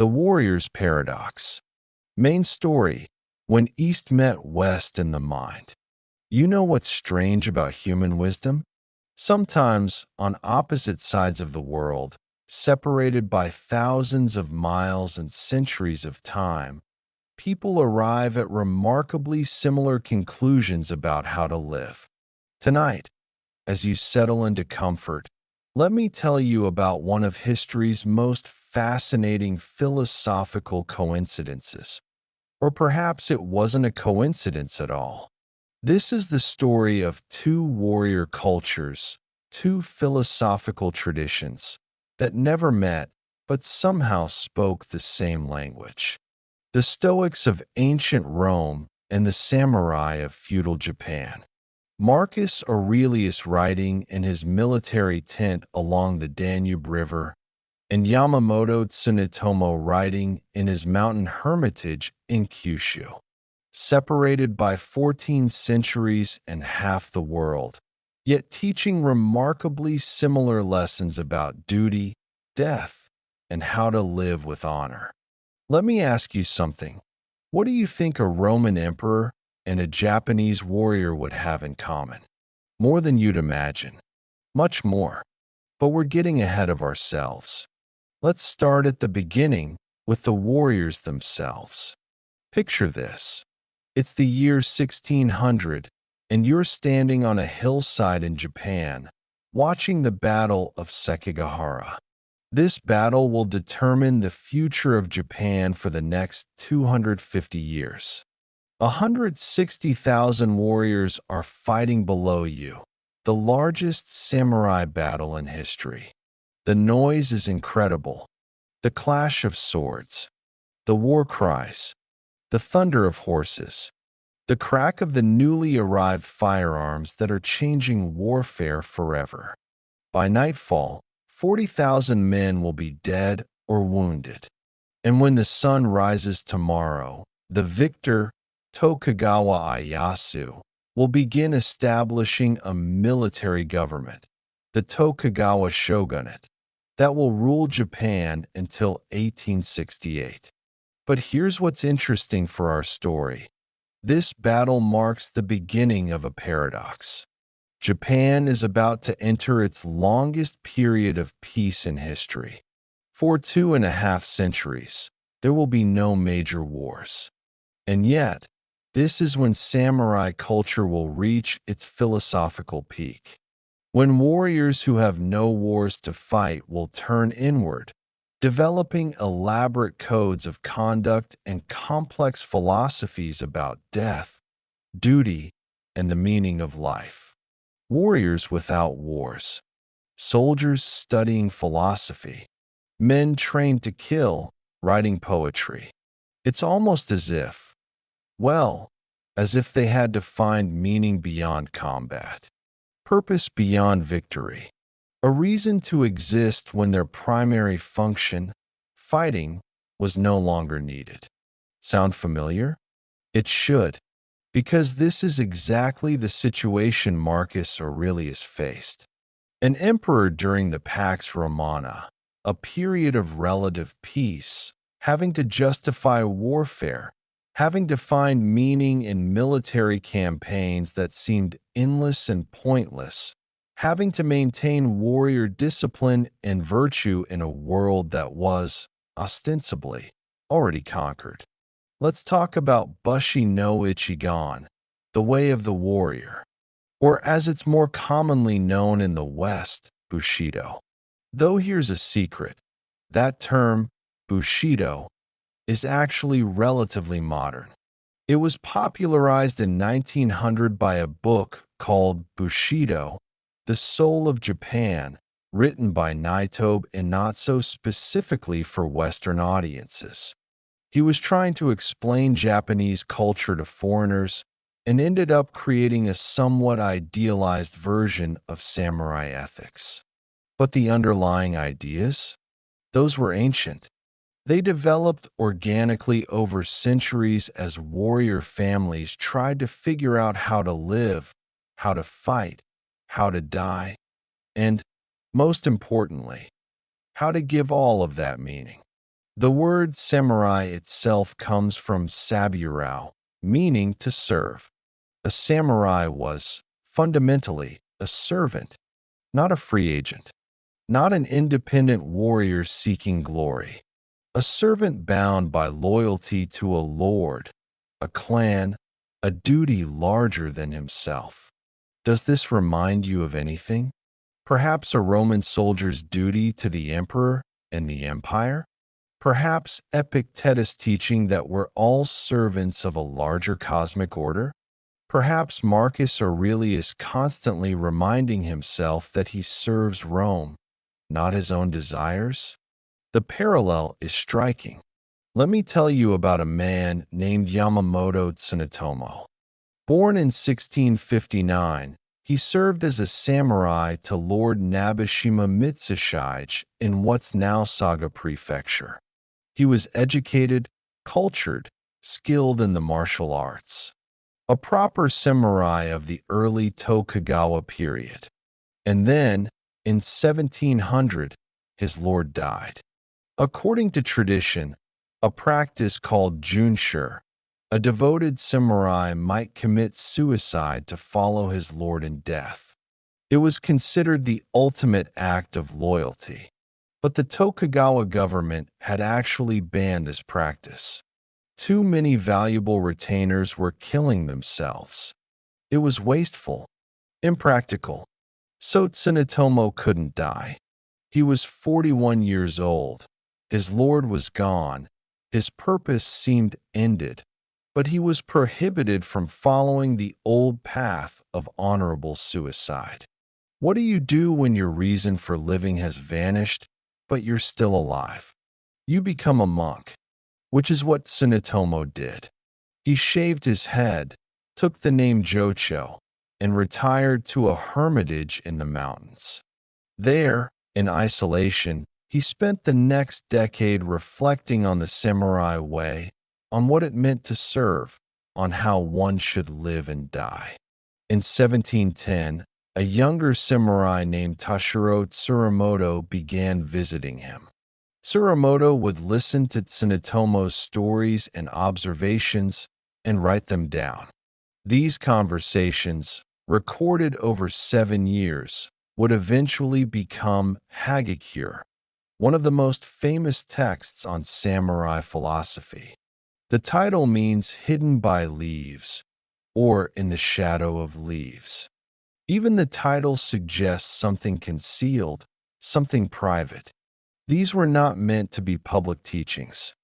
The Warrior's Paradox. Main story: when East met West in the mind. You know what's strange about human wisdom? Sometimes, on opposite sides of the world, separated by thousands of miles and centuries of time, people arrive at remarkably similar conclusions about how to live. Tonight, as you settle into comfort, let me tell you about one of history's most fascinating philosophical coincidences. Or perhaps it wasn't a coincidence at all. This is the story of two warrior cultures, two philosophical traditions that never met but somehow spoke the same language. The Stoics of ancient Rome and the Samurai of feudal Japan. Marcus Aurelius riding in his military tent along the Danube River, and Yamamoto Tsunetomo riding in his mountain hermitage in Kyushu. Separated by 14 centuries and half the world, yet teaching remarkably similar lessons about duty, death, and how to live with honor. Let me ask you something. What do you think a Roman emperor and a Japanese warrior would have in common? More than you'd imagine. Much more. But we're getting ahead of ourselves. Let's start at the beginning with the warriors themselves. Picture this. It's the year 1600, and you're standing on a hillside in Japan, watching the Battle of Sekigahara. This battle will determine the future of Japan for the next 250 years. 160,000 warriors are fighting below you, the largest samurai battle in history. The noise is incredible. The clash of swords, the war cries, the thunder of horses, the crack of the newly arrived firearms that are changing warfare forever. By nightfall, 40,000 men will be dead or wounded. And when the sun rises tomorrow, the victor, Tokugawa Ieyasu, will begin establishing a military government, the Tokugawa shogunate, that will rule Japan until 1868. But here's what's interesting for our story. This battle marks the beginning of a paradox. Japan is about to enter its longest period of peace in history. For 2.5 centuries, there will be no major wars. And yet, this is when samurai culture will reach its philosophical peak. When warriors who have no wars to fight will turn inward, developing elaborate codes of conduct and complex philosophies about death, duty, and the meaning of life. Warriors without wars, soldiers studying philosophy, men trained to kill, writing poetry. It's almost as if they had to find meaning beyond combat, purpose beyond victory, a reason to exist when their primary function, fighting, was no longer needed. Sound familiar? It should, because this is exactly the situation Marcus Aurelius faced. An emperor during the Pax Romana, a period of relative peace, having to justify warfare, having to find meaning in military campaigns that seemed endless and pointless, having to maintain warrior discipline and virtue in a world that was, ostensibly, already conquered. Let's talk about Bushi no Ichigan, the way of the warrior, or as it's more commonly known in the West, Bushido. Though here's a secret, that term, Bushido, is actually relatively modern. It was popularized in 1900 by a book called Bushido, The Soul of Japan, written by Naito and not so specifically for Western audiences. He was trying to explain Japanese culture to foreigners and ended up creating a somewhat idealized version of samurai ethics. But the underlying ideas? Those were ancient. They developed organically over centuries as warrior families tried to figure out how to live, how to fight, how to die, and, most importantly, how to give all of that meaning. The word samurai itself comes from saburao, meaning to serve. A samurai was, fundamentally, a servant, not a free agent, not an independent warrior seeking glory. A servant bound by loyalty to a lord, a clan, a duty larger than himself. Does this remind you of anything? Perhaps a Roman soldier's duty to the emperor and the empire? Perhaps Epictetus' teaching that we're all servants of a larger cosmic order? Perhaps Marcus Aurelius constantly reminding himself that he serves Rome, not his own desires? The parallel is striking. Let me tell you about a man named Yamamoto Tsunetomo. Born in 1659, he served as a samurai to Lord Nabeshima Mitsushige in what's now Saga Prefecture. He was educated, cultured, skilled in the martial arts. A proper samurai of the early Tokugawa period. And then, in 1700, his lord died. According to tradition, a practice called junsure, a devoted samurai might commit suicide to follow his lord in death. It was considered the ultimate act of loyalty. But the Tokugawa government had actually banned this practice. Too many valuable retainers were killing themselves. It was wasteful, impractical. So Tsunetomo couldn't die. He was 41 years old. His lord was gone. His purpose seemed ended. But he was prohibited from following the old path of honorable suicide. What do you do when your reason for living has vanished, but you're still alive? You become a monk, which is what Tsunetomo did. He shaved his head, took the name Jocho, and retired to a hermitage in the mountains. There, in isolation, he spent the next decade reflecting on the samurai way, on what it meant to serve, on how one should live and die. In 1710, a younger samurai named Tashiro Tsurumoto began visiting him. Tsurumoto would listen to Tsunetomo's stories and observations and write them down. These conversations, recorded over 7 years, would eventually become Hagakure, one of the most famous texts on samurai philosophy. The title means hidden by leaves, or in the shadow of leaves. Even the title suggests something concealed, something private. These were not meant to be public teachings.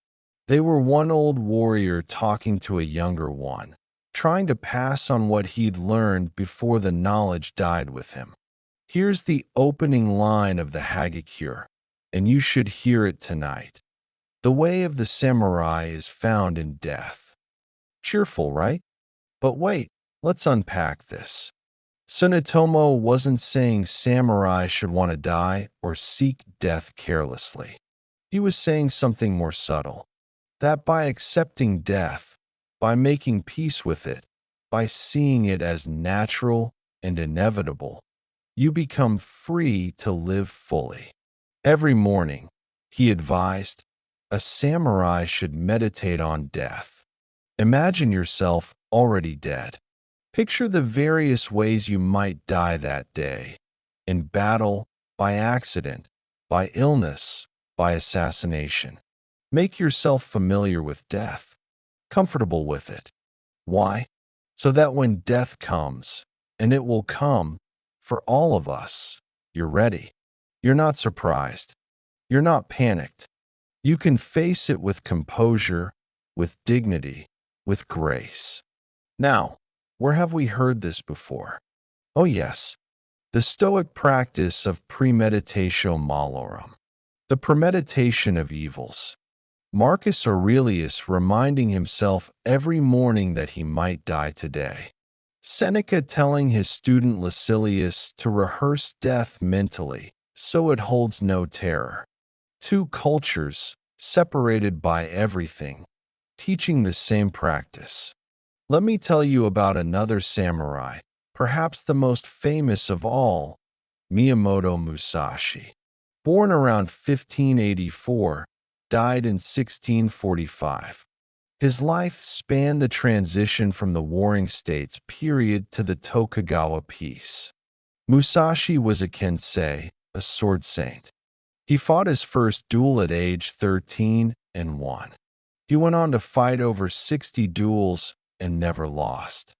They were one old warrior talking to a younger one, trying to pass on what he'd learned before the knowledge died with him. Here's the opening line of the Hagakure, and you should hear it tonight. The way of the samurai is found in death. Cheerful, right? But wait, let's unpack this. Tsunetomo wasn't saying samurai should want to die or seek death carelessly. He was saying something more subtle. That by accepting death, by making peace with it, by seeing it as natural and inevitable, you become free to live fully. Every morning, he advised, a samurai should meditate on death. Imagine yourself already dead. Picture the various ways you might die that day. In battle, by accident, by illness, by assassination. Make yourself familiar with death, comfortable with it. Why? So that when death comes, and it will come for all of us, you're ready. You're not surprised. You're not panicked. You can face it with composure, with dignity, with grace. Now, where have we heard this before? Oh yes, the Stoic practice of premeditatio malorum, the premeditation of evils. Marcus Aurelius reminding himself every morning that he might die today. Seneca telling his student Lucilius to rehearse death mentally, so it holds no terror. Two cultures, separated by everything, teaching the same practice. Let me tell you about another samurai, perhaps the most famous of all, Miyamoto Musashi. Born around 1584, died in 1645. His life spanned the transition from the Warring States period to the Tokugawa peace. Musashi was a kensei, a sword saint. He fought his first duel at age 13 and won. He went on to fight over 60 duels and never lost.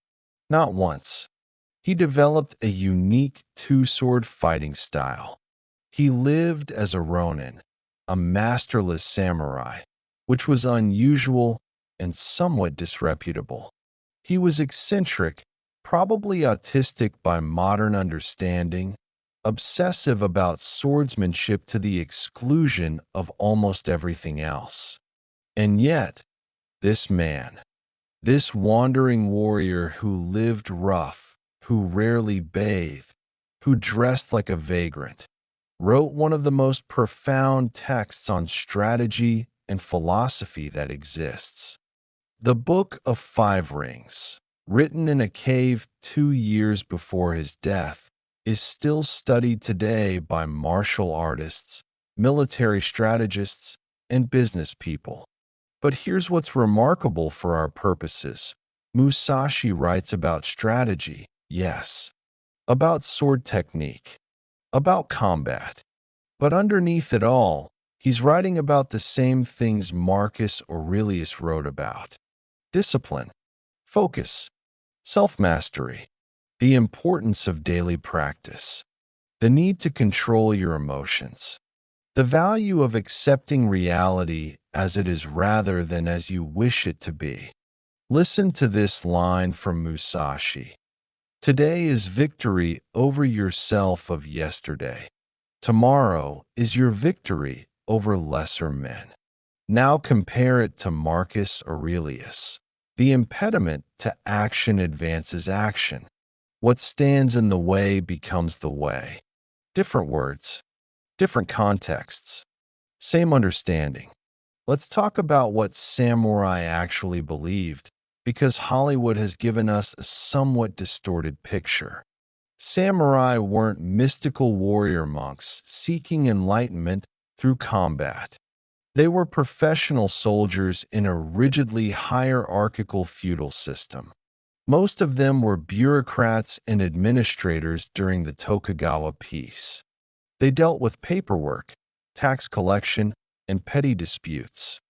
Not once. He developed a unique two-sword fighting style. He lived as a ronin, a masterless samurai, which was unusual and somewhat disreputable. He was eccentric, probably autistic by modern understanding, obsessive about swordsmanship to the exclusion of almost everything else. And yet, this man, this wandering warrior who lived rough, who rarely bathed, who dressed like a vagrant, wrote one of the most profound texts on strategy and philosophy that exists. The Book of Five Rings, written in a cave 2 years before his death, is still studied today by martial artists, military strategists, and business people. But here's what's remarkable for our purposes. Musashi writes about strategy, yes, about sword technique, about combat. But underneath it all, he's writing about the same things Marcus Aurelius wrote about: discipline, focus, self-mastery, the importance of daily practice, the need to control your emotions, the value of accepting reality as it is rather than as you wish it to be. Listen to this line from Musashi. Today is victory over yourself of yesterday. Tomorrow is your victory over lesser men. Now compare it to Marcus Aurelius. The impediment to action advances action. What stands in the way becomes the way. Different words, different contexts, same understanding. Let's talk about what samurai actually believed, because Hollywood has given us a somewhat distorted picture. Samurai weren't mystical warrior monks seeking enlightenment through combat. They were professional soldiers in a rigidly hierarchical feudal system. Most of them were bureaucrats and administrators during the Tokugawa peace. They dealt with paperwork, tax collection, and petty disputes.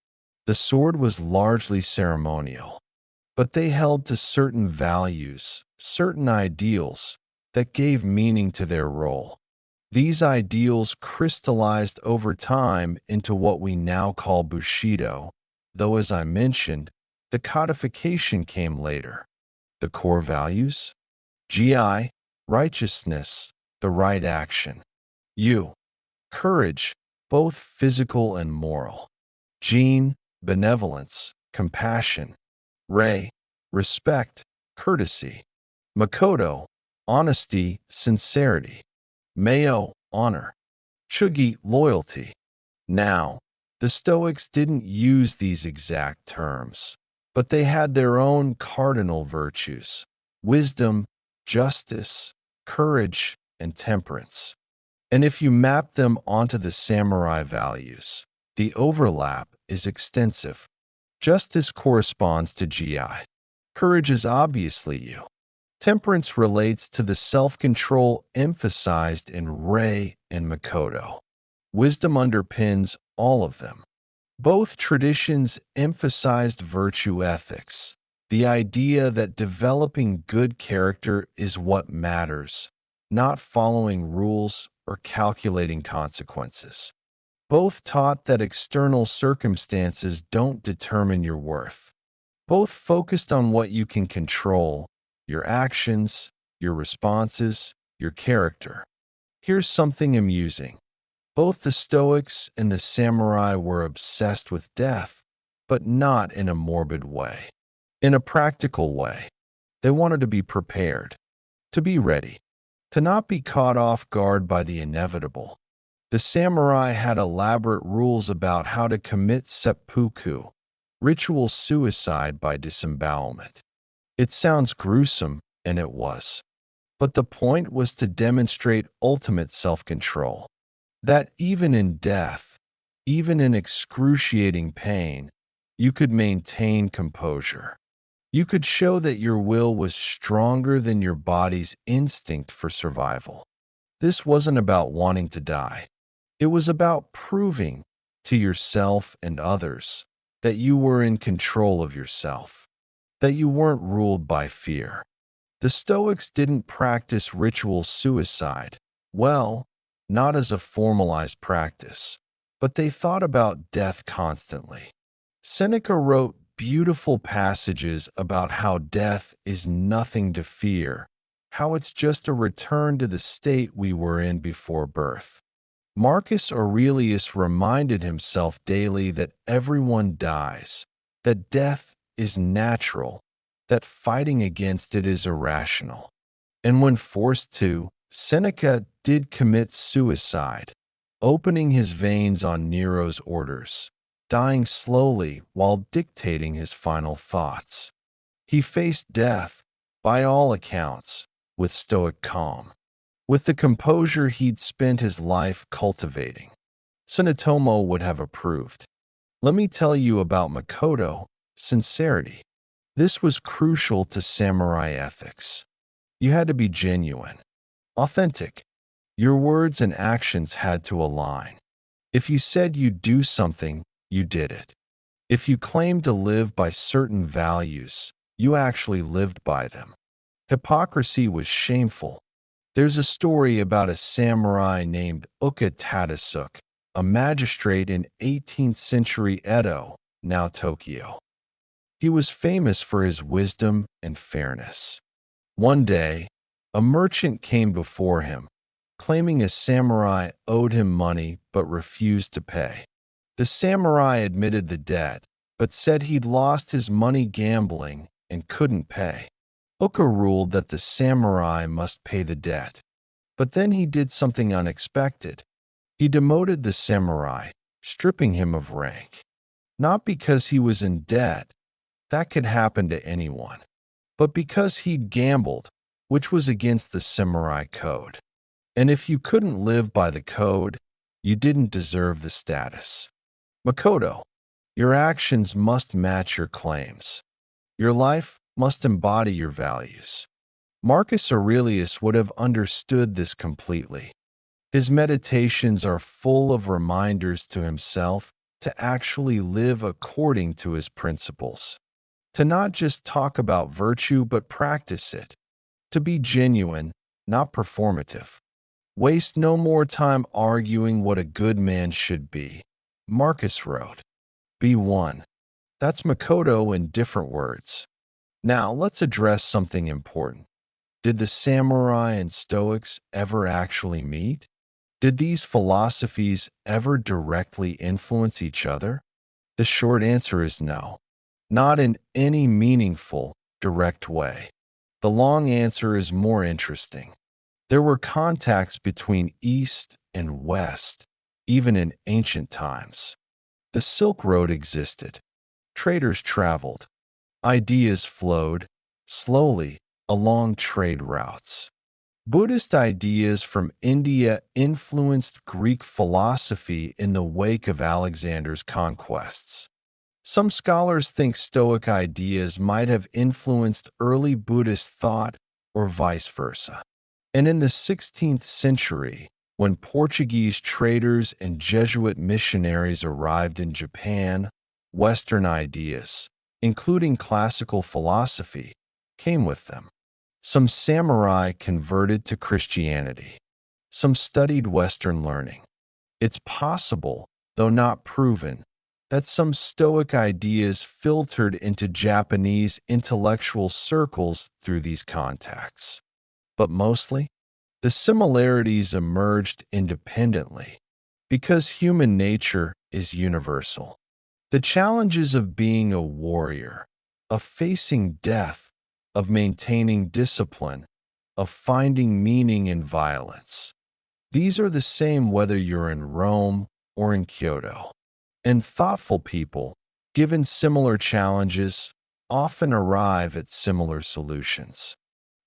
The sword was largely ceremonial, but they held to certain values, certain ideals that gave meaning to their role. These ideals crystallized over time into what we now call Bushido, though, as I mentioned, the codification came later. The core values? GI, righteousness, the right action. U, courage, both physical and moral. Jin, benevolence, compassion. Rei, respect, courtesy. Makoto, honesty, sincerity. Mayo, honor. Chugi, loyalty. Now, the Stoics didn't use these exact terms, but they had their own cardinal virtues: wisdom, justice, courage, and temperance. And if you map them onto the samurai values, the overlap is extensive. Justice corresponds to GI. Courage is obviously you. Temperance relates to the self-control emphasized in Rei and Makoto. Wisdom underpins all of them. Both traditions emphasized virtue ethics, the idea that developing good character is what matters, not following rules or calculating consequences. Both taught that external circumstances don't determine your worth. Both focused on what you can control: your actions, your responses, your character. Here's something amusing. Both the Stoics and the samurai were obsessed with death, but not in a morbid way. In a practical way. They wanted to be prepared, to be ready, to not be caught off guard by the inevitable. The samurai had elaborate rules about how to commit seppuku, ritual suicide by disembowelment. It sounds gruesome, and it was. But the point was to demonstrate ultimate self-control. That even in death, even in excruciating pain, you could maintain composure. You could show that your will was stronger than your body's instinct for survival. This wasn't about wanting to die. It was about proving to yourself and others that you were in control of yourself, that you weren't ruled by fear. The Stoics didn't practice ritual suicide, well, not as a formalized practice, but they thought about death constantly. Seneca wrote beautiful passages about how death is nothing to fear, how it's just a return to the state we were in before birth. Marcus Aurelius reminded himself daily that everyone dies, that death is natural, that fighting against it is irrational. And when forced to, Seneca did commit suicide, opening his veins on Nero's orders, dying slowly while dictating his final thoughts. He faced death, by all accounts, with stoic calm, with the composure he'd spent his life cultivating. Tsunotomo would have approved. Let me tell you about Makoto, sincerity. This was crucial to samurai ethics. You had to be genuine, authentic. Your words and actions had to align. If you said you'd do something, you did it. If you claimed to live by certain values, you actually lived by them. Hypocrisy was shameful. There's a story about a samurai named Uka Tadasuk, a magistrate in 18th century Edo, now Tokyo. He was famous for his wisdom and fairness. One day, a merchant came before him, claiming a samurai owed him money but refused to pay. The samurai admitted the debt, but said he'd lost his money gambling and couldn't pay. Uka ruled that the samurai must pay the debt. But then he did something unexpected. He demoted the samurai, stripping him of rank. Not because he was in debt, that could happen to anyone, but because he'd gambled, which was against the samurai code. And if you couldn't live by the code, you didn't deserve the status. Makoto, your actions must match your claims. Your life must embody your values. Marcus Aurelius would have understood this completely. His meditations are full of reminders to himself to actually live according to his principles. To not just talk about virtue but practice it. To be genuine, not performative. Waste no more time arguing what a good man should be. Marcus wrote, "Be one." That's Makoto in different words. Now let's address something important. Did the samurai and Stoics ever actually meet? Did these philosophies ever directly influence each other? The short answer is no. Not in any meaningful, direct way. The long answer is more interesting. There were contacts between East and West, even in ancient times. The Silk Road existed. Traders traveled. Ideas flowed, slowly, along trade routes. Buddhist ideas from India influenced Greek philosophy in the wake of Alexander's conquests. Some scholars think Stoic ideas might have influenced early Buddhist thought or vice versa. And in the 16th century, when Portuguese traders and Jesuit missionaries arrived in Japan, Western ideas, including classical philosophy, came with them. Some samurai converted to Christianity. Some studied Western learning. It's possible, though not proven, that some Stoic ideas filtered into Japanese intellectual circles through these contacts. But mostly, the similarities emerged independently, because human nature is universal. The challenges of being a warrior, of facing death, of maintaining discipline, of finding meaning in violence. These are the same whether you're in Rome or in Kyoto. And thoughtful people, given similar challenges, often arrive at similar solutions.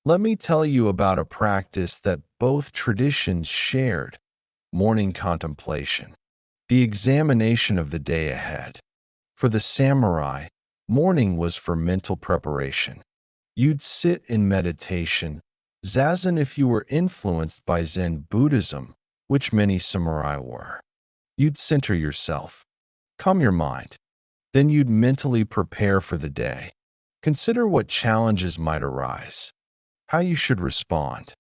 Let me tell you about a practice that both traditions shared: morning contemplation. the examination of the day ahead. For the samurai, morning was for mental preparation. You'd sit in meditation, zazen if you were influenced by Zen Buddhism, which many samurai were. You'd center yourself, calm your mind. Then you'd mentally prepare for the day. Consider what challenges might arise, how you should respond,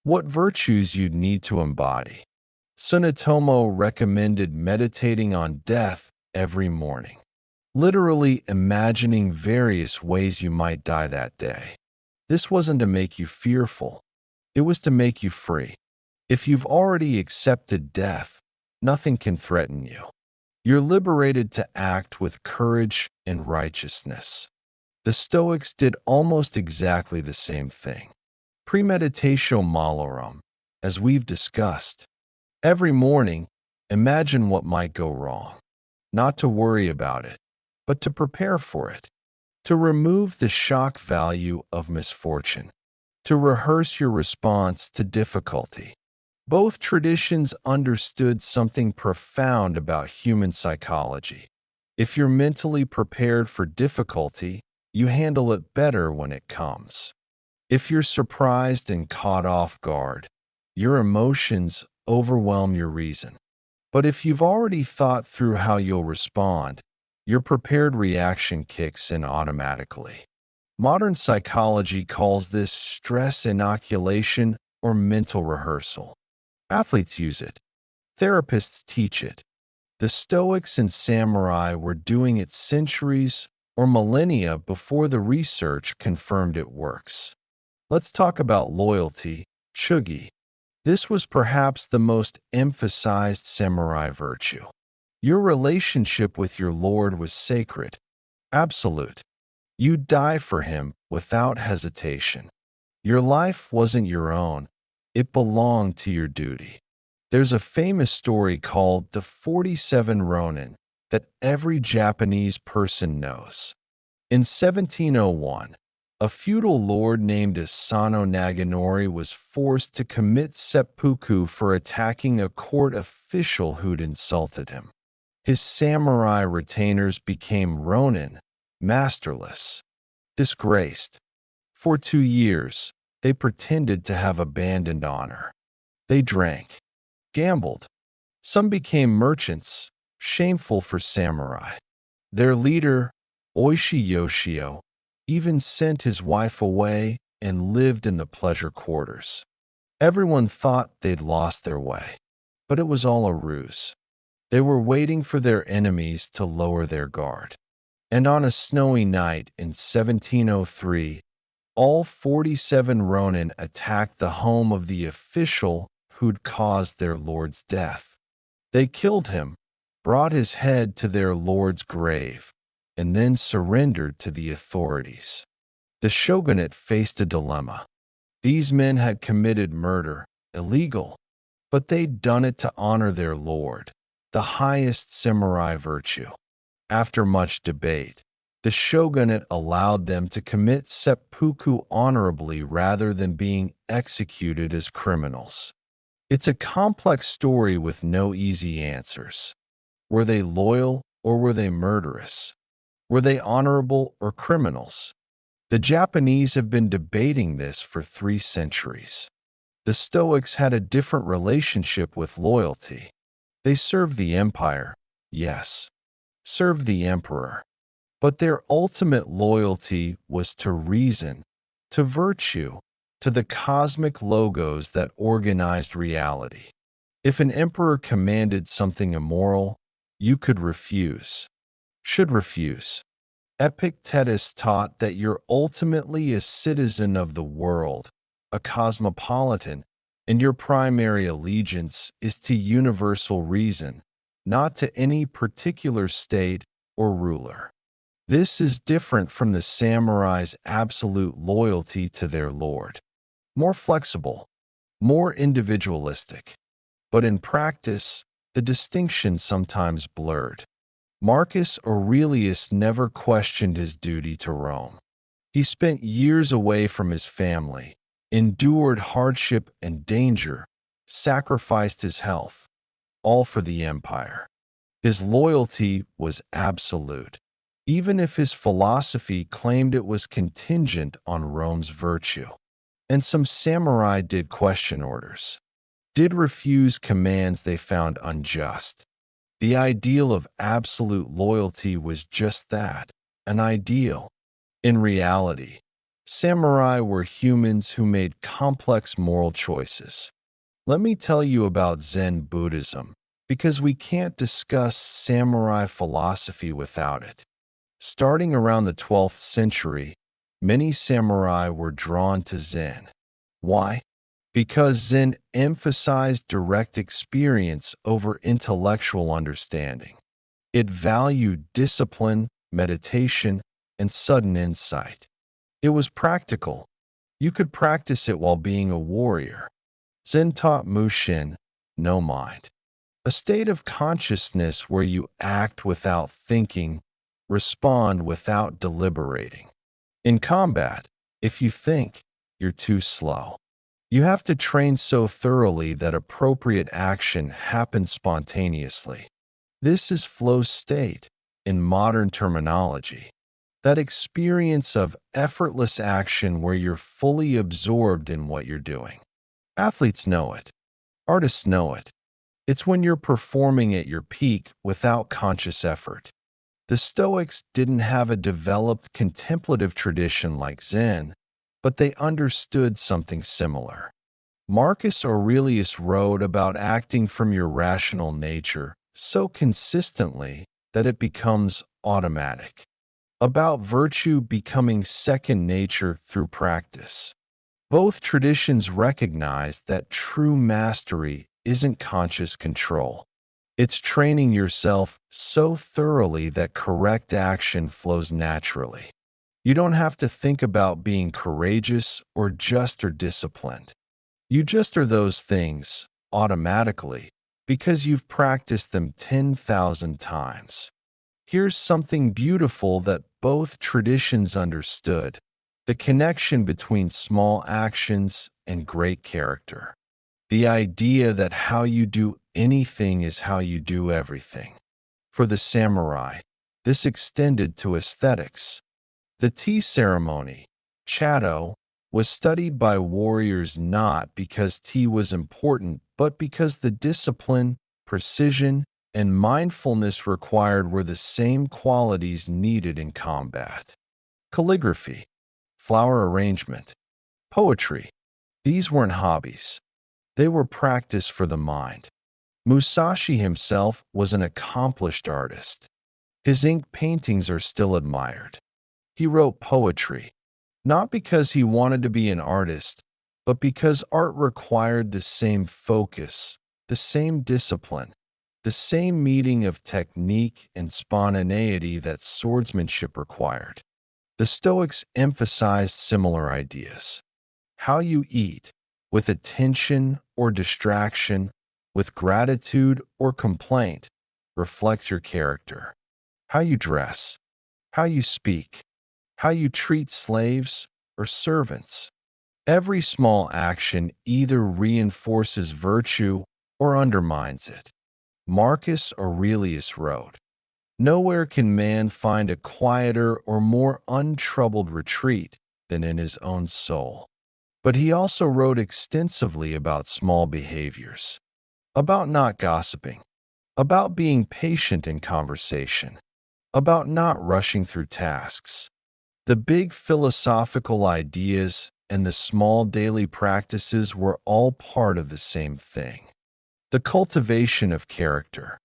what virtues you'd need to embody. Sunetomo recommended meditating on death every morning, literally imagining various ways you might die that day. This wasn't to make you fearful, it was to make you free. If you've already accepted death, nothing can threaten you. You're liberated to act with courage and righteousness. The Stoics did almost exactly the same thing. Premeditatio malorum, as we've discussed. Every morning, imagine what might go wrong. Not to worry about it, but to prepare for it. To remove the shock value of misfortune. To rehearse your response to difficulty. Both traditions understood something profound about human psychology. If you're mentally prepared for difficulty, you handle it better when it comes. If you're surprised and caught off guard, your emotions overwhelm your reason. But if you've already thought through how you'll respond, your prepared reaction kicks in automatically. Modern psychology calls this stress inoculation or mental rehearsal. Athletes use it. Therapists teach it. The Stoics and Samurai were doing it centuries or millennia before the research confirmed it works. Let's talk about loyalty, chugi. This was perhaps the most emphasized samurai virtue. Your relationship with your lord was sacred, absolute. You'd die for him without hesitation. Your life wasn't your own, it belonged to your duty. There's a famous story called The 47 Ronin that every Japanese person knows. In 1701, a feudal lord named Asano Naganori was forced to commit seppuku for attacking a court official who'd insulted him. His samurai retainers became ronin, masterless, disgraced. For 2 years, they pretended to have abandoned honor. They drank, gambled. Some became merchants, shameful for samurai. Their leader, Oishi Yoshio, even sent his wife away and lived in the pleasure quarters. Everyone thought they'd lost their way, but it was all a ruse. They were waiting for their enemies to lower their guard. And on a snowy night in 1703, all 47 Ronin attacked the home of the official who'd caused their lord's death. They killed him, brought his head to their lord's grave, and then surrendered to the authorities. The shogunate faced a dilemma. These men had committed murder, illegal, but they'd done it to honor their lord, the highest samurai virtue. After much debate, the shogunate allowed them to commit seppuku honorably rather than being executed as criminals. It's a complex story with no easy answers. Were they loyal or were they murderous? Were they honorable or criminals? The Japanese have been debating this for 3 centuries. The Stoics had a different relationship with loyalty. They served the empire, yes, served the emperor, but their ultimate loyalty was to reason, to virtue, to the cosmic logos that organized reality. If an emperor commanded something immoral, you could refuse, should refuse. Epictetus taught that you're ultimately a citizen of the world, a cosmopolitan, and your primary allegiance is to universal reason, not to any particular state or ruler. This is different from the samurai's absolute loyalty to their lord. More flexible, more individualistic. But in practice, the distinction sometimes blurred. Marcus Aurelius never questioned his duty to Rome. He spent years away from his family, endured hardship and danger, sacrificed his health, all for the empire. His loyalty was absolute, even if his philosophy claimed it was contingent on Rome's virtue. And some samurai did question orders, did refuse commands they found unjust. The ideal of absolute loyalty was just that, an ideal. In reality, samurai were humans who made complex moral choices. Let me tell you about Zen Buddhism, because we can't discuss samurai philosophy without it. Starting around the 12th century, many samurai were drawn to Zen. Why? Because Zen emphasized direct experience over intellectual understanding. It valued discipline, meditation, and sudden insight. It was practical. You could practice it while being a warrior. Zen taught Mushin, no mind, a state of consciousness where you act without thinking, respond without deliberating. In combat, if you think, you're too slow. You have to train so thoroughly that appropriate action happens spontaneously. This is flow state in modern terminology. That experience of effortless action where you're fully absorbed in what you're doing. Athletes know it. Artists know it. It's when you're performing at your peak without conscious effort. The Stoics didn't have a developed contemplative tradition like Zen, but they understood something similar. Marcus Aurelius wrote about acting from your rational nature so consistently that it becomes automatic, about virtue becoming second nature through practice. Both traditions recognize that true mastery isn't conscious control. It's training yourself so thoroughly that correct action flows naturally. You don't have to think about being courageous or just or disciplined. You just are those things, automatically, because you've practiced them 10,000 times. Here's something beautiful that both traditions understood: the connection between small actions and great character. The idea that how you do anything is how you do everything. For the samurai, this extended to aesthetics. The tea ceremony, Chato, was studied by warriors not because tea was important, but because the discipline, precision, and mindfulness required were the same qualities needed in combat. Calligraphy, flower arrangement, poetry, these weren't hobbies. They were practice for the mind. Musashi himself was an accomplished artist. His ink paintings are still admired. He wrote poetry, not because he wanted to be an artist, but because art required the same focus, the same discipline, the same meeting of technique and spontaneity that swordsmanship required. The Stoics emphasized similar ideas. How you eat, with attention or distraction, with gratitude or complaint, reflects your character. How you dress, how you speak, how you treat slaves or servants. Every small action either reinforces virtue or undermines it. Marcus Aurelius wrote, "Nowhere can man find a quieter or more untroubled retreat than in his own soul." But he also wrote extensively about small behaviors, about not gossiping, about being patient in conversation, about not rushing through tasks. The big philosophical ideas and the small daily practices were all part of the same thing: the cultivation of character.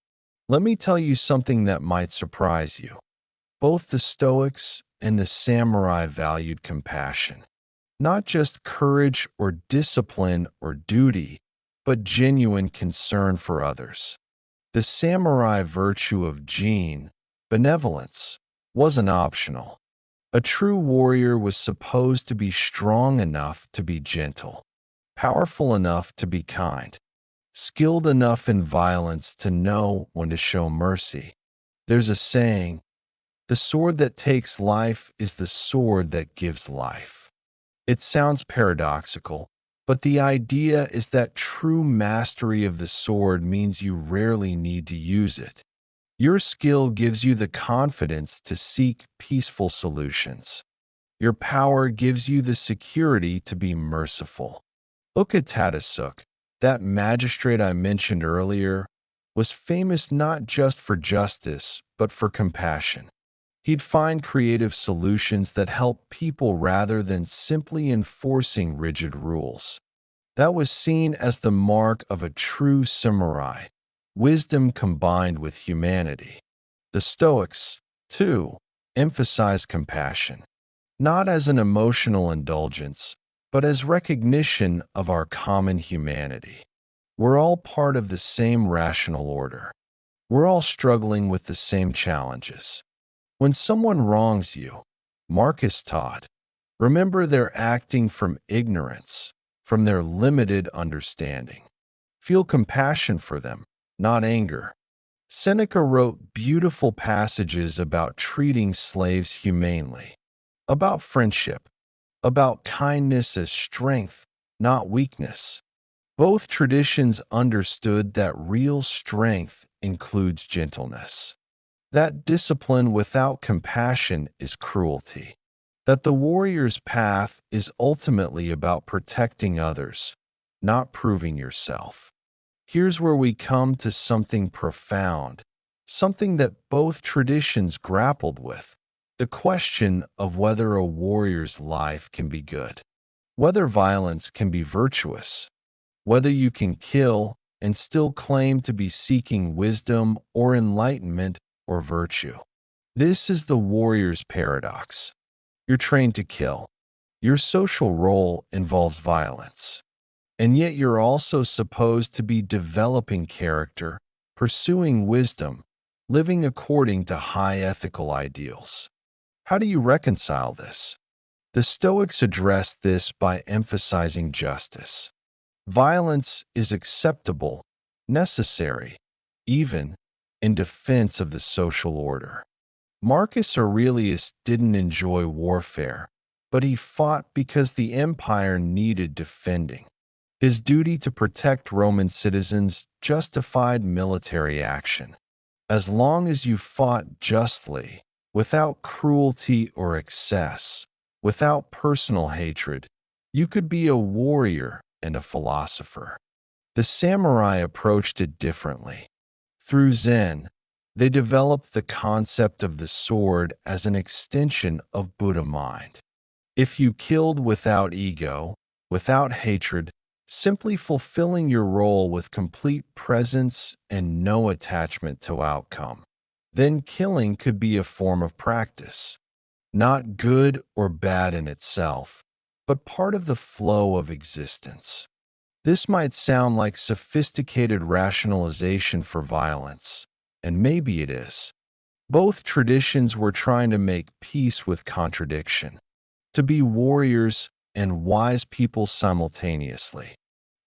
Let me tell you something that might surprise you. Both the Stoics and the Samurai valued compassion. Not just courage or discipline or duty, but genuine concern for others. The samurai virtue of gene, benevolence, wasn't optional. A true warrior was supposed to be strong enough to be gentle, powerful enough to be kind, skilled enough in violence to know when to show mercy. There's a saying, "The sword that takes life is the sword that gives life." It sounds paradoxical, but the idea is that true mastery of the sword means you rarely need to use it. Your skill gives you the confidence to seek peaceful solutions. Your power gives you the security to be merciful. Ukatatasuk, that magistrate I mentioned earlier, was famous not just for justice, but for compassion. He'd find creative solutions that help people rather than simply enforcing rigid rules. That was seen as the mark of a true samurai, wisdom combined with humanity. The Stoics, too, emphasized compassion, not as an emotional indulgence, but as recognition of our common humanity. We're all part of the same rational order. We're all struggling with the same challenges. When someone wrongs you, Marcus taught, remember they're acting from ignorance, from their limited understanding. Feel compassion for them, not anger. Seneca wrote beautiful passages about treating slaves humanely, about friendship, about kindness as strength, not weakness. Both traditions understood that real strength includes gentleness, that discipline without compassion is cruelty, that the warrior's path is ultimately about protecting others, not proving yourself. Here's where we come to something profound, something that both traditions grappled with: the question of whether a warrior's life can be good, whether violence can be virtuous, whether you can kill and still claim to be seeking wisdom or enlightenment or virtue. This is the warrior's paradox. You're trained to kill. Your social role involves violence. And yet you're also supposed to be developing character, pursuing wisdom, living according to high ethical ideals. How do you reconcile this? The Stoics address this by emphasizing justice. Violence is acceptable, necessary, even in defense of the social order. Marcus Aurelius didn't enjoy warfare, but he fought because the empire needed defending. His duty to protect Roman citizens justified military action. As long as you fought justly, without cruelty or excess, without personal hatred, you could be a warrior and a philosopher. The samurai approached it differently. Through Zen, they developed the concept of the sword as an extension of Buddha mind. If you killed without ego, without hatred, simply fulfilling your role with complete presence and no attachment to outcome, then killing could be a form of practice, not good or bad in itself, but part of the flow of existence. This might sound like sophisticated rationalization for violence, and maybe it is. Both traditions were trying to make peace with contradiction, to be warriors and wise people simultaneously,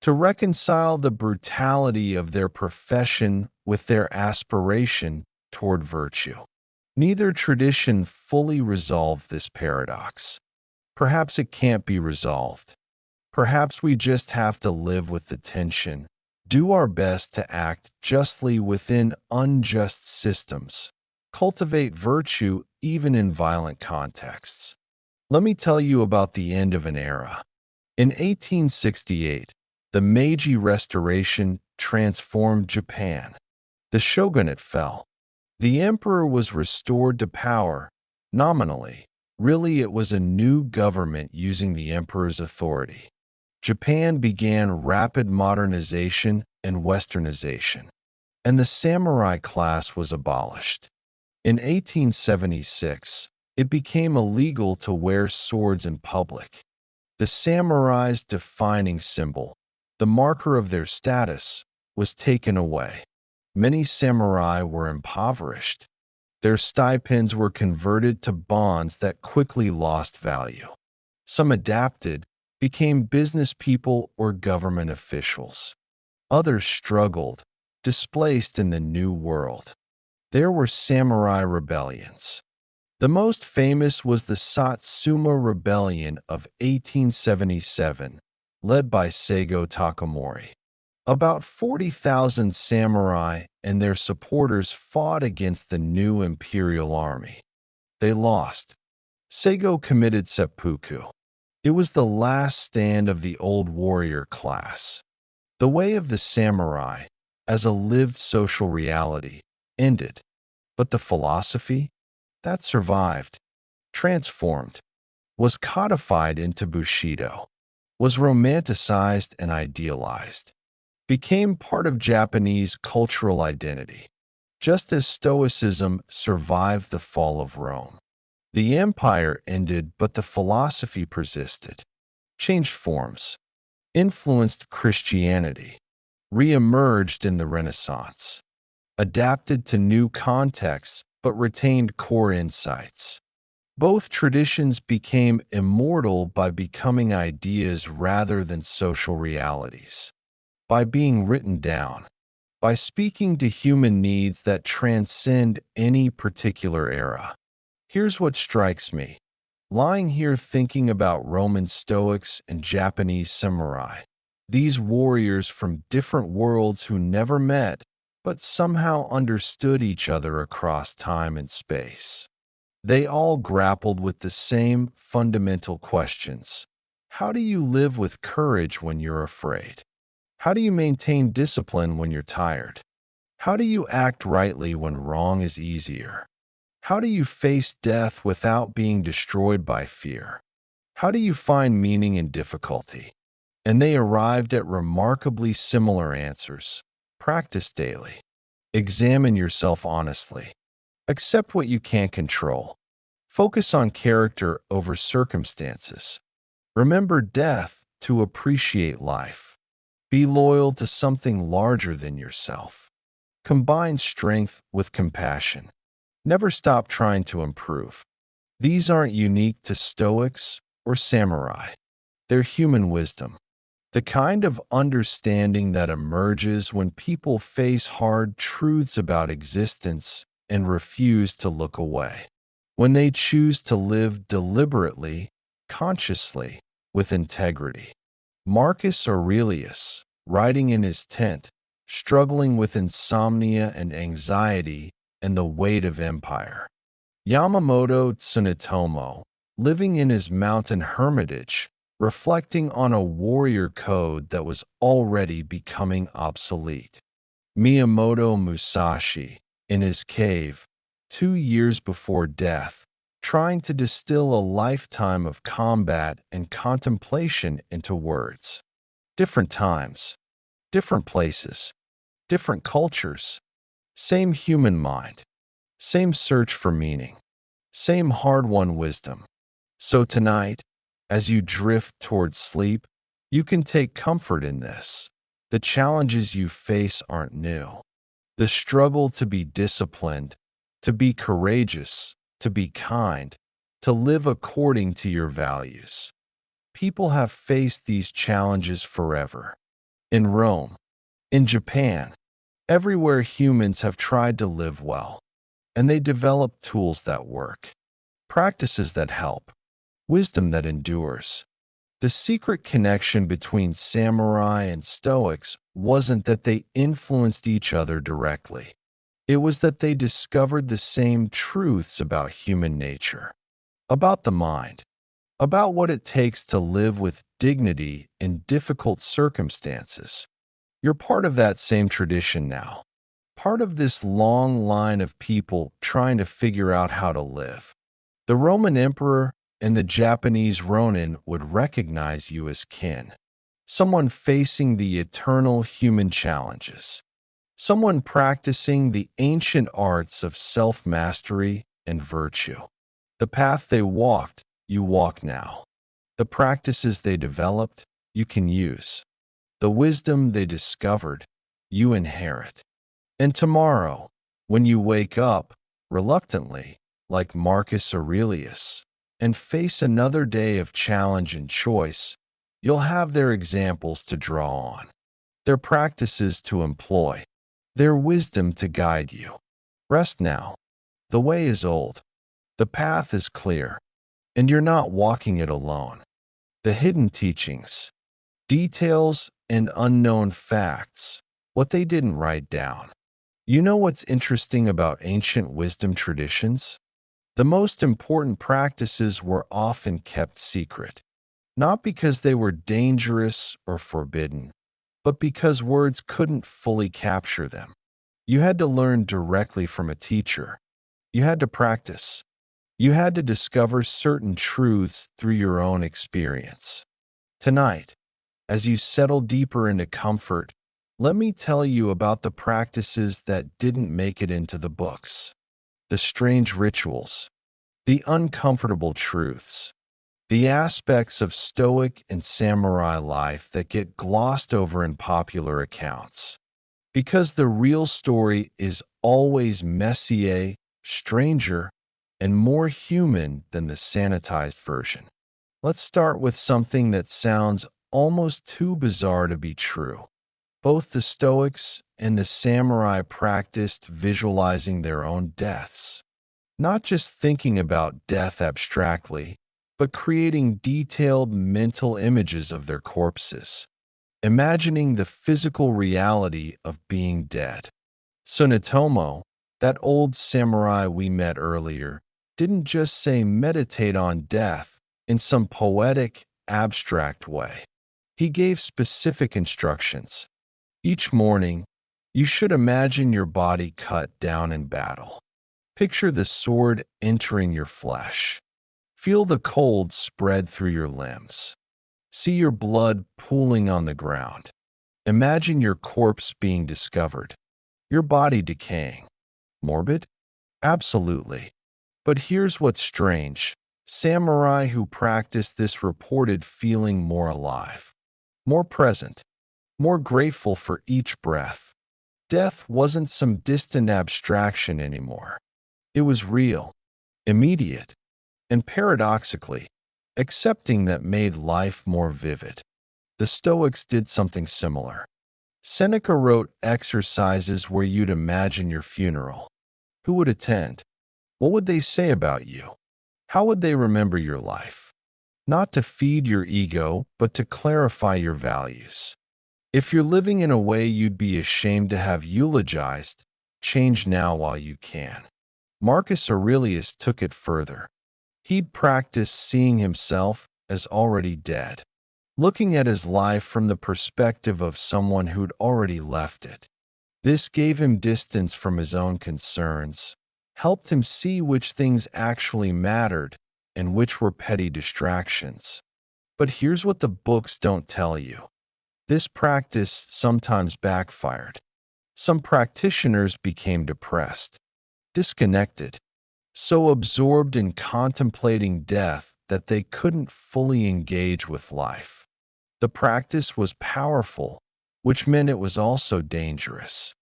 to reconcile the brutality of their profession with their aspiration toward virtue. Neither tradition fully resolved this paradox. Perhaps it can't be resolved. Perhaps we just have to live with the tension, do our best to act justly within unjust systems, cultivate virtue even in violent contexts. Let me tell you about the end of an era. In 1868, the Meiji Restoration transformed Japan. The shogunate fell. The emperor was restored to power, nominally. Really, it was a new government using the emperor's authority. Japan began rapid modernization and westernization, and the samurai class was abolished. In 1876, it became illegal to wear swords in public. The samurai's defining symbol, the marker of their status, was taken away. Many samurai were impoverished. Their stipends were converted to bonds that quickly lost value. Some adapted, became business people or government officials. Others struggled, displaced in the new world. There were samurai rebellions. The most famous was the Satsuma Rebellion of 1877, led by Seigo Takamori. About 40,000 samurai and their supporters fought against the new imperial army. They lost. Seigo committed seppuku. It was the last stand of the old warrior class. The way of the samurai, as a lived social reality, ended. But the philosophy? That survived, transformed, was codified into Bushido, was romanticized and idealized, became part of Japanese cultural identity, just as Stoicism survived the fall of Rome. The empire ended, but the philosophy persisted, changed forms, influenced Christianity, re-emerged in the Renaissance, adapted to new contexts but retained core insights. Both traditions became immortal by becoming ideas rather than social realities, by being written down, by speaking to human needs that transcend any particular era. Here's what strikes me. Lying here thinking about Roman Stoics and Japanese samurai, these warriors from different worlds who never met, but somehow understood each other across time and space. They all grappled with the same fundamental questions. How do you live with courage when you're afraid? How do you maintain discipline when you're tired? How do you act rightly when wrong is easier? How do you face death without being destroyed by fear? How do you find meaning in difficulty? And they arrived at remarkably similar answers. Practice daily. Examine yourself honestly. Accept what you can't control. Focus on character over circumstances. Remember death to appreciate life. Be loyal to something larger than yourself. Combine strength with compassion. Never stop trying to improve. These aren't unique to Stoics or samurai. They're human wisdom. The kind of understanding that emerges when people face hard truths about existence and refuse to look away. When they choose to live deliberately, consciously, with integrity. Marcus Aurelius, writing in his tent, struggling with insomnia and anxiety and the weight of empire. Yamamoto Tsunetomo, living in his mountain hermitage, reflecting on a warrior code that was already becoming obsolete. Miyamoto Musashi, in his cave, 2 years before death, trying to distill a lifetime of combat and contemplation into words. Different times, different places, different cultures, same human mind, same search for meaning, same hard-won wisdom. So tonight, as you drift towards sleep, you can take comfort in this. The challenges you face aren't new. The struggle to be disciplined, to be courageous, to be kind, to live according to your values. People have faced these challenges forever. In Rome, in Japan, everywhere humans have tried to live well, and they developed tools that work, practices that help, wisdom that endures. The secret connection between samurai and Stoics wasn't that they influenced each other directly. It was that they discovered the same truths about human nature, about the mind, about what it takes to live with dignity in difficult circumstances. You're part of that same tradition now, part of this long line of people trying to figure out how to live. The Roman emperor and the Japanese Ronin would recognize you as kin, someone facing the eternal human challenges, someone practicing the ancient arts of self-mastery and virtue. The path they walked, you walk now. The practices they developed, you can use. The wisdom they discovered, you inherit. And tomorrow, when you wake up, reluctantly, like Marcus Aurelius, and face another day of challenge and choice, you'll have their examples to draw on, their practices to employ, their wisdom to guide you. Rest now. The way is old. The path is clear, and you're not walking it alone. The hidden teachings, details, and unknown facts, what they didn't write down. You know what's interesting about ancient wisdom traditions? The most important practices were often kept secret, not because they were dangerous or forbidden, but because words couldn't fully capture them. You had to learn directly from a teacher. You had to practice. You had to discover certain truths through your own experience. Tonight, as you settle deeper into comfort, let me tell you about the practices that didn't make it into the books, the strange rituals, the uncomfortable truths, the aspects of Stoic and Samurai life that get glossed over in popular accounts. Because the real story is always messier, stranger, and more human than the sanitized version. Let's start with something that sounds almost too bizarre to be true. Both the Stoics and the Samurai practiced visualizing their own deaths, not just thinking about death abstractly, but creating detailed mental images of their corpses, imagining the physical reality of being dead. Tsunetomo, that old samurai we met earlier, didn't just say meditate on death in some poetic, abstract way. He gave specific instructions. Each morning, you should imagine your body cut down in battle. Picture the sword entering your flesh. Feel the cold spread through your limbs. See your blood pooling on the ground. Imagine your corpse being discovered, your body decaying. Morbid? Absolutely. But here's what's strange. Samurai who practiced this reported feeling more alive, more present, more grateful for each breath. Death wasn't some distant abstraction anymore. It was real, immediate, and paradoxically, accepting that made life more vivid. The Stoics did something similar. Seneca wrote exercises where you'd imagine your funeral. Who would attend? What would they say about you? How would they remember your life? Not to feed your ego, but to clarify your values. If you're living in a way you'd be ashamed to have eulogized, change now while you can. Marcus Aurelius took it further. He'd practice seeing himself as already dead, looking at his life from the perspective of someone who'd already left it. This gave him distance from his own concerns, helped him see which things actually mattered and which were petty distractions. But here's what the books don't tell you. This practice sometimes backfired. Some practitioners became depressed, disconnected, so absorbed in contemplating death that they couldn't fully engage with life. The practice was powerful, which meant it was also dangerous.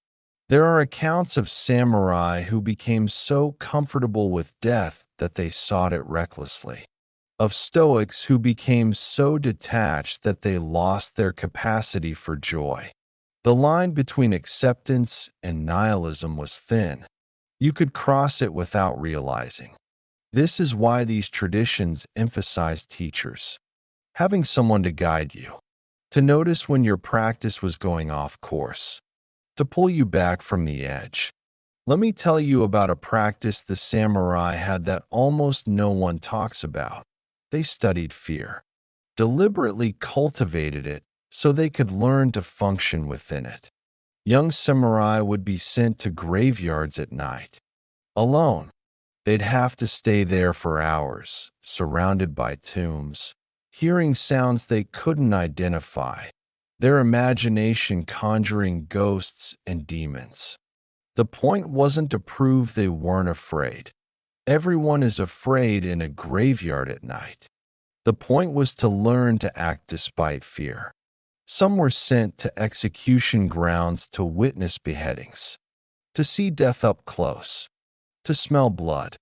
There are accounts of samurai who became so comfortable with death that they sought it recklessly, of Stoics who became so detached that they lost their capacity for joy. The line between acceptance and nihilism was thin. You could cross it without realizing. This is why these traditions emphasize teachers, having someone to guide you, to notice when your practice was going off course, to pull you back from the edge. Let me tell you about a practice the samurai had that almost no one talks about. They studied fear, deliberately cultivated it so they could learn to function within it. Young samurai would be sent to graveyards at night, alone. They'd have to stay there for hours, surrounded by tombs, hearing sounds they couldn't identify, their imagination conjuring ghosts and demons. The point wasn't to prove they weren't afraid. Everyone is afraid in a graveyard at night. The point was to learn to act despite fear. Some were sent to execution grounds to witness beheadings, to see death up close, to smell blood,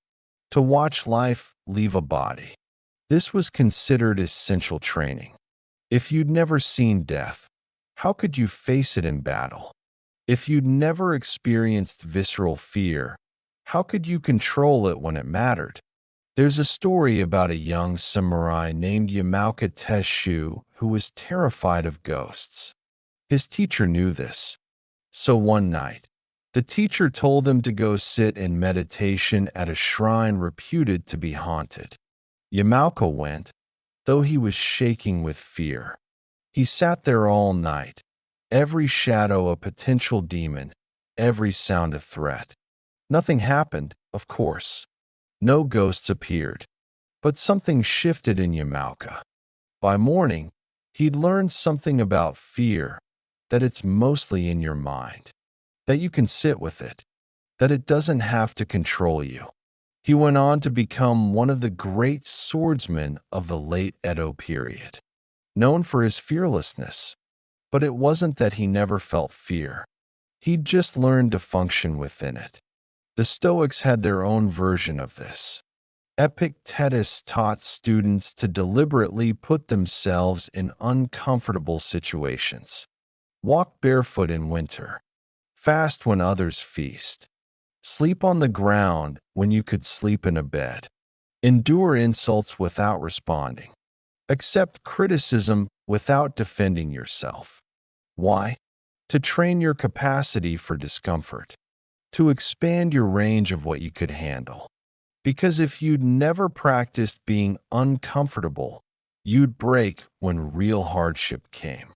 to watch life leave a body. This was considered essential training. If you'd never seen death, how could you face it in battle? If you'd never experienced visceral fear, how could you control it when it mattered? There's a story about a young samurai named Yamauka Teshu who was terrified of ghosts. His teacher knew this. So one night, the teacher told him to go sit in meditation at a shrine reputed to be haunted. Yamalka went, though he was shaking with fear. He sat there all night, every shadow a potential demon, every sound a threat. Nothing happened, of course. No ghosts appeared. But something shifted in Yamalka. By morning, he'd learned something about fear, that it's mostly in your mind, that you can sit with it, that it doesn't have to control you. He went on to become one of the great swordsmen of the late Edo period, known for his fearlessness. But it wasn't that he never felt fear. He'd just learned to function within it. The Stoics had their own version of this. Epictetus taught students to deliberately put themselves in uncomfortable situations. Walk barefoot in winter. Fast when others feast. Sleep on the ground when you could sleep in a bed. Endure insults without responding. Accept criticism without defending yourself. Why? To train your capacity for discomfort. To expand your range of what you could handle. Because if you'd never practiced being uncomfortable, you'd break when real hardship came.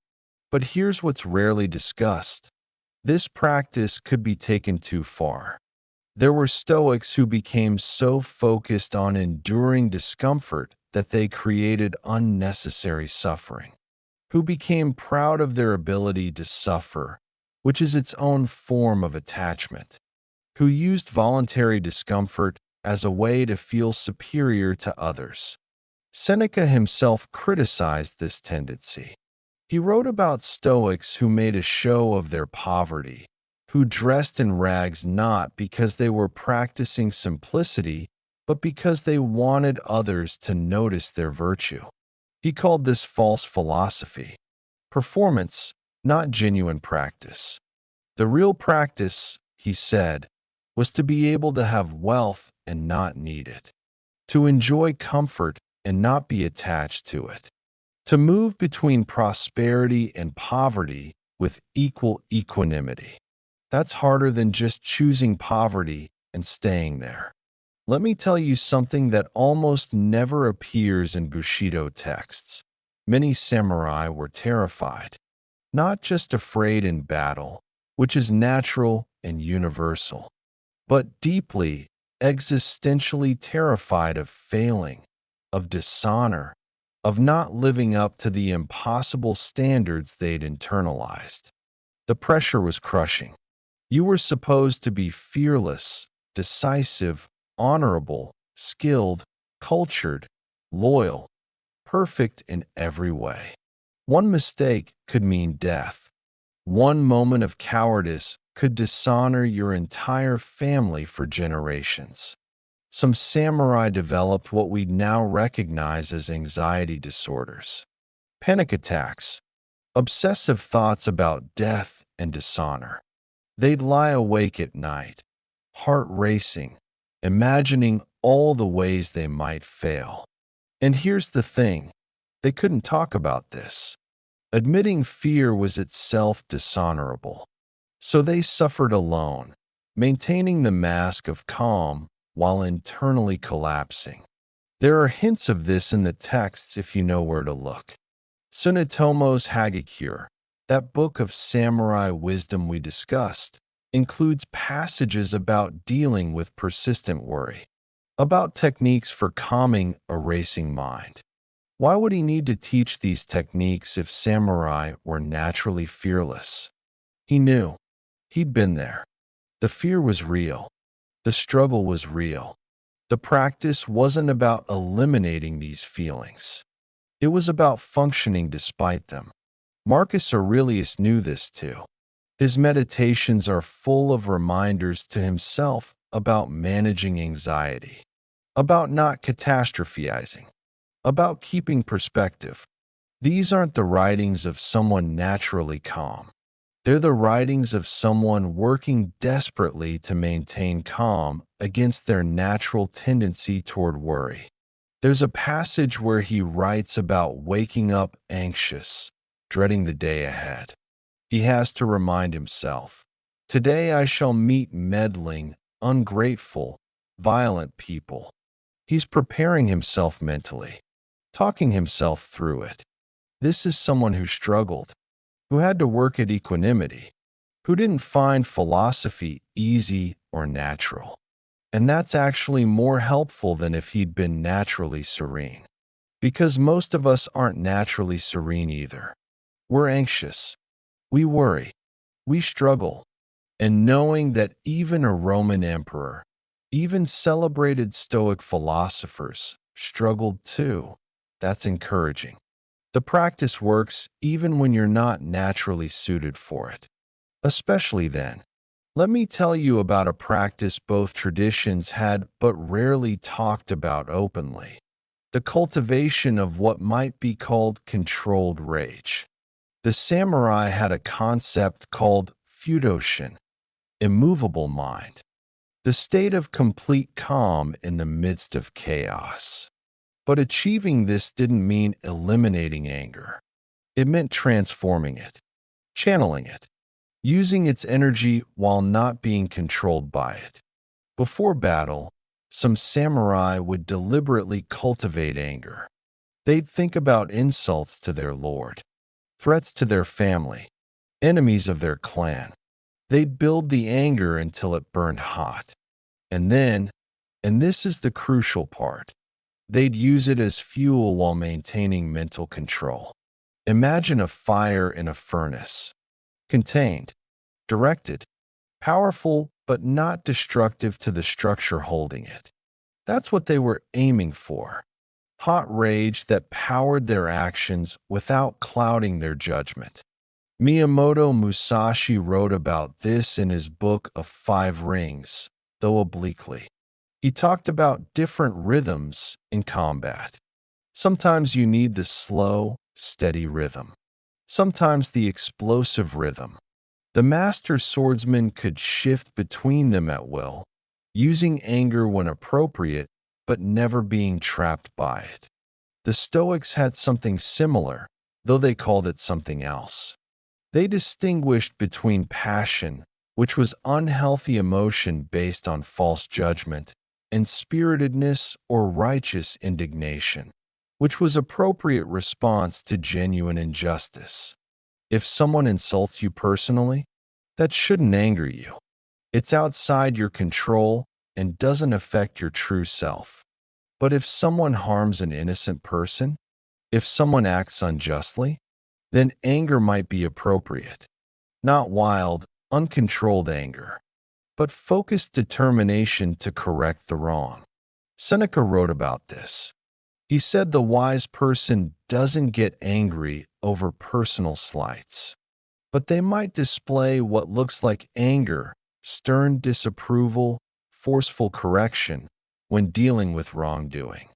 But here's what's rarely discussed. This practice could be taken too far. There were Stoics who became so focused on enduring discomfort that they created unnecessary suffering, who became proud of their ability to suffer, which is its own form of attachment, who used voluntary discomfort as a way to feel superior to others. Seneca himself criticized this tendency. He wrote about Stoics who made a show of their poverty, who dressed in rags not because they were practicing simplicity, but because they wanted others to notice their virtue. He called this false philosophy, performance, not genuine practice. The real practice, he said, was to be able to have wealth and not need it, to enjoy comfort and not be attached to it, to move between prosperity and poverty with equal equanimity. That's harder than just choosing poverty and staying there. Let me tell you something that almost never appears in Bushido texts. Many samurai were terrified, not just afraid in battle, which is natural and universal, but deeply, existentially terrified of failing, of dishonor, of not living up to the impossible standards they'd internalized. The pressure was crushing. You were supposed to be fearless, decisive, honorable, skilled, cultured, loyal, perfect in every way. One mistake could mean death. One moment of cowardice could dishonor your entire family for generations. Some samurai developed what we now recognize as anxiety disorders, panic attacks, obsessive thoughts about death and dishonor. They'd lie awake at night, heart racing, imagining all the ways they might fail. And here's the thing, they couldn't talk about this. Admitting fear was itself dishonorable. So they suffered alone, maintaining the mask of calm while internally collapsing. There are hints of this in the texts if you know where to look. Tsunetomo's Hagakure, that book of samurai wisdom we discussed, includes passages about dealing with persistent worry, about techniques for calming a racing mind. Why would he need to teach these techniques if samurai were naturally fearless? He knew. He'd been there. The fear was real. The struggle was real. The practice wasn't about eliminating these feelings. It was about functioning despite them. Marcus Aurelius knew this too. His meditations are full of reminders to himself about managing anxiety, about not catastrophizing, about keeping perspective. These aren't the writings of someone naturally calm. They're the writings of someone working desperately to maintain calm against their natural tendency toward worry. There's a passage where he writes about waking up anxious, dreading the day ahead. He has to remind himself, today I shall meet meddling, ungrateful, violent people. He's preparing himself mentally, talking himself through it. This is someone who struggled, who had to work at equanimity, who didn't find philosophy easy or natural. And that's actually more helpful than if he'd been naturally serene. Because most of us aren't naturally serene either. We're anxious, we worry, we struggle. And knowing that even a Roman emperor, even celebrated Stoic philosophers, struggled too, that's encouraging. The practice works even when you're not naturally suited for it. Especially then. Let me tell you about a practice both traditions had but rarely talked about openly. The cultivation of what might be called controlled rage. The samurai had a concept called fudo-shin, immovable mind, the state of complete calm in the midst of chaos. But achieving this didn't mean eliminating anger. It meant transforming it, channeling it, using its energy while not being controlled by it. Before battle, some samurai would deliberately cultivate anger. They'd think about insults to their lord, threats to their family, enemies of their clan. They'd build the anger until it burned hot. And then, and this is the crucial part, they'd use it as fuel while maintaining mental control. Imagine a fire in a furnace, contained, directed, powerful, but not destructive to the structure holding it. That's what they were aiming for. Hot rage that powered their actions without clouding their judgment. Miyamoto Musashi wrote about this in his book of 5 Rings, though obliquely. He talked about different rhythms in combat. Sometimes you need the slow, steady rhythm. Sometimes the explosive rhythm. The master swordsman could shift between them at will, using anger when appropriate, but never being trapped by it. The Stoics had something similar, though they called it something else. They distinguished between passion, which was unhealthy emotion based on false judgment, and spiritedness or righteous indignation, which was appropriate response to genuine injustice. If someone insults you personally, that shouldn't anger you. It's outside your control and doesn't affect your true self. But if someone harms an innocent person, if someone acts unjustly, then anger might be appropriate. Not wild, uncontrolled anger, but focused determination to correct the wrong. Seneca wrote about this. He said the wise person doesn't get angry over personal slights, but they might display what looks like anger, stern disapproval, forceful correction when dealing with wrongdoing.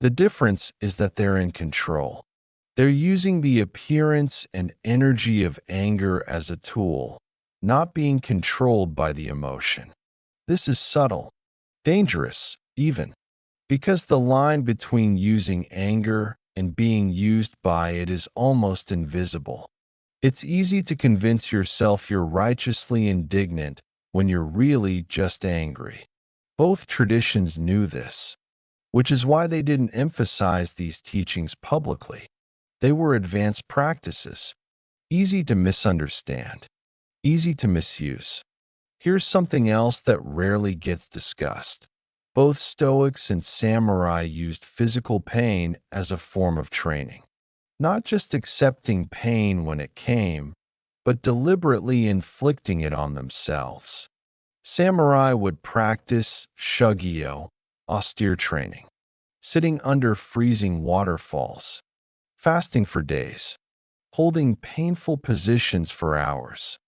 The difference is that they're in control. They're using the appearance and energy of anger as a tool, not being controlled by the emotion. This is subtle, dangerous, even, because the line between using anger and being used by it is almost invisible. It's easy to convince yourself you're righteously indignant when you're really just angry. Both traditions knew this, which is why they didn't emphasize these teachings publicly. They were advanced practices, easy to misunderstand, easy to misuse. Here's something else that rarely gets discussed. Both Stoics and Samurai used physical pain as a form of training. Not just accepting pain when it came, but deliberately inflicting it on themselves. Samurai would practice shugyo, austere training, sitting under freezing waterfalls, fasting for days, holding painful positions for hours,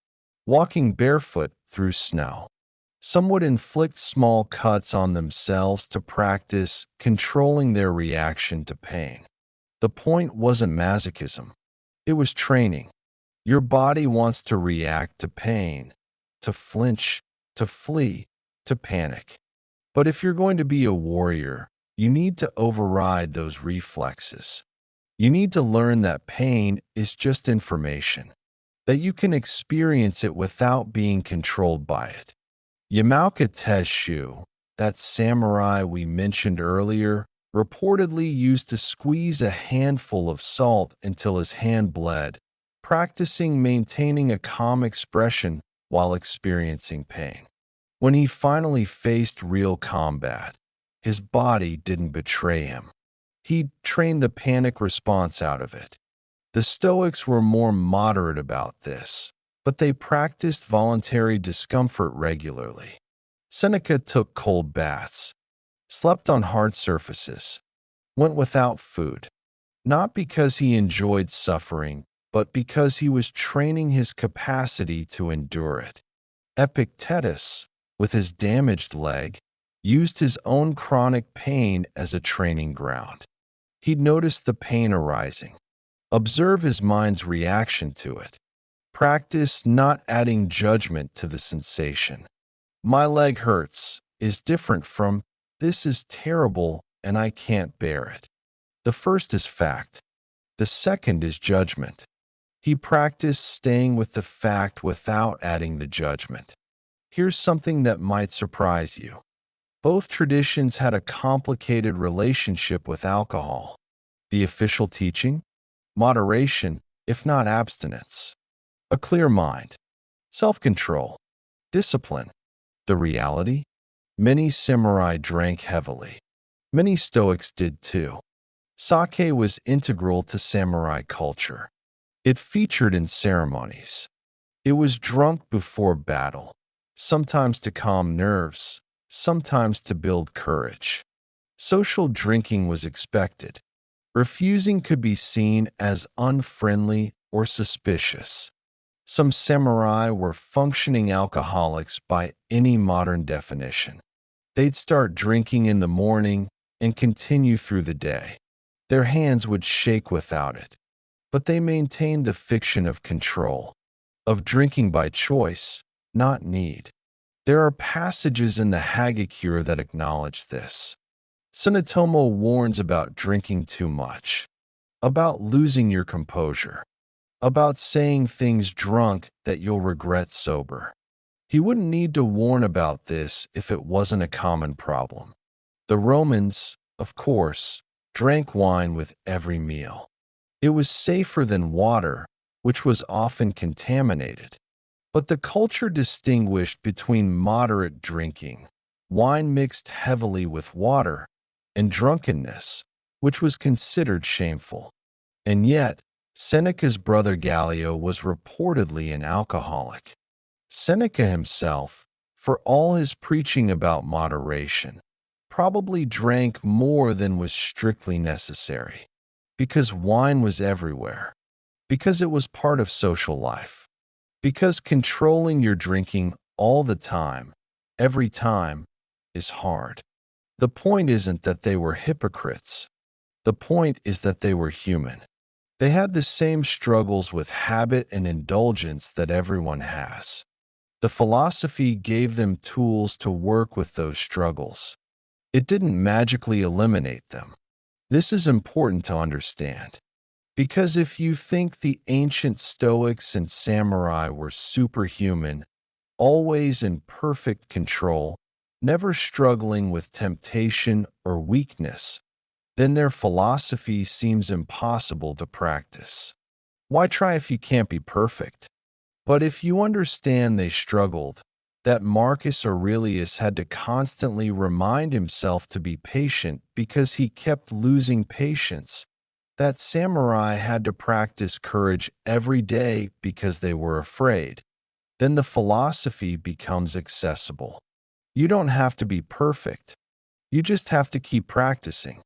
walking barefoot through snow. Some would inflict small cuts on themselves to practice controlling their reaction to pain. The point wasn't masochism. It was training. Your body wants to react to pain, to flinch, to flee, to panic. But if you're going to be a warrior, you need to override those reflexes. You need to learn that pain is just information. that you can experience it without being controlled by it. Yamaoka Teshu, that samurai we mentioned earlier, reportedly used to squeeze a handful of salt until his hand bled, practicing maintaining a calm expression while experiencing pain. When he finally faced real combat, his body didn't betray him. He trained the panic response out of it. The Stoics were more moderate about this, but they practiced voluntary discomfort regularly. Seneca took cold baths, slept on hard surfaces, went without food, not because he enjoyed suffering, but because he was training his capacity to endure it. Epictetus, with his damaged leg, used his own chronic pain as a training ground. He'd notice the pain arising, observe his mind's reaction to it, practice not adding judgment to the sensation. My leg hurts is different from this is terrible and I can't bear it. The first is fact. The second is judgment. He practiced staying with the fact without adding the judgment. Here's something that might surprise you. Both traditions had a complicated relationship with alcohol. The official teaching? Moderation, if not abstinence. A clear mind. Self-control. Discipline. The reality? Many samurai drank heavily. Many Stoics did too. Sake was integral to samurai culture. It featured in ceremonies. It was drunk before battle, sometimes to calm nerves, sometimes to build courage. Social drinking was expected. Refusing could be seen as unfriendly or suspicious. Some samurai were functioning alcoholics by any modern definition. They'd start drinking in the morning and continue through the day. Their hands would shake without it, but they maintained the fiction of control, of drinking by choice, not need. There are passages in the Hagakure that acknowledge this. Tsunetomo warns about drinking too much, about losing your composure, about saying things drunk that you'll regret sober. He wouldn't need to warn about this if it wasn't a common problem. The Romans, of course, drank wine with every meal. It was safer than water, which was often contaminated. But the culture distinguished between moderate drinking, wine mixed heavily with water, and drunkenness, which was considered shameful. And yet, Seneca's brother Gallio was reportedly an alcoholic. Seneca himself, for all his preaching about moderation, probably drank more than was strictly necessary, because wine was everywhere, because it was part of social life, because controlling your drinking all the time, every time, is hard. The point isn't that they were hypocrites. The point is that they were human. They had the same struggles with habit and indulgence that everyone has. The philosophy gave them tools to work with those struggles. It didn't magically eliminate them. This is important to understand, because if you think the ancient Stoics and Samurai were superhuman, always in perfect control, never struggling with temptation or weakness, then their philosophy seems impossible to practice. Why try if you can't be perfect? But if you understand they struggled, that Marcus Aurelius had to constantly remind himself to be patient because he kept losing patience, that samurai had to practice courage every day because they were afraid, then the philosophy becomes accessible. You don't have to be perfect. You just have to keep practicing.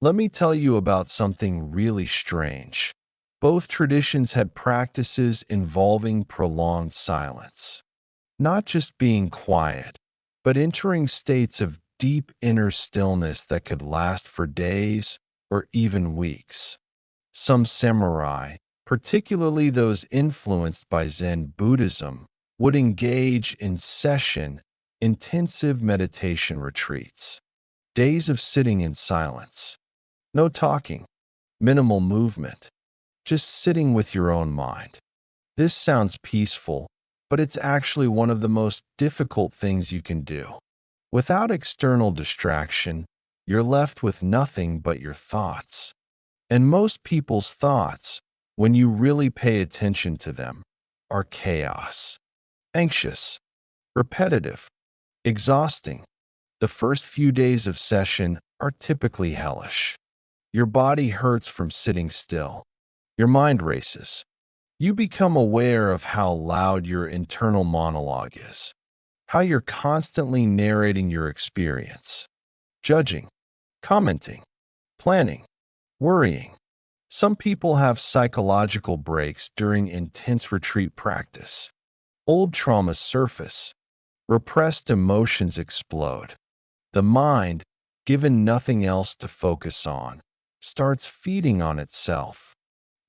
Let me tell you about something really strange. Both traditions had practices involving prolonged silence. Not just being quiet, but entering states of deep inner stillness that could last for days or even weeks. Some samurai, particularly those influenced by Zen Buddhism, would engage in intensive meditation retreats. Days of sitting in silence. No talking, minimal movement, just sitting with your own mind. This sounds peaceful, but it's actually one of the most difficult things you can do. Without external distraction, you're left with nothing but your thoughts. And most people's thoughts, when you really pay attention to them, are chaos, anxious, repetitive, exhausting. The first few days of session are typically hellish. Your body hurts from sitting still. Your mind races. You become aware of how loud your internal monologue is, how you're constantly narrating your experience, judging, commenting, planning, worrying. Some people have psychological breaks during intense retreat practice. Old traumas surface. Repressed emotions explode. The mind, given nothing else to focus on, starts feeding on itself.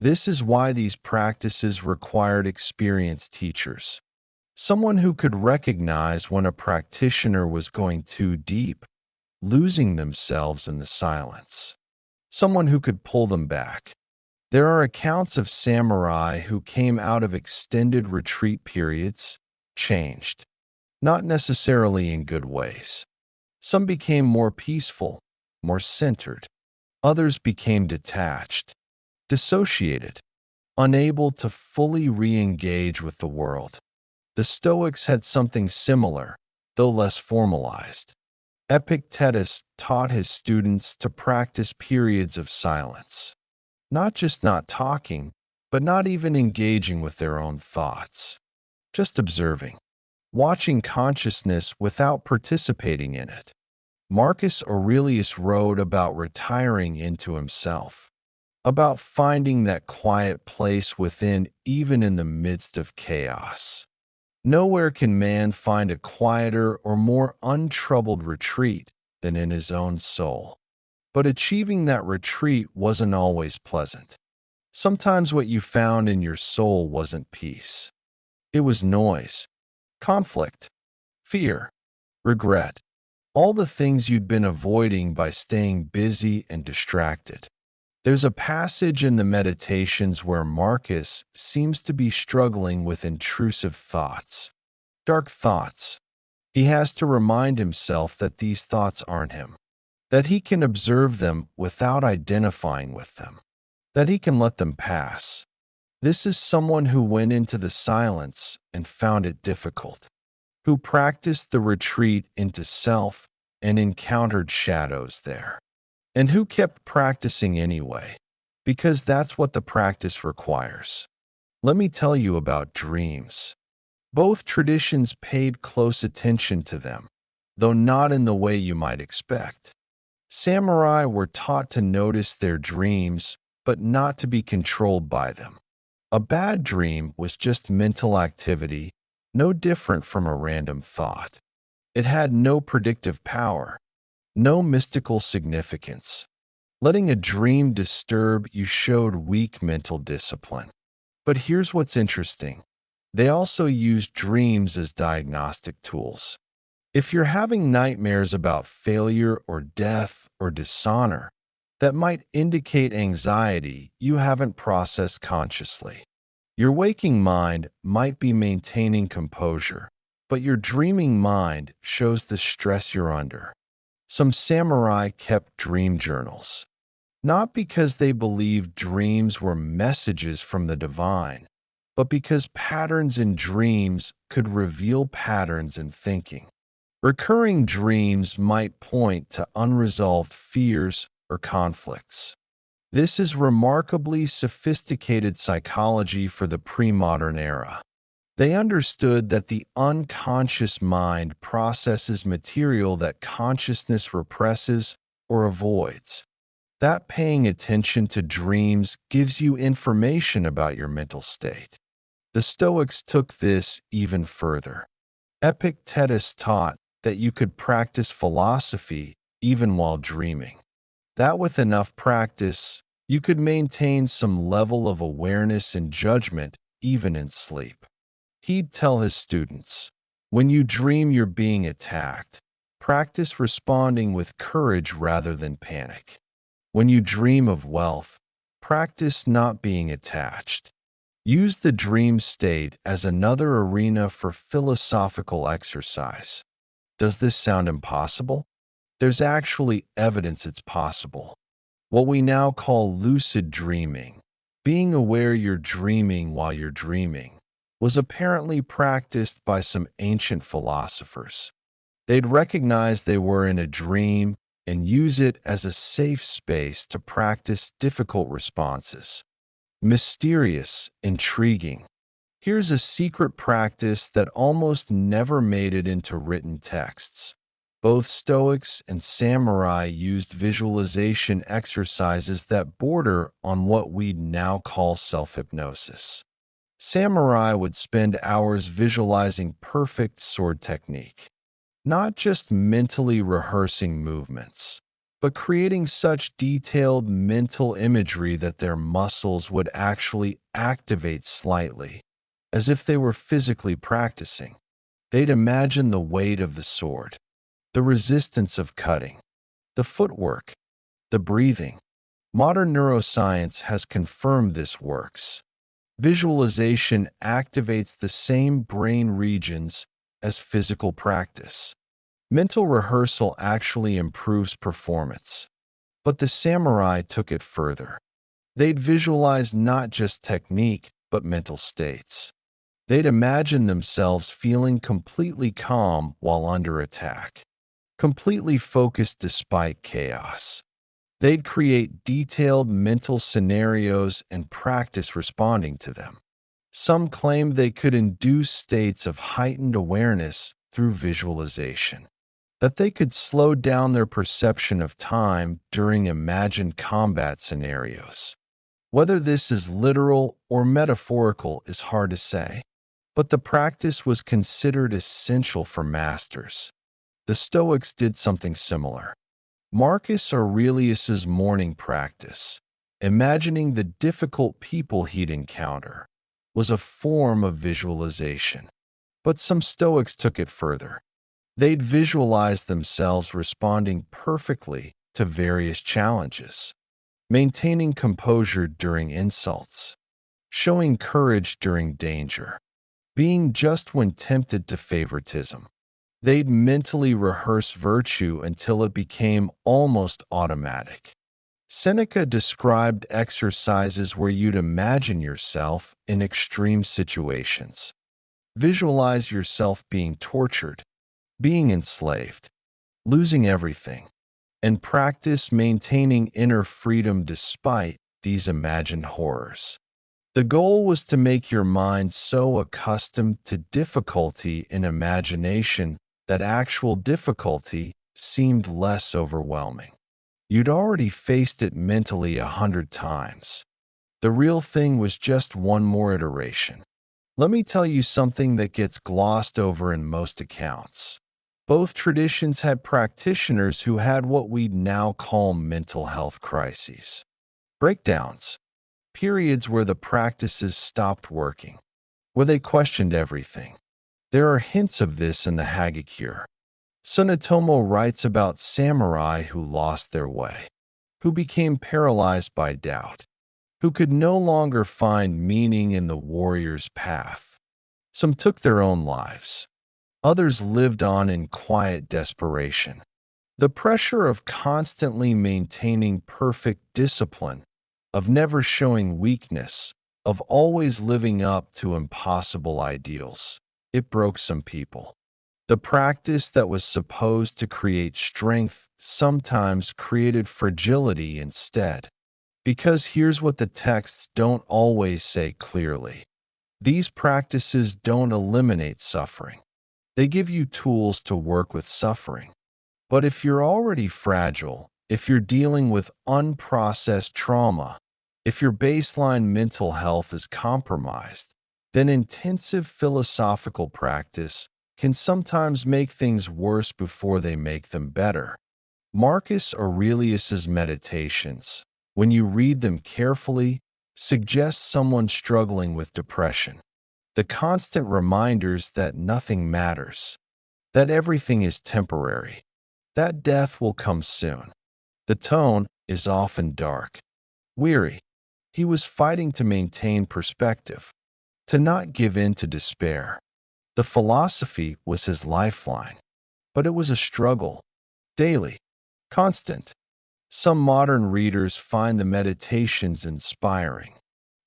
This is why these practices required experienced teachers. Someone who could recognize when a practitioner was going too deep, losing themselves in the silence. Someone who could pull them back. There are accounts of samurai who came out of extended retreat periods, changed, not necessarily in good ways. Some became more peaceful, more centered. Others became detached, dissociated, unable to fully re-engage with the world. The Stoics had something similar, though less formalized. Epictetus taught his students to practice periods of silence, not just not talking, but not even engaging with their own thoughts, just observing, watching consciousness without participating in it. Marcus Aurelius wrote about retiring into himself, about finding that quiet place within even in the midst of chaos. Nowhere can man find a quieter or more untroubled retreat than in his own soul. But achieving that retreat wasn't always pleasant. Sometimes what you found in your soul wasn't peace. It was noise, conflict, fear, regret, all the things you'd been avoiding by staying busy and distracted. There's a passage in the Meditations where Marcus seems to be struggling with intrusive thoughts, dark thoughts. He has to remind himself that these thoughts aren't him, that he can observe them without identifying with them, that he can let them pass. This is someone who went into the silence and found it difficult, who practiced the retreat into self and encountered shadows there, and who kept practicing anyway, because that's what the practice requires. Let me tell you about dreams. Both traditions paid close attention to them, though not in the way you might expect. Samurai were taught to notice their dreams, but not to be controlled by them. A bad dream was just mental activity, no different from a random thought. It had no predictive power, no mystical significance. Letting a dream disturb you showed weak mental discipline. But here's what's interesting. They also used dreams as diagnostic tools. If you're having nightmares about failure or death or dishonor, that might indicate anxiety you haven't processed consciously. Your waking mind might be maintaining composure, but your dreaming mind shows the stress you're under. Some samurai kept dream journals, not because they believed dreams were messages from the divine, but because patterns in dreams could reveal patterns in thinking. Recurring dreams might point to unresolved fears or conflicts. This is remarkably sophisticated psychology for the pre-modern era. They understood that the unconscious mind processes material that consciousness represses or avoids. That paying attention to dreams gives you information about your mental state. The Stoics took this even further. Epictetus taught that you could practice philosophy even while dreaming. That with enough practice, you could maintain some level of awareness and judgment even in sleep. He'd tell his students, when you dream you're being attacked, practice responding with courage rather than panic. When you dream of wealth, practice not being attached. Use the dream state as another arena for philosophical exercise. Does this sound impossible? There's actually evidence it's possible. What we now call lucid dreaming, being aware you're dreaming while you're dreaming, was apparently practiced by some ancient philosophers. They'd recognize they were in a dream and use it as a safe space to practice difficult responses. Mysterious, intriguing. Here's a secret practice that almost never made it into written texts. Both Stoics and Samurai used visualization exercises that border on what we'd now call self-hypnosis. Samurai would spend hours visualizing perfect sword technique, not just mentally rehearsing movements, but creating such detailed mental imagery that their muscles would actually activate slightly, as if they were physically practicing. They'd imagine the weight of the sword, the resistance of cutting, the footwork, the breathing. Modern neuroscience has confirmed this works. Visualization activates the same brain regions as physical practice. Mental rehearsal actually improves performance. But the samurai took it further. They'd visualize not just technique, but mental states. They'd imagine themselves feeling completely calm while under attack, completely focused despite chaos. They'd create detailed mental scenarios and practice responding to them. Some claimed they could induce states of heightened awareness through visualization, that they could slow down their perception of time during imagined combat scenarios. Whether this is literal or metaphorical is hard to say, but the practice was considered essential for masters. The Stoics did something similar. Marcus Aurelius's morning practice, imagining the difficult people he'd encounter, was a form of visualization. But some Stoics took it further. They'd visualize themselves responding perfectly to various challenges, maintaining composure during insults, showing courage during danger, being just when tempted to favoritism. They'd mentally rehearse virtue until it became almost automatic. Seneca described exercises where you'd imagine yourself in extreme situations. Visualize yourself being tortured, being enslaved, losing everything, and practice maintaining inner freedom despite these imagined horrors. The goal was to make your mind so accustomed to difficulty in imagination that actual difficulty seemed less overwhelming. You'd already faced it mentally 100 times. The real thing was just one more iteration. Let me tell you something that gets glossed over in most accounts. Both traditions had practitioners who had what we'd now call mental health crises. Breakdowns. Periods where the practices stopped working, where they questioned everything. There are hints of this in the Hagakure. Sunetomo writes about samurai who lost their way, who became paralyzed by doubt, who could no longer find meaning in the warrior's path. Some took their own lives. Others lived on in quiet desperation. The pressure of constantly maintaining perfect discipline, of never showing weakness, of always living up to impossible ideals. It broke some people. The practice that was supposed to create strength sometimes created fragility instead. Because here's what the texts don't always say clearly. These practices don't eliminate suffering. They give you tools to work with suffering. But if you're already fragile, if you're dealing with unprocessed trauma, if your baseline mental health is compromised, then intensive philosophical practice can sometimes make things worse before they make them better. Marcus Aurelius's meditations, when you read them carefully, suggest someone struggling with depression. The constant reminders that nothing matters, that everything is temporary, that death will come soon. The tone is often dark, weary, He was fighting to maintain perspective, to not give in to despair. The philosophy was his lifeline, but it was a struggle, daily, constant. Some modern readers find the meditations inspiring.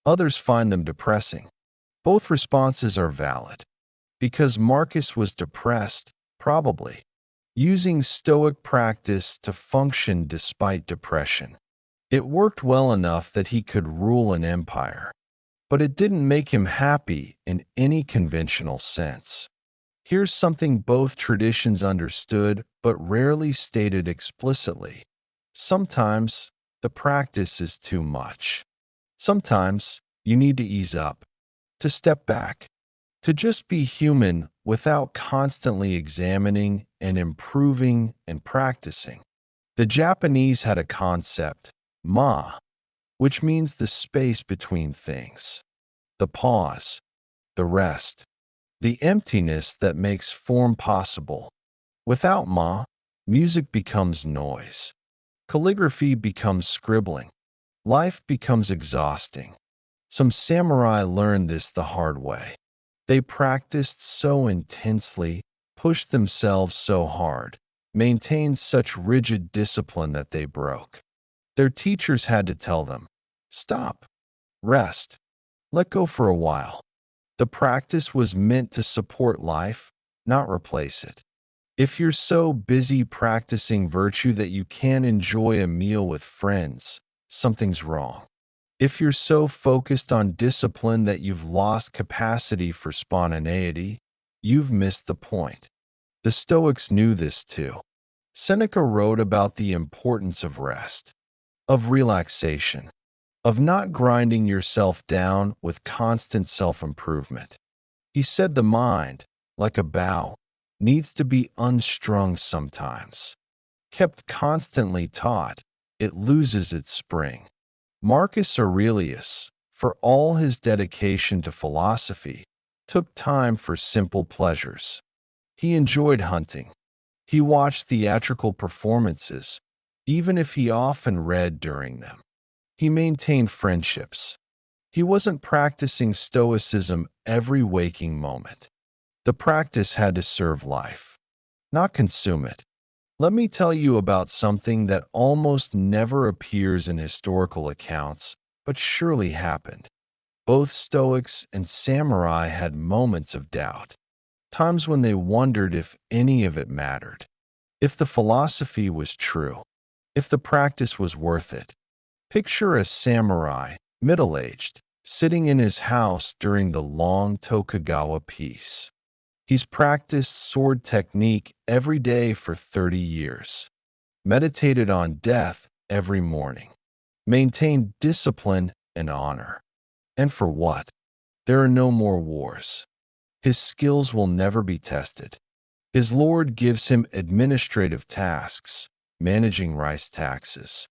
Others find them depressing. Both responses are valid. Because Marcus was depressed, probably, using Stoic practice to function despite depression. It worked well enough that he could rule an empire, but it didn't make him happy in any conventional sense. Here's something both traditions understood but rarely stated explicitly. Sometimes the practice is too much. Sometimes you need to ease up, to step back, to just be human without constantly examining and improving and practicing. The Japanese had a concept, ma, which means the space between things, the pause, the rest, the emptiness that makes form possible. Without ma, music becomes noise. Calligraphy becomes scribbling. Life becomes exhausting. Some samurai learned this the hard way. They practiced so intensely, pushed themselves so hard, maintained such rigid discipline that they broke. Their teachers had to tell them, stop, rest, let go for a while. The practice was meant to support life, not replace it. If you're so busy practicing virtue that you can't enjoy a meal with friends, something's wrong. If you're so focused on discipline that you've lost capacity for spontaneity, you've missed the point. The Stoics knew this too. Seneca wrote about the importance of rest, of relaxation, of not grinding yourself down with constant self-improvement. He said the mind, like a bow, needs to be unstrung sometimes. Kept constantly taut, it loses its spring. Marcus Aurelius, for all his dedication to philosophy, took time for simple pleasures. He enjoyed hunting. He watched theatrical performances, even if he often read during them. He maintained friendships. He wasn't practicing Stoicism every waking moment. The practice had to serve life, not consume it. Let me tell you about something that almost never appears in historical accounts, but surely happened. Both Stoics and Samurai had moments of doubt, times when they wondered if any of it mattered, if the philosophy was true, if the practice was worth it. Picture a samurai, middle-aged, sitting in his house during the long Tokugawa peace. He's practiced sword technique every day for 30 years, meditated on death every morning, maintained discipline and honor. And for what? There are no more wars. His skills will never be tested. His lord gives him administrative tasks, managing rice taxes,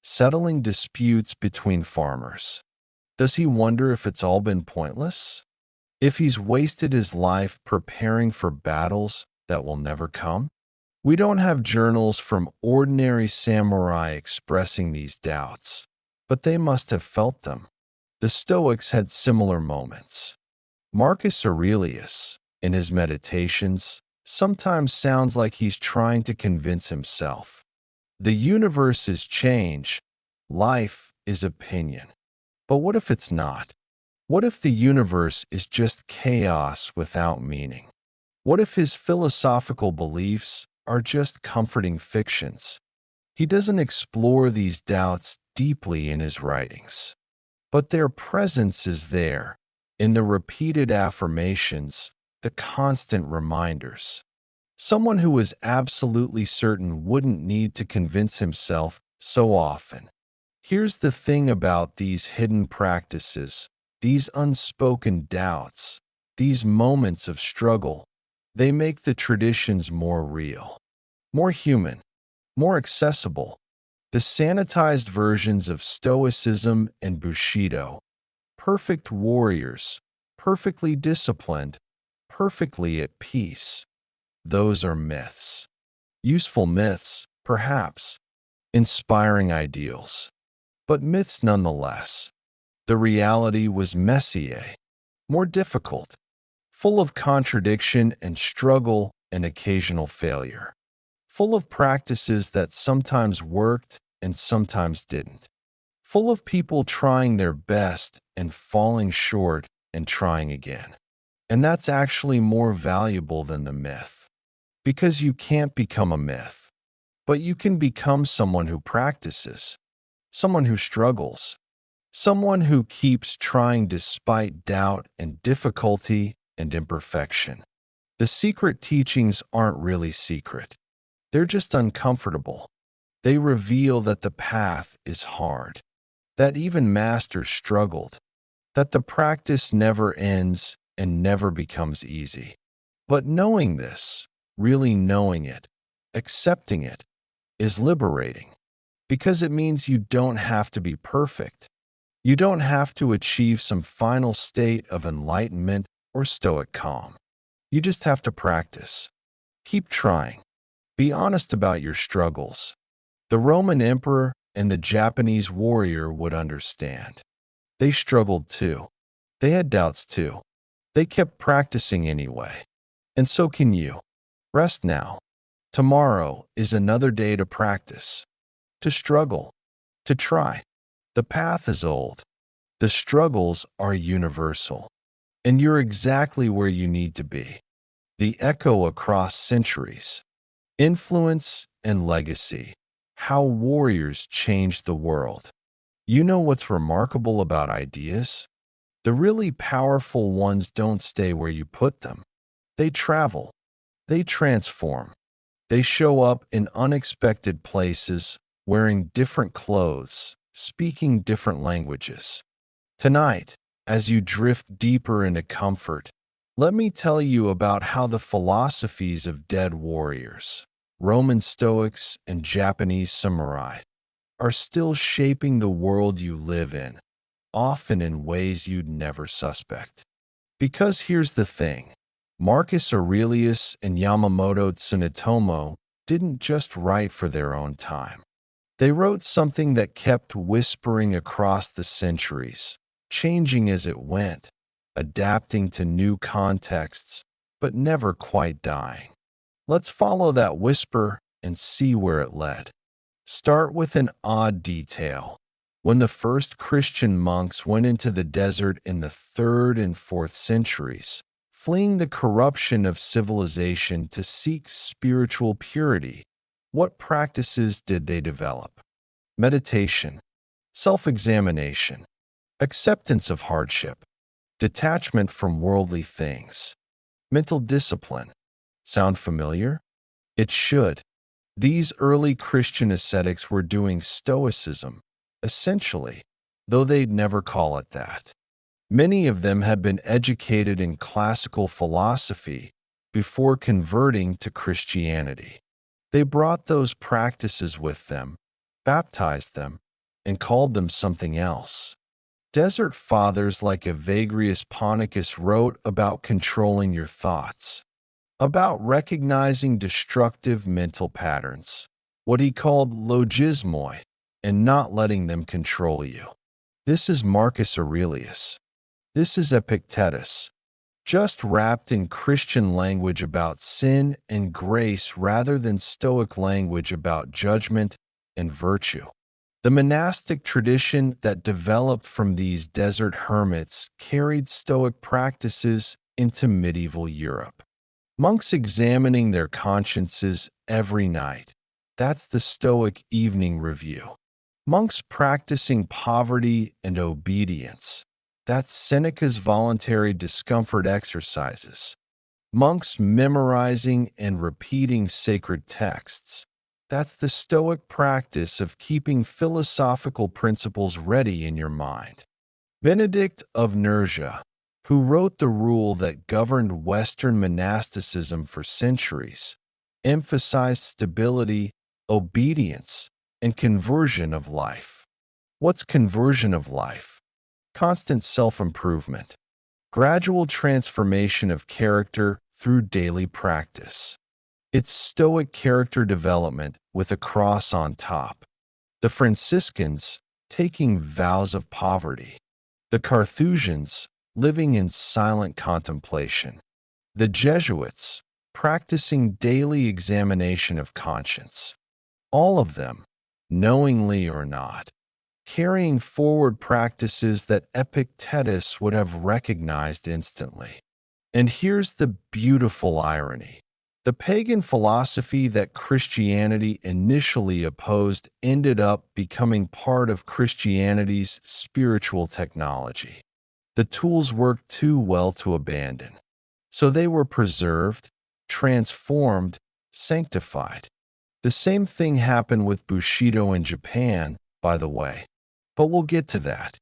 settling disputes between farmers. Does he wonder if it's all been pointless? If he's wasted his life preparing for battles that will never come? We don't have journals from ordinary samurai expressing these doubts, but they must have felt them. The Stoics had similar moments. Marcus Aurelius, in his meditations, sometimes sounds like he's trying to convince himself. The universe is change, life is opinion. But what if it's not? What if the universe is just chaos without meaning? What if his philosophical beliefs are just comforting fictions? He doesn't explore these doubts deeply in his writings, but their presence is there, in the repeated affirmations, the constant reminders. Someone who is absolutely certain wouldn't need to convince himself so often. Here's the thing about these hidden practices, these unspoken doubts, these moments of struggle. They make the traditions more real, more human, more accessible. The sanitized versions of Stoicism and Bushido, perfect warriors, perfectly disciplined, perfectly at peace. Those are myths. Useful myths, perhaps, inspiring ideals, but myths nonetheless. The reality was messier, more difficult, full of contradiction and struggle and occasional failure, full of practices that sometimes worked and sometimes didn't, full of people trying their best and falling short and trying again. And that's actually more valuable than the myth, because you can't become a myth, but you can become someone who practices, someone who struggles, someone who keeps trying despite doubt and difficulty and imperfection. The secret teachings aren't really secret. They're just uncomfortable. They reveal that the path is hard, that even masters struggled, that the practice never ends and never becomes easy. But knowing this, really knowing it, accepting it, is liberating, because it means you don't have to be perfect. You don't have to achieve some final state of enlightenment or stoic calm. You just have to practice. Keep trying. Be honest about your struggles. The Roman emperor and the Japanese warrior would understand. They struggled too. They had doubts too. They kept practicing anyway. And so can you. Rest now. Tomorrow is another day to practice, to struggle, to try. The path is old. The struggles are universal. And you're exactly where you need to be. The echo across centuries. Influence and legacy. How warriors changed the world. You know what's remarkable about ideas? The really powerful ones don't stay where you put them. They travel. They transform. They show up in unexpected places, wearing different clothes, speaking different languages. Tonight, as you drift deeper into comfort, let me tell you about how the philosophies of dead warriors, Roman Stoics and Japanese Samurai, are still shaping the world you live in, often in ways you'd never suspect. Because here's the thing, Marcus Aurelius and Yamamoto Tsunetomo didn't just write for their own time. They wrote something that kept whispering across the centuries, changing as it went, adapting to new contexts, but never quite dying. Let's follow that whisper and see where it led. Start with an odd detail. When the first Christian monks went into the desert in the 3rd and 4th centuries, fleeing the corruption of civilization to seek spiritual purity, what practices did they develop? Meditation, self-examination, acceptance of hardship, detachment from worldly things, mental discipline. Sound familiar? It should. These early Christian ascetics were doing Stoicism, essentially, though they'd never call it that. Many of them had been educated in classical philosophy before converting to Christianity. They brought those practices with them, baptized them, and called them something else. Desert fathers like Evagrius Ponticus wrote about controlling your thoughts, about recognizing destructive mental patterns, what he called logismoi, and not letting them control you. This is Marcus Aurelius. This is Epictetus, just wrapped in Christian language about sin and grace rather than Stoic language about judgment and virtue. The monastic tradition that developed from these desert hermits carried Stoic practices into medieval Europe. Monks examining their consciences every night. That's the Stoic evening review. Monks practicing poverty and obedience. That's Seneca's voluntary discomfort exercises. Monks memorizing and repeating sacred texts. That's the Stoic practice of keeping philosophical principles ready in your mind. Benedict of Nursia, who wrote the rule that governed Western monasticism for centuries, emphasized stability, obedience, and conversion of life. What's conversion of life? Constant self-improvement, gradual transformation of character through daily practice. It's Stoic character development with a cross on top. The Franciscans taking vows of poverty. The Carthusians, living in silent contemplation. The Jesuits, practicing daily examination of conscience. All of them, knowingly or not, carrying forward practices that Epictetus would have recognized instantly. And here's the beautiful irony. The pagan philosophy that Christianity initially opposed ended up becoming part of Christianity's spiritual technology. The tools worked too well to abandon. So they were preserved, transformed, sanctified. The same thing happened with Bushido in Japan, by the way. But we'll get to that.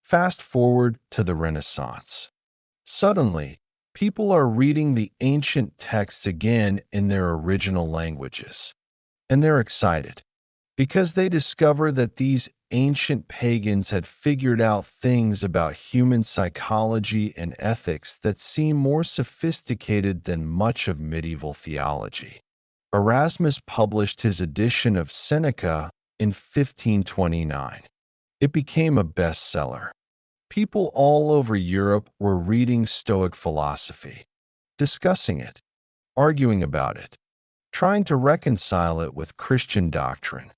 Fast forward to the Renaissance. Suddenly, people are reading the ancient texts again in their original languages. And they're excited because they discover that these ancient pagans had figured out things about human psychology and ethics that seem more sophisticated than much of medieval theology. Erasmus published his edition of Seneca in 1529. It became a bestseller. People all over Europe were reading Stoic philosophy, discussing it, arguing about it, trying to reconcile it with Christian doctrine.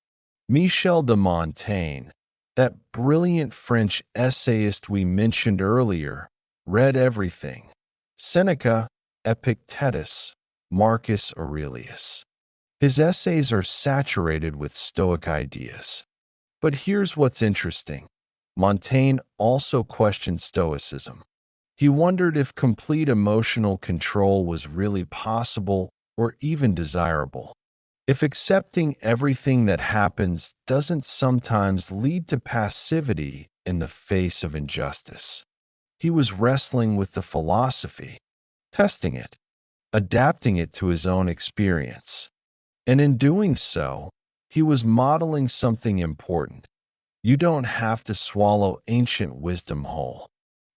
Michel de Montaigne, that brilliant French essayist we mentioned earlier, read everything. Seneca, Epictetus, Marcus Aurelius. His essays are saturated with Stoic ideas. But here's what's interesting. Montaigne also questioned Stoicism. He wondered if complete emotional control was really possible or even desirable. If accepting everything that happens doesn't sometimes lead to passivity in the face of injustice. He was wrestling with the philosophy, testing it, adapting it to his own experience. And in doing so, he was modeling something important. You don't have to swallow ancient wisdom whole.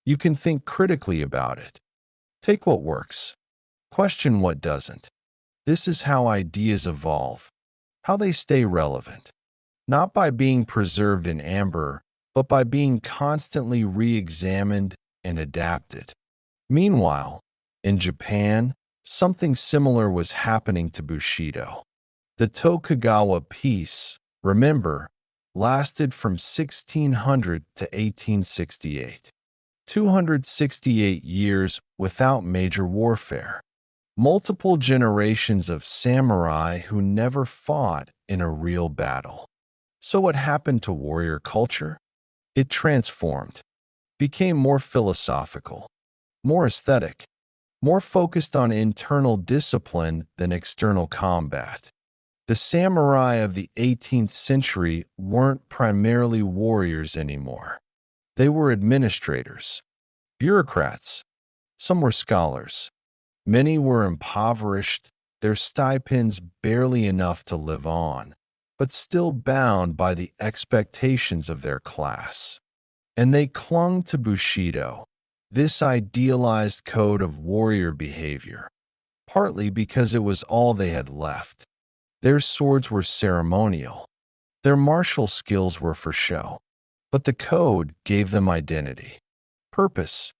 You can think critically about it. Take what works. Question what doesn't. This is how ideas evolve, how they stay relevant. Not by being preserved in amber, but by being constantly re-examined and adapted. Meanwhile, in Japan, something similar was happening to Bushido. The Tokugawa peace, remember, lasted from 1600 to 1868. 268 years without major warfare. Multiple generations of samurai who never fought in a real battle. So what happened to warrior culture? It transformed, became more philosophical, more aesthetic, more focused on internal discipline than external combat. The samurai of the 18th century weren't primarily warriors anymore. They were administrators, bureaucrats. Some were scholars. Many were impoverished, their stipends barely enough to live on, but still bound by the expectations of their class. And they clung to Bushido, this idealized code of warrior behavior, partly because it was all they had left. Their swords were ceremonial. Their martial skills were for show. But the code gave them identity, purpose,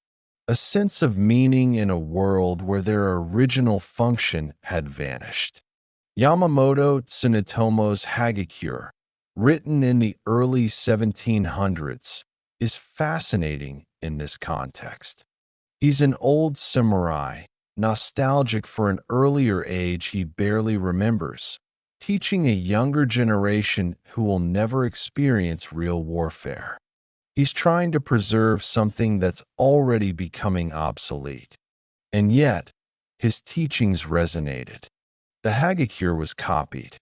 a sense of meaning in a world where their original function had vanished. Yamamoto Tsunetomo's Hagakure, written in the early 1700s, is fascinating in this context. He's an old samurai, nostalgic for an earlier age he barely remembers, teaching a younger generation who will never experience real warfare. He's trying to preserve something that's already becoming obsolete. And yet, his teachings resonated. The Hagakure was copied,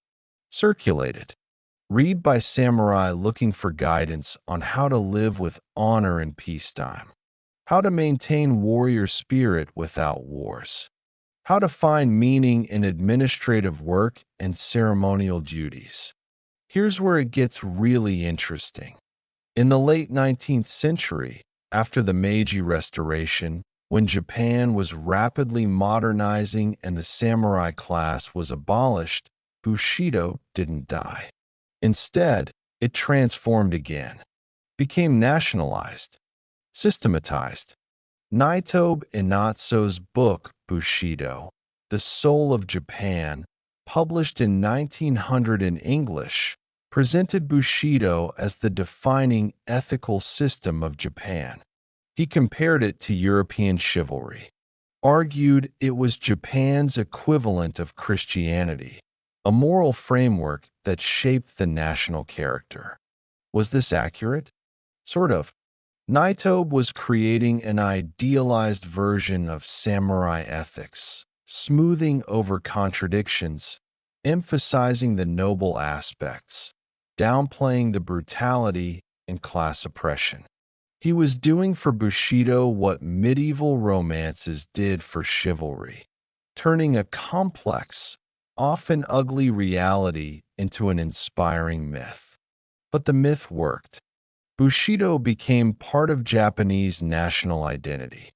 circulated, read by samurai looking for guidance on how to live with honor in peacetime, how to maintain warrior spirit without wars, how to find meaning in administrative work and ceremonial duties. Here's where it gets really interesting. In the late 19th century, after the Meiji Restoration, when Japan was rapidly modernizing and the samurai class was abolished, Bushido didn't die. Instead, it transformed again, became nationalized, Systematized. Naito Inatsu's book Bushido, The Soul of Japan, published in 1900 in English, presented Bushido as the defining ethical system of Japan. He compared it to European chivalry, argued it was Japan's equivalent of Christianity, a moral framework that shaped the national character. Was this accurate? Sort of. Naito was creating an idealized version of samurai ethics, smoothing over contradictions, emphasizing the noble aspects, downplaying the brutality and class oppression. He was doing for Bushido what medieval romances did for chivalry, turning a complex, often ugly reality into an inspiring myth. But the myth worked. Bushido became part of Japanese national identity.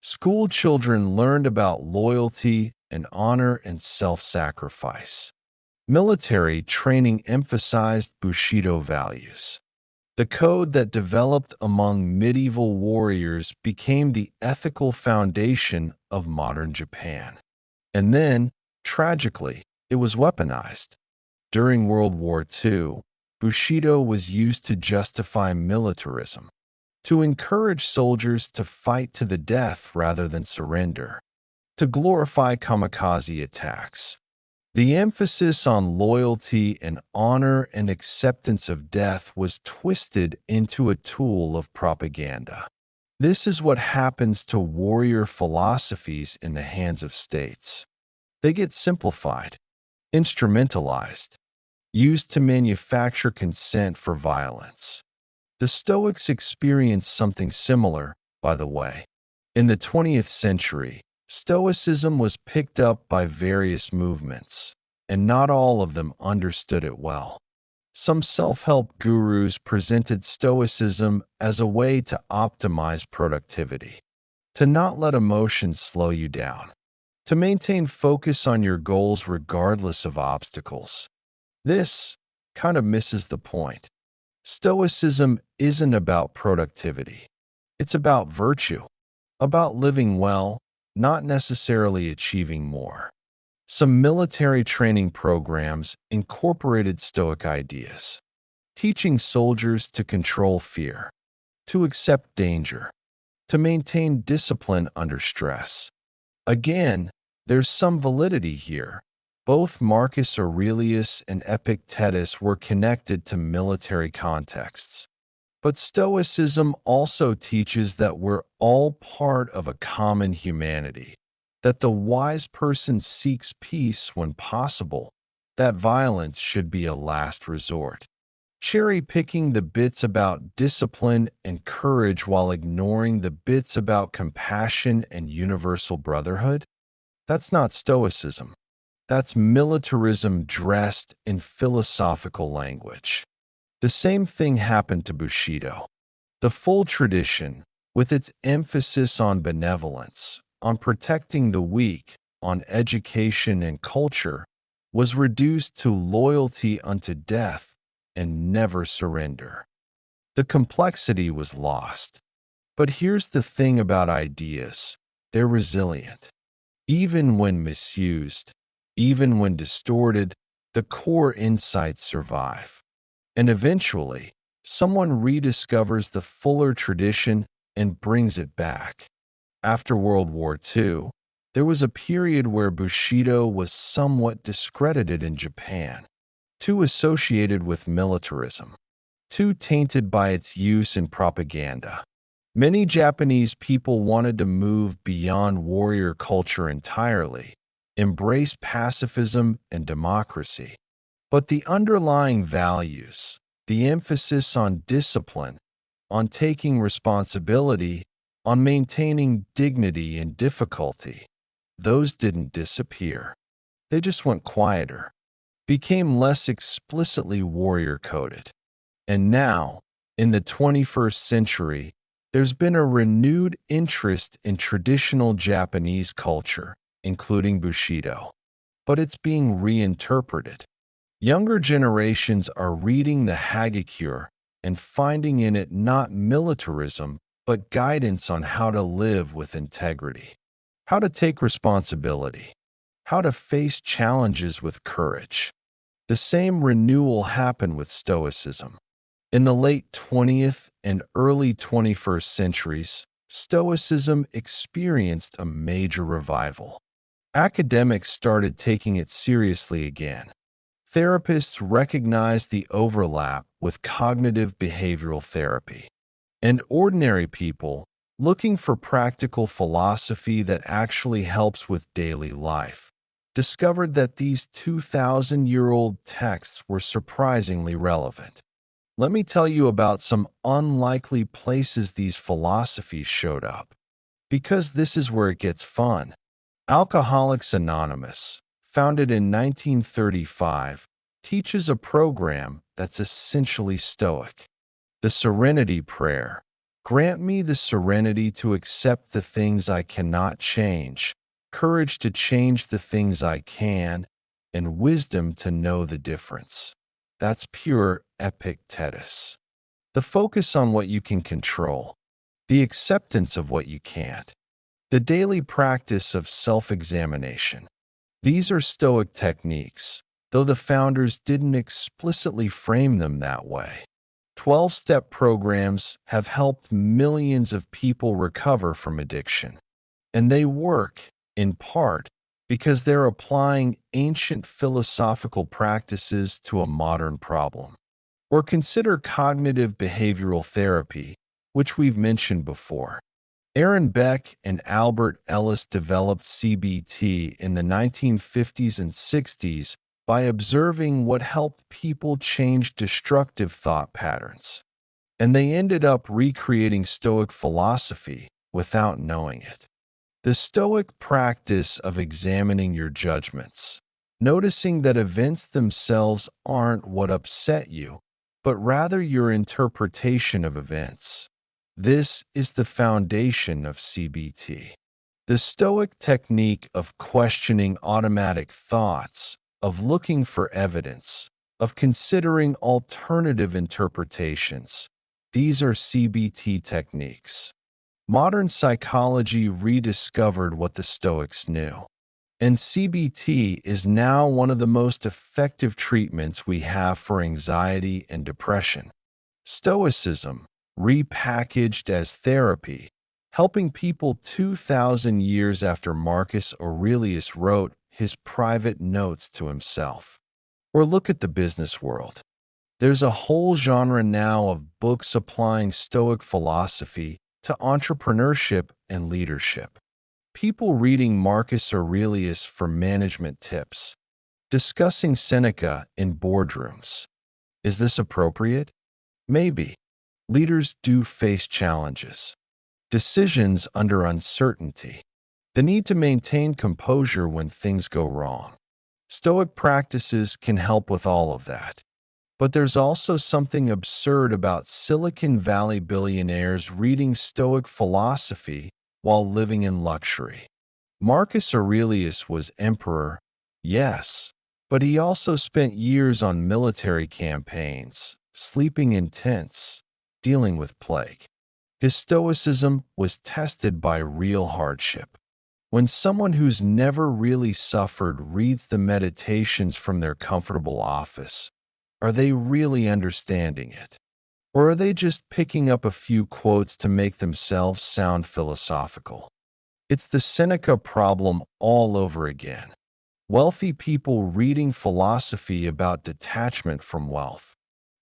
School children learned about loyalty and honor and self-sacrifice. Military training emphasized Bushido values. The code that developed among medieval warriors became the ethical foundation of modern Japan. And then, tragically, it was weaponized. During World War II, Bushido was used to justify militarism, to encourage soldiers to fight to the death rather than surrender, to glorify kamikaze attacks. The emphasis on loyalty and honor and acceptance of death was twisted into a tool of propaganda. This is what happens to warrior philosophies in the hands of states. They get simplified, instrumentalized, used to manufacture consent for violence. The Stoics experienced something similar, by the way. In the 20th century, Stoicism was picked up by various movements, and not all of them understood it well. Some self-help gurus presented Stoicism as a way to optimize productivity, to not let emotions slow you down, to maintain focus on your goals regardless of obstacles. This kind of misses the point. Stoicism isn't about productivity. It's about virtue, about living well, not necessarily achieving more. Some military training programs incorporated Stoic ideas, teaching soldiers to control fear, to accept danger, to maintain discipline under stress. Again, there's some validity here. Both Marcus Aurelius and Epictetus were connected to military contexts. But Stoicism also teaches that we're all part of a common humanity, that the wise person seeks peace when possible, that violence should be a last resort. Cherry-picking the bits about discipline and courage while ignoring the bits about compassion and universal brotherhood? That's not Stoicism. That's militarism dressed in philosophical language. The same thing happened to Bushido. The full tradition, with its emphasis on benevolence, on protecting the weak, on education and culture, was reduced to loyalty unto death and never surrender. The complexity was lost. But here's the thing about ideas. They're resilient. Even when misused, even when distorted, the core insights survive. And eventually, someone rediscovers the fuller tradition and brings it back. After World War II, there was a period where Bushido was somewhat discredited in Japan, too associated with militarism, too tainted by its use in propaganda. Many Japanese people wanted to move beyond warrior culture entirely, embrace pacifism and democracy. But the underlying values, the emphasis on discipline, on taking responsibility, on maintaining dignity in difficulty, those didn't disappear. They just went quieter, became less explicitly warrior-coded. And now, in the 21st century, there's been a renewed interest in traditional Japanese culture, including Bushido. But it's being reinterpreted. Younger generations are reading the Hagakure and finding in it not militarism, but guidance on how to live with integrity, how to take responsibility, how to face challenges with courage. The same renewal happened with Stoicism. In the late 20th and early 21st centuries, Stoicism experienced a major revival. Academics started taking it seriously again. Therapists recognized the overlap with cognitive behavioral therapy. And ordinary people, looking for practical philosophy that actually helps with daily life, discovered that these 2,000-year-old texts were surprisingly relevant. Let me tell you about some unlikely places these philosophies showed up, because this is where it gets fun. Alcoholics Anonymous, founded in 1935, teaches a program that's essentially Stoic. The Serenity Prayer. Grant me the serenity to accept the things I cannot change, courage to change the things I can, and wisdom to know the difference. That's pure Epictetus. The focus on what you can control, the acceptance of what you can't, the daily practice of self-examination. These are Stoic techniques, though the founders didn't explicitly frame them that way. 12-step programs have helped millions of people recover from addiction. And they work, in part, because they're applying ancient philosophical practices to a modern problem. Or consider cognitive behavioral therapy, which we've mentioned before. Aaron Beck and Albert Ellis developed CBT in the 1950s and 60s by observing what helped people change destructive thought patterns. And they ended up recreating Stoic philosophy without knowing it. The Stoic practice of examining your judgments, noticing that events themselves aren't what upset you, but rather your interpretation of events. This is the foundation of CBT. The Stoic technique of questioning automatic thoughts, of looking for evidence, of considering alternative interpretations. These are CBT techniques. Modern psychology rediscovered what the Stoics knew. And CBT is now one of the most effective treatments we have for anxiety and depression. Stoicism, repackaged as therapy, helping people 2,000 years after Marcus Aurelius wrote his private notes to himself. Or look at the business world. There's a whole genre now of books applying Stoic philosophy to entrepreneurship and leadership. People reading Marcus Aurelius for management tips, discussing Seneca in boardrooms. Is this appropriate? Maybe. Leaders do face challenges, decisions under uncertainty, the need to maintain composure when things go wrong. Stoic practices can help with all of that. But there's also something absurd about Silicon Valley billionaires reading Stoic philosophy while living in luxury. Marcus Aurelius was emperor, yes, but he also spent years on military campaigns, sleeping in tents, dealing with plague. His stoicism was tested by real hardship. When someone who's never really suffered reads the meditations from their comfortable office, are they really understanding it? Or are they just picking up a few quotes to make themselves sound philosophical? It's the Seneca problem all over again. Wealthy people reading philosophy about detachment from wealth.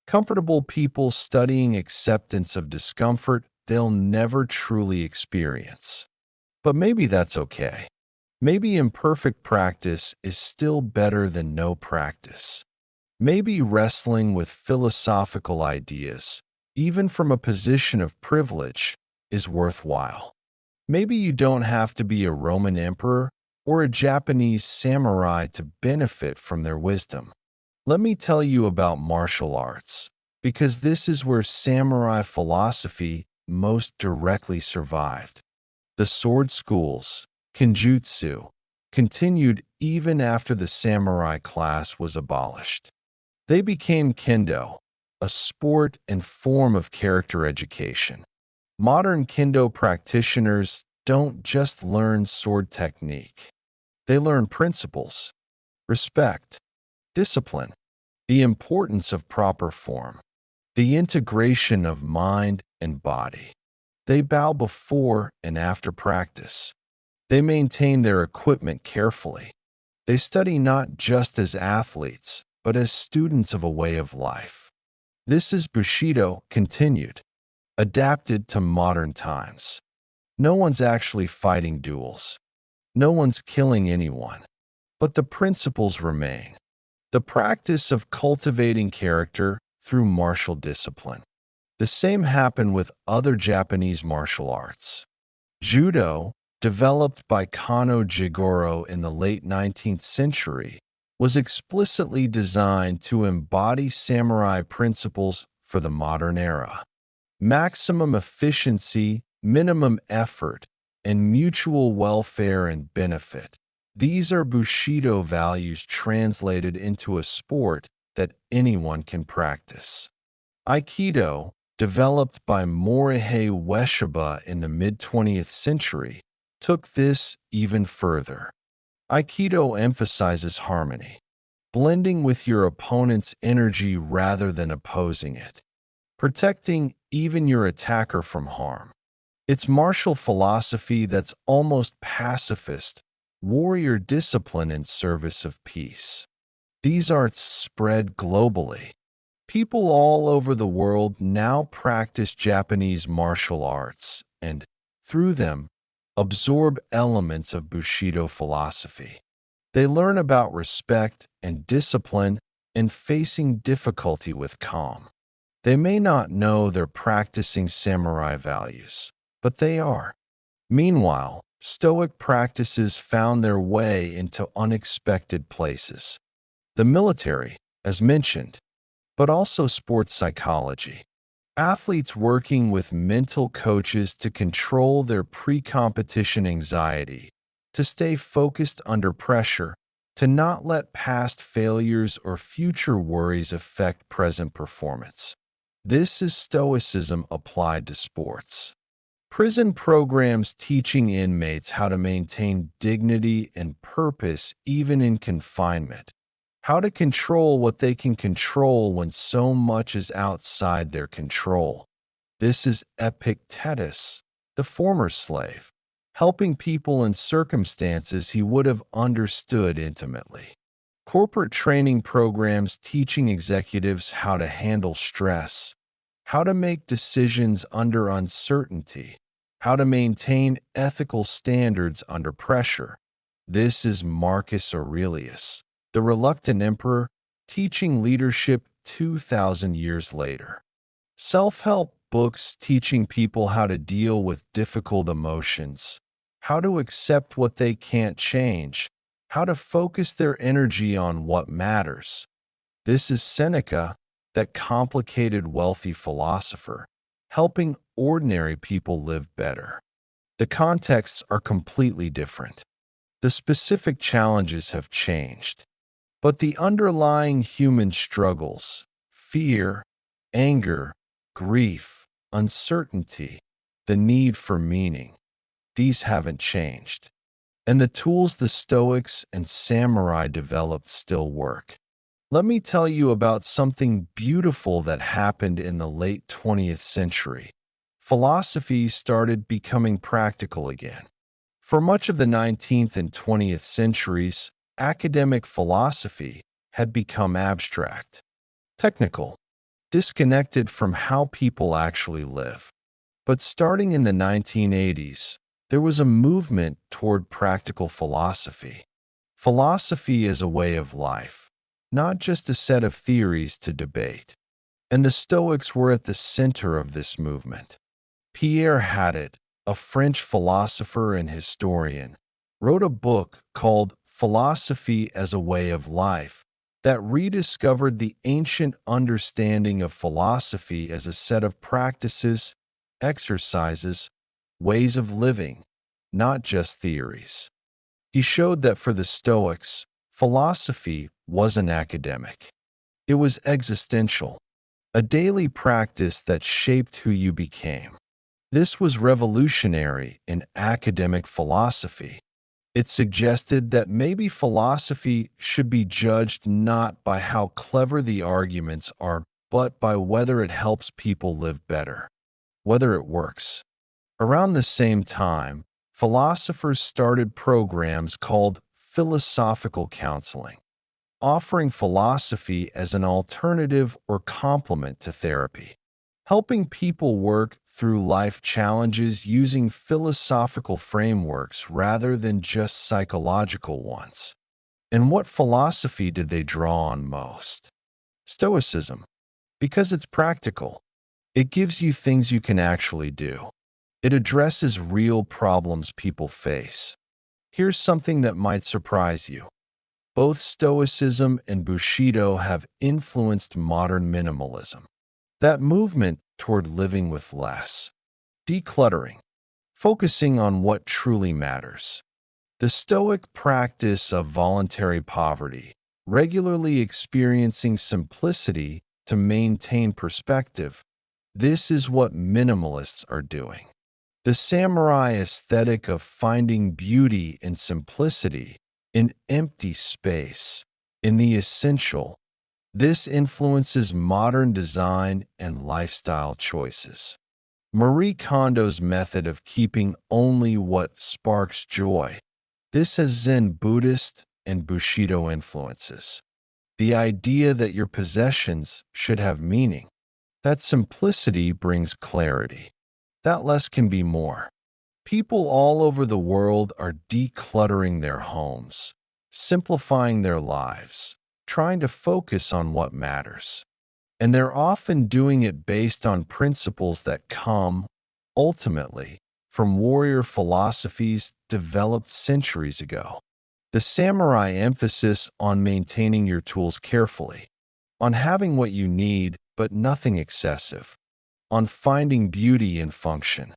Comfortable people studying acceptance of discomfort they'll never truly experience. But maybe that's okay. Maybe imperfect practice is still better than no practice. Maybe wrestling with philosophical ideas, even from a position of privilege, is worthwhile. Maybe you don't have to be a Roman emperor or a Japanese samurai to benefit from their wisdom. Let me tell you about martial arts, because this is where samurai philosophy most directly survived. The sword schools, Kenjutsu, continued even after the samurai class was abolished. They became kendo, a sport and form of character education. Modern Kendo practitioners don't just learn sword technique. They learn principles, respect, discipline, the importance of proper form, the integration of mind and body. They bow before and after practice. They maintain their equipment carefully. They study not just as athletes, but as students of a way of life. This is Bushido continued, adapted to modern times. No one's actually fighting duels. No one's killing anyone. But the principles remain. The practice of cultivating character through martial discipline. The same happened with other Japanese martial arts. Judo, developed by Kano Jigoro in the late 19th century, was explicitly designed to embody samurai principles for the modern era. Maximum efficiency, minimum effort, and mutual welfare and benefit. These are Bushido values translated into a sport that anyone can practice. Aikido, developed by Morihei Ueshiba in the mid-20th century, took this even further. Aikido emphasizes harmony, blending with your opponent's energy rather than opposing it, protecting even your attacker from harm. It's martial philosophy that's almost pacifist, warrior discipline in service of peace. These arts spread globally. People all over the world now practice Japanese martial arts and, through them, absorb elements of Bushido philosophy. They learn about respect and discipline and facing difficulty with calm. They may not know they're practicing samurai values, but they are. Meanwhile, Stoic practices found their way into unexpected places. The military, as mentioned, but also sports psychology. Athletes working with mental coaches to control their pre-competition anxiety, to stay focused under pressure, to not let past failures or future worries affect present performance. This is Stoicism applied to sports. Prison programs teaching inmates how to maintain dignity and purpose even in confinement. How to control what they can control when so much is outside their control. This is Epictetus, the former slave, helping people in circumstances he would have understood intimately. Corporate training programs teaching executives how to handle stress, how to make decisions under uncertainty, how to maintain ethical standards under pressure. This is Marcus Aurelius, the reluctant emperor, teaching leadership 2,000 years later. Self-help books teaching people how to deal with difficult emotions, how to accept what they can't change, how to focus their energy on what matters. This is Seneca, that complicated wealthy philosopher, helping ordinary people live better. The contexts are completely different. The specific challenges have changed. But the underlying human struggles, fear, anger, grief, uncertainty, the need for meaning, these haven't changed. And the tools the Stoics and Samurai developed still work. Let me tell you about something beautiful that happened in the late 20th century. Philosophy started becoming practical again. For much of the 19th and 20th centuries, academic philosophy had become abstract, technical, disconnected from how people actually live. But starting in the 1980s, there was a movement toward practical philosophy. Philosophy as a way of life, not just a set of theories to debate. And the Stoics were at the center of this movement. Pierre Hadot, a French philosopher and historian, wrote a book called Philosophy as a Way of Life that rediscovered the ancient understanding of philosophy as a set of practices, exercises, ways of living, not just theories. He showed that for the Stoics, philosophy wasn't academic. It was existential, a daily practice that shaped who you became. This was revolutionary in academic philosophy. It suggested that maybe philosophy should be judged not by how clever the arguments are, but by whether it helps people live better, whether it works. Around the same time, philosophers started programs called philosophical counseling, offering philosophy as an alternative or complement to therapy, helping people work through life challenges using philosophical frameworks rather than just psychological ones. And what philosophy did they draw on most? Stoicism, because it's practical. It gives you things you can actually do. It addresses real problems people face. Here's something that might surprise you. Both Stoicism and Bushido have influenced modern minimalism. That movement toward living with less, decluttering, focusing on what truly matters. The Stoic practice of voluntary poverty, regularly experiencing simplicity to maintain perspective. This is what minimalists are doing. The samurai aesthetic of finding beauty in simplicity, in empty space, in the essential. This influences modern design and lifestyle choices. Marie Kondo's method of keeping only what sparks joy. This has Zen Buddhist and Bushido influences. The idea that your possessions should have meaning. That simplicity brings clarity. That less can be more. People all over the world are decluttering their homes, simplifying their lives, trying to focus on what matters. And they're often doing it based on principles that come, ultimately, from warrior philosophies developed centuries ago. The samurai emphasis on maintaining your tools carefully, on having what you need but nothing excessive, on finding beauty in function.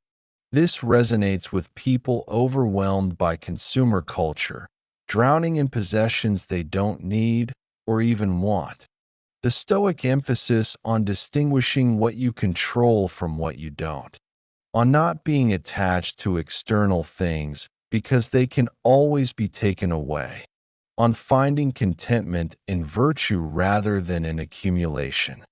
This resonates with people overwhelmed by consumer culture, drowning in possessions they don't need or even want. The Stoic emphasis on distinguishing what you control from what you don't, on not being attached to external things because they can always be taken away, on finding contentment in virtue rather than in accumulation.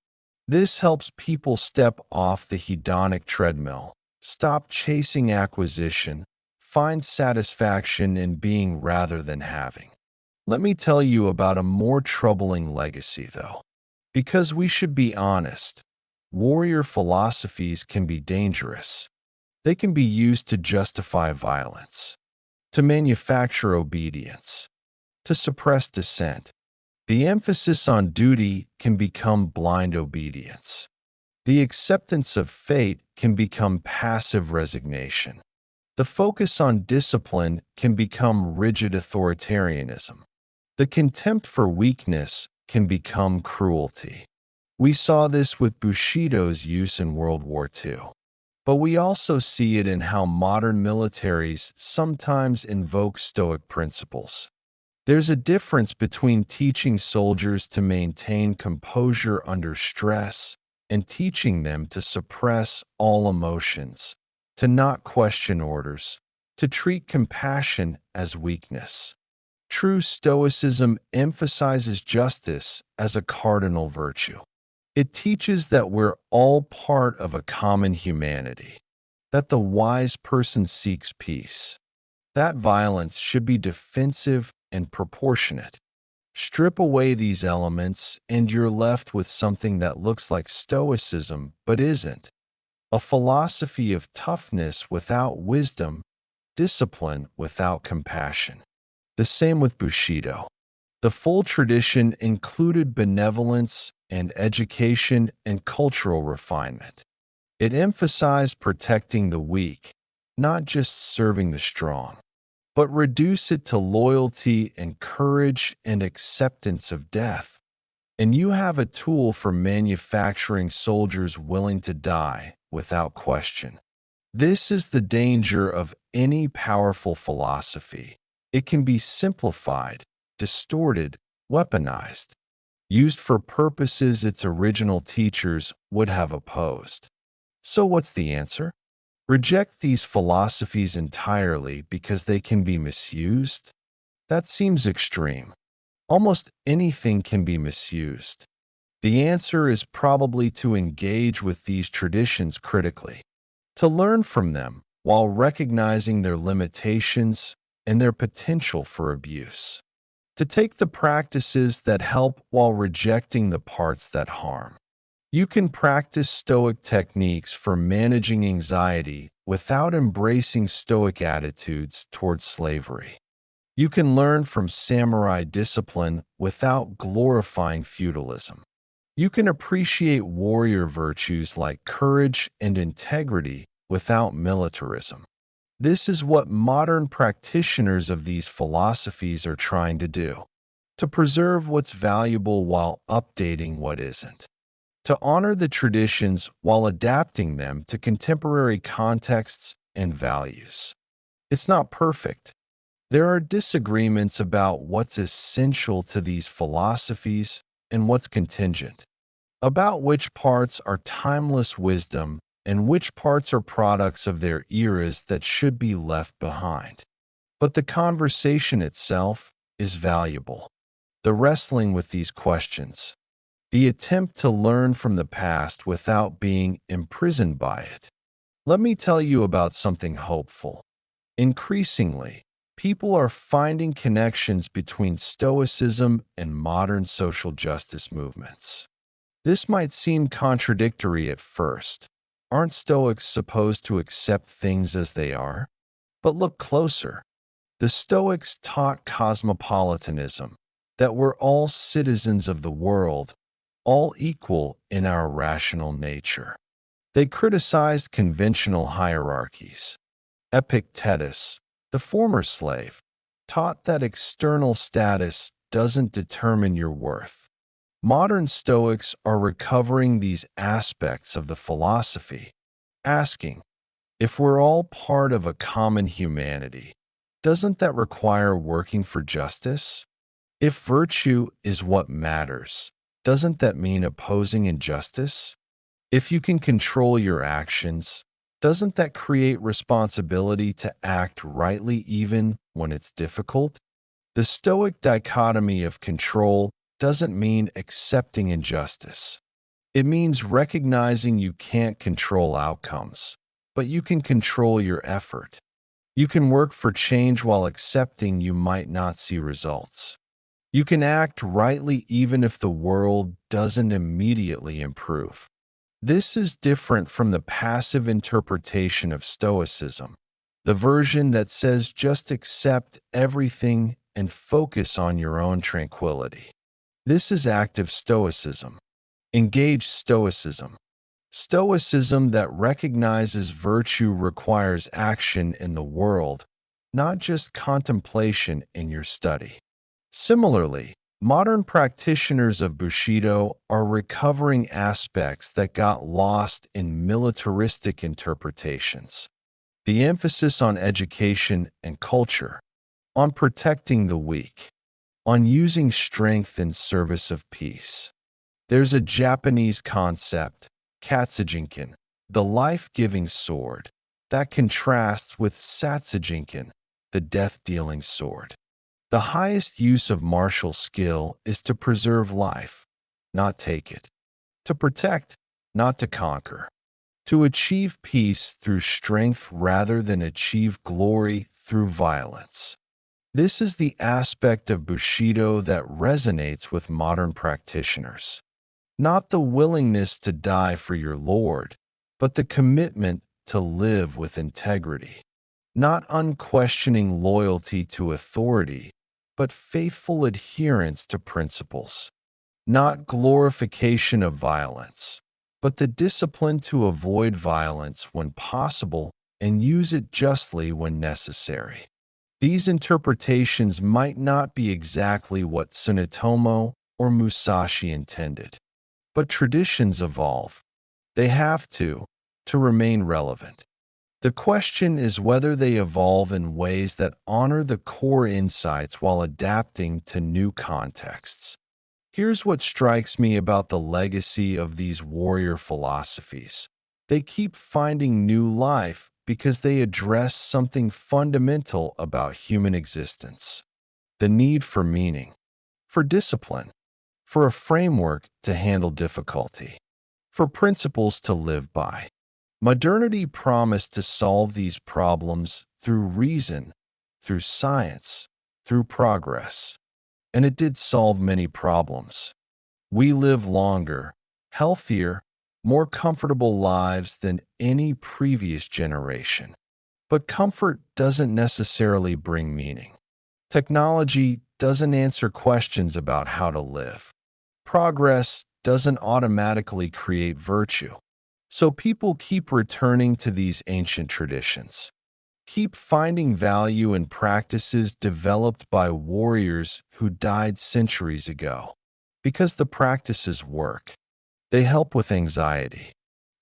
This helps people step off the hedonic treadmill, stop chasing acquisition, find satisfaction in being rather than having. Let me tell you about a more troubling legacy, though. Because we should be honest, warrior philosophies can be dangerous. They can be used to justify violence, to manufacture obedience, to suppress dissent. The emphasis on duty can become blind obedience. The acceptance of fate can become passive resignation. The focus on discipline can become rigid authoritarianism. The contempt for weakness can become cruelty. We saw this with Bushido's use in World War II. But we also see it in how modern militaries sometimes invoke Stoic principles. There's a difference between teaching soldiers to maintain composure under stress and teaching them to suppress all emotions, to not question orders, to treat compassion as weakness. True Stoicism emphasizes justice as a cardinal virtue. It teaches that we're all part of a common humanity, that the wise person seeks peace, that violence should be defensive and proportionate. Strip away these elements, and you're left with something that looks like Stoicism but isn't. A philosophy of toughness without wisdom, discipline without compassion. The same with Bushido. The full tradition included benevolence and education and cultural refinement. It emphasized protecting the weak, not just serving the strong, but reduce it to loyalty and courage and acceptance of death. And you have a tool for manufacturing soldiers willing to die without question. This is the danger of any powerful philosophy. It can be simplified, distorted, weaponized, used for purposes its original teachers would have opposed. So what's the answer? Reject these philosophies entirely because they can be misused? That seems extreme. Almost anything can be misused. The answer is probably to engage with these traditions critically, to learn from them while recognizing their limitations and their potential for abuse, to take the practices that help while rejecting the parts that harm. You can practice Stoic techniques for managing anxiety without embracing Stoic attitudes towards slavery. You can learn from samurai discipline without glorifying feudalism. You can appreciate warrior virtues like courage and integrity without militarism. This is what modern practitioners of these philosophies are trying to do, to preserve what's valuable while updating what isn't, to honor the traditions while adapting them to contemporary contexts and values. It's not perfect. There are disagreements about what's essential to these philosophies and what's contingent, about which parts are timeless wisdom and which parts are products of their eras that should be left behind. But the conversation itself is valuable. The wrestling with these questions, the attempt to learn from the past without being imprisoned by it. Let me tell you about something hopeful. Increasingly, people are finding connections between Stoicism and modern social justice movements. This might seem contradictory at first. Aren't Stoics supposed to accept things as they are? But look closer. The Stoics taught cosmopolitanism, that we're all citizens of the world, all equal in our rational nature. They criticized conventional hierarchies. Epictetus, the former slave, taught that external status doesn't determine your worth. Modern Stoics are recovering these aspects of the philosophy, asking, if we're all part of a common humanity, doesn't that require working for justice? If virtue is what matters, doesn't that mean opposing injustice? If you can control your actions, doesn't that create responsibility to act rightly even when it's difficult? The Stoic dichotomy of control doesn't mean accepting injustice. It means recognizing you can't control outcomes, but you can control your effort. You can work for change while accepting you might not see results. You can act rightly even if the world doesn't immediately improve. This is different from the passive interpretation of Stoicism, the version that says just accept everything and focus on your own tranquility. This is active Stoicism, engaged Stoicism. Stoicism that recognizes virtue requires action in the world, not just contemplation in your study. Similarly, modern practitioners of Bushido are recovering aspects that got lost in militaristic interpretations. The emphasis on education and culture, on protecting the weak, on using strength in service of peace. There's a Japanese concept, Katsujinkan, the life-giving sword, that contrasts with Satsujinkan, the death-dealing sword. The highest use of martial skill is to preserve life, not take it. To protect, not to conquer. To achieve peace through strength rather than achieve glory through violence. This is the aspect of Bushido that resonates with modern practitioners. Not the willingness to die for your Lord, but the commitment to live with integrity. Not unquestioning loyalty to authority, but faithful adherence to principles. Not glorification of violence, but the discipline to avoid violence when possible and use it justly when necessary. These interpretations might not be exactly what Tsunetomo or Musashi intended, but traditions evolve. They have to remain relevant. The question is whether they evolve in ways that honor the core insights while adapting to new contexts. Here's what strikes me about the legacy of these warrior philosophies. They keep finding new life because they address something fundamental about human existence: the need for meaning, for discipline, for a framework to handle difficulty, for principles to live by. Modernity promised to solve these problems through reason, through science, through progress. And it did solve many problems. We live longer, healthier, more comfortable lives than any previous generation. But comfort doesn't necessarily bring meaning. Technology doesn't answer questions about how to live. Progress doesn't automatically create virtue. So people keep returning to these ancient traditions, keep finding value in practices developed by warriors who died centuries ago. Because the practices work. They help with anxiety.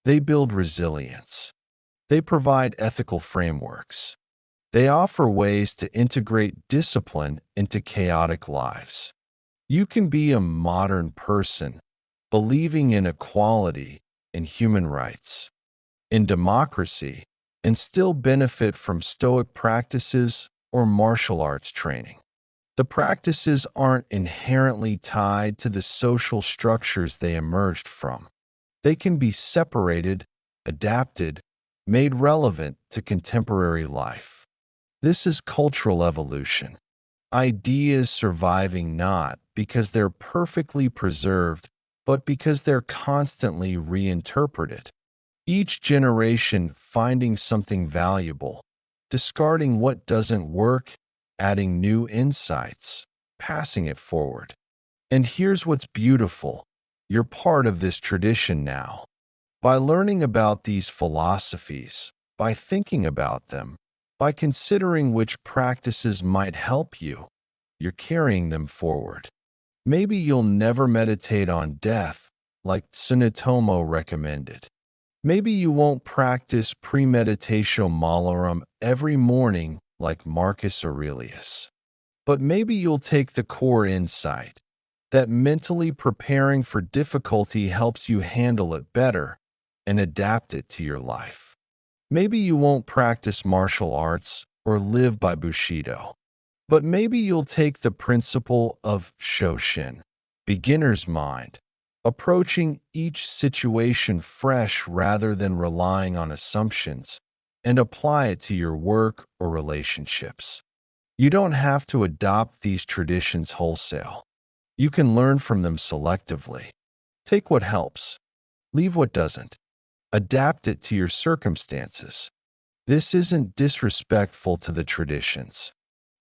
They build resilience. They provide ethical frameworks. They offer ways to integrate discipline into chaotic lives. You can be a modern person, believing in equality, in human rights, in democracy, and still benefit from Stoic practices or martial arts training. The practices aren't inherently tied to the social structures they emerged from. They can be separated, adapted, made relevant to contemporary life. This is cultural evolution. Ideas surviving not because they're perfectly preserved, but because they're constantly reinterpreted. Each generation finding something valuable, discarding what doesn't work, adding new insights, passing it forward. And here's what's beautiful: you're part of this tradition now. By learning about these philosophies, by thinking about them, by considering which practices might help you, you're carrying them forward. Maybe you'll never meditate on death, like Tsunetomo recommended. Maybe you won't practice premeditatio malorum every morning like Marcus Aurelius. But maybe you'll take the core insight that mentally preparing for difficulty helps you handle it better and adapt it to your life. Maybe you won't practice martial arts or live by Bushido. But maybe you'll take the principle of Shoshin, beginner's mind, approaching each situation fresh rather than relying on assumptions, and apply it to your work or relationships. You don't have to adopt these traditions wholesale. You can learn from them selectively. Take what helps, leave what doesn't. Adapt it to your circumstances. This isn't disrespectful to the traditions.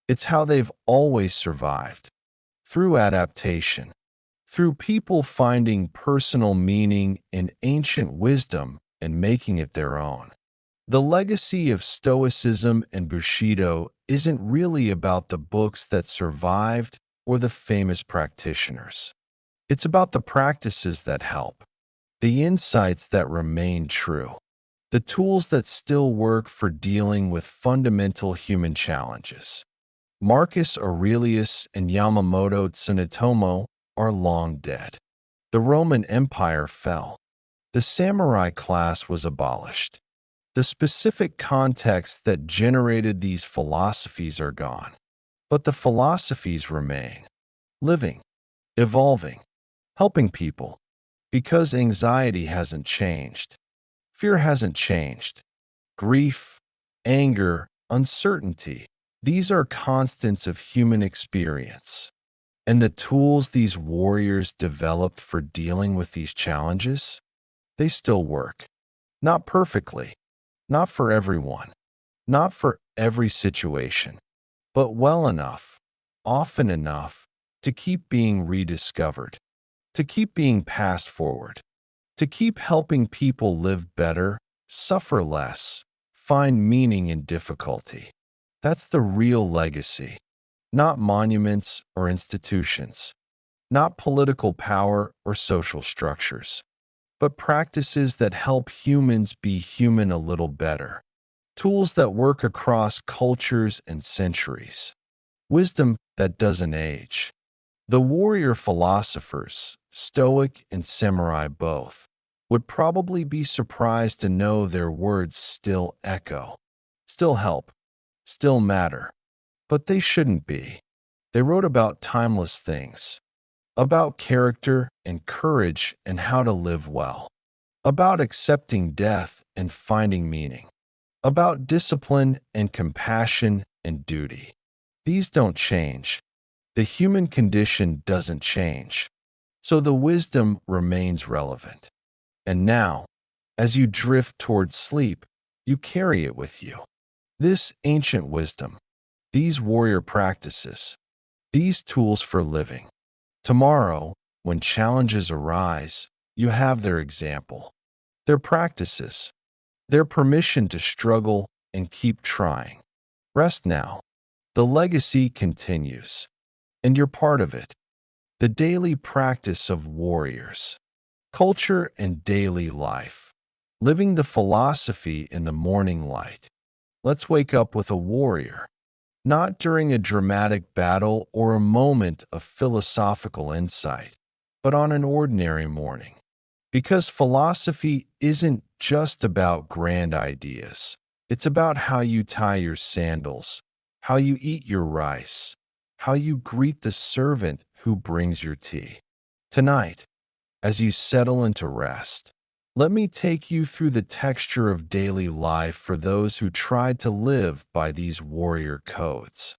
It's how they've always survived, through adaptation, through people finding personal meaning in ancient wisdom and making it their own. The legacy of Stoicism and Bushido isn't really about the books that survived or the famous practitioners. It's about the practices that help, the insights that remain true, the tools that still work for dealing with fundamental human challenges. Marcus Aurelius and Yamamoto Tsunetomo are long dead. The Roman Empire fell. The samurai class was abolished. The specific contexts that generated these philosophies are gone. But the philosophies remain, living, evolving, helping people. Because anxiety hasn't changed. Fear hasn't changed. Grief, anger, uncertainty, these are constants of human experience. And the tools these warriors developed for dealing with these challenges, they still work. Not perfectly, not for everyone, not for every situation, but well enough, often enough, to keep being rediscovered, to keep being passed forward, to keep helping people live better, suffer less, find meaning in difficulty. That's the real legacy, not monuments or institutions, not political power or social structures, but practices that help humans be human a little better, tools that work across cultures and centuries, wisdom that doesn't age. The warrior philosophers, Stoic and Samurai both, would probably be surprised to know their words still echo, still help, still matter. But they shouldn't be. They wrote about timeless things, about character and courage and how to live well, about accepting death and finding meaning, about discipline and compassion and duty. These don't change. The human condition doesn't change. So the wisdom remains relevant. And now, as you drift towards sleep, you carry it with you. This ancient wisdom, these warrior practices, these tools for living. Tomorrow, when challenges arise, you have their example, their practices, their permission to struggle and keep trying. Rest now. The legacy continues, and you're part of it. The daily practice of warriors, culture and daily life, living the philosophy in the morning light. Let's wake up with a warrior, not during a dramatic battle or a moment of philosophical insight, but on an ordinary morning. Because philosophy isn't just about grand ideas. It's about how you tie your sandals, how you eat your rice, how you greet the servant who brings your tea. Tonight, as you settle into rest, let me take you through the texture of daily life for those who tried to live by these warrior codes.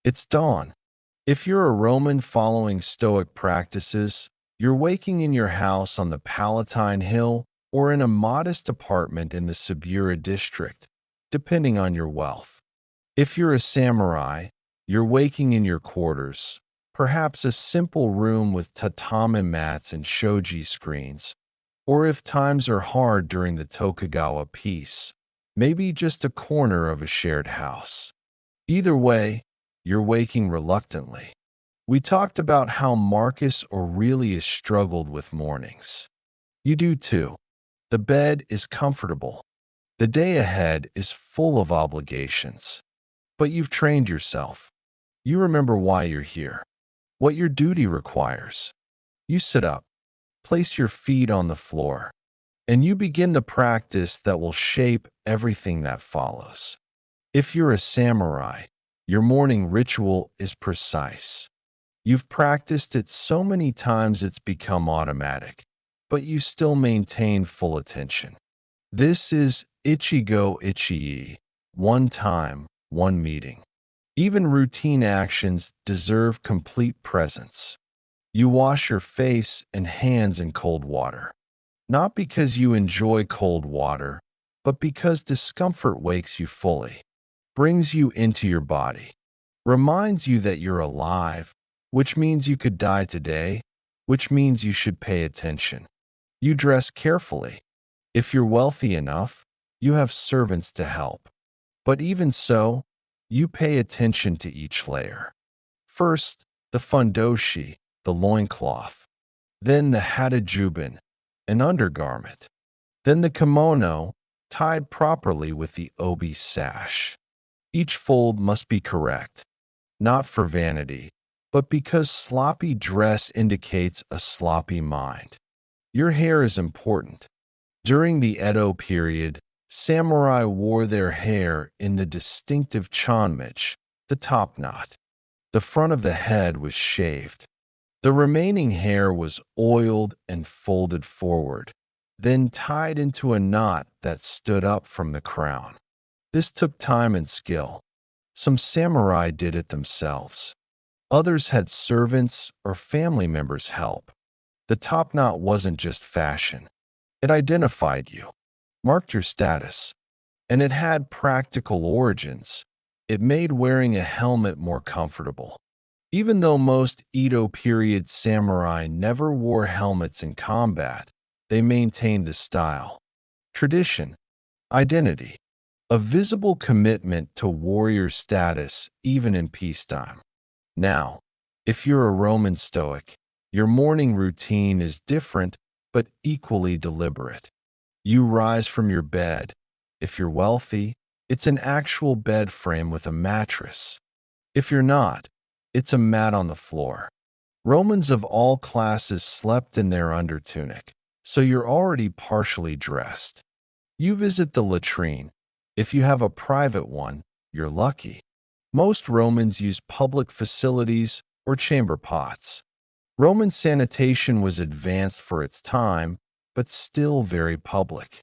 It's dawn. If you're a Roman following Stoic practices, you're waking in your house on the Palatine Hill or in a modest apartment in the Subura district, depending on your wealth. If you're a samurai, you're waking in your quarters, perhaps a simple room with tatami mats and shoji screens. Or if times are hard during the Tokugawa peace, maybe just a corner of a shared house. Either way, you're waking reluctantly. We talked about how Marcus Aurelius struggled with mornings. You do too. The bed is comfortable. The day ahead is full of obligations. But you've trained yourself. You remember why you're here, what your duty requires. You sit up, place your feet on the floor, and you begin the practice that will shape everything that follows. If you're a samurai, your morning ritual is precise. You've practiced it so many times it's become automatic, but you still maintain full attention. This is Ichigo Ichii, one time, one meeting. Even routine actions deserve complete presence. You wash your face and hands in cold water, not because you enjoy cold water, but because discomfort wakes you fully, brings you into your body, reminds you that you're alive, which means you could die today, which means you should pay attention. You dress carefully. If you're wealthy enough, you have servants to help. But even so, you pay attention to each layer. First, the fundoshi, the loincloth. Then the hatajuban, an undergarment. Then the kimono, tied properly with the obi sash. Each fold must be correct, not for vanity, but because sloppy dress indicates a sloppy mind. Your hair is important. During the Edo period, samurai wore their hair in the distinctive chanmich, the top knot. The front of the head was shaved. The remaining hair was oiled and folded forward, then tied into a knot that stood up from the crown. This took time and skill. Some samurai did it themselves. Others had servants or family members help. The top knot wasn't just fashion. It identified you, marked your status, and it had practical origins. It made wearing a helmet more comfortable. Even though most Edo period samurai never wore helmets in combat, they maintained the style, tradition, identity, a visible commitment to warrior status even in peacetime. Now, if you're a Roman Stoic, your morning routine is different but equally deliberate. You rise from your bed. If you're wealthy, it's an actual bed frame with a mattress. If you're not, it's a mat on the floor. Romans of all classes slept in their undertunic, so you're already partially dressed. You visit the latrine. If you have a private one, you're lucky. Most Romans use public facilities or chamber pots. Roman sanitation was advanced for its time, but still very public.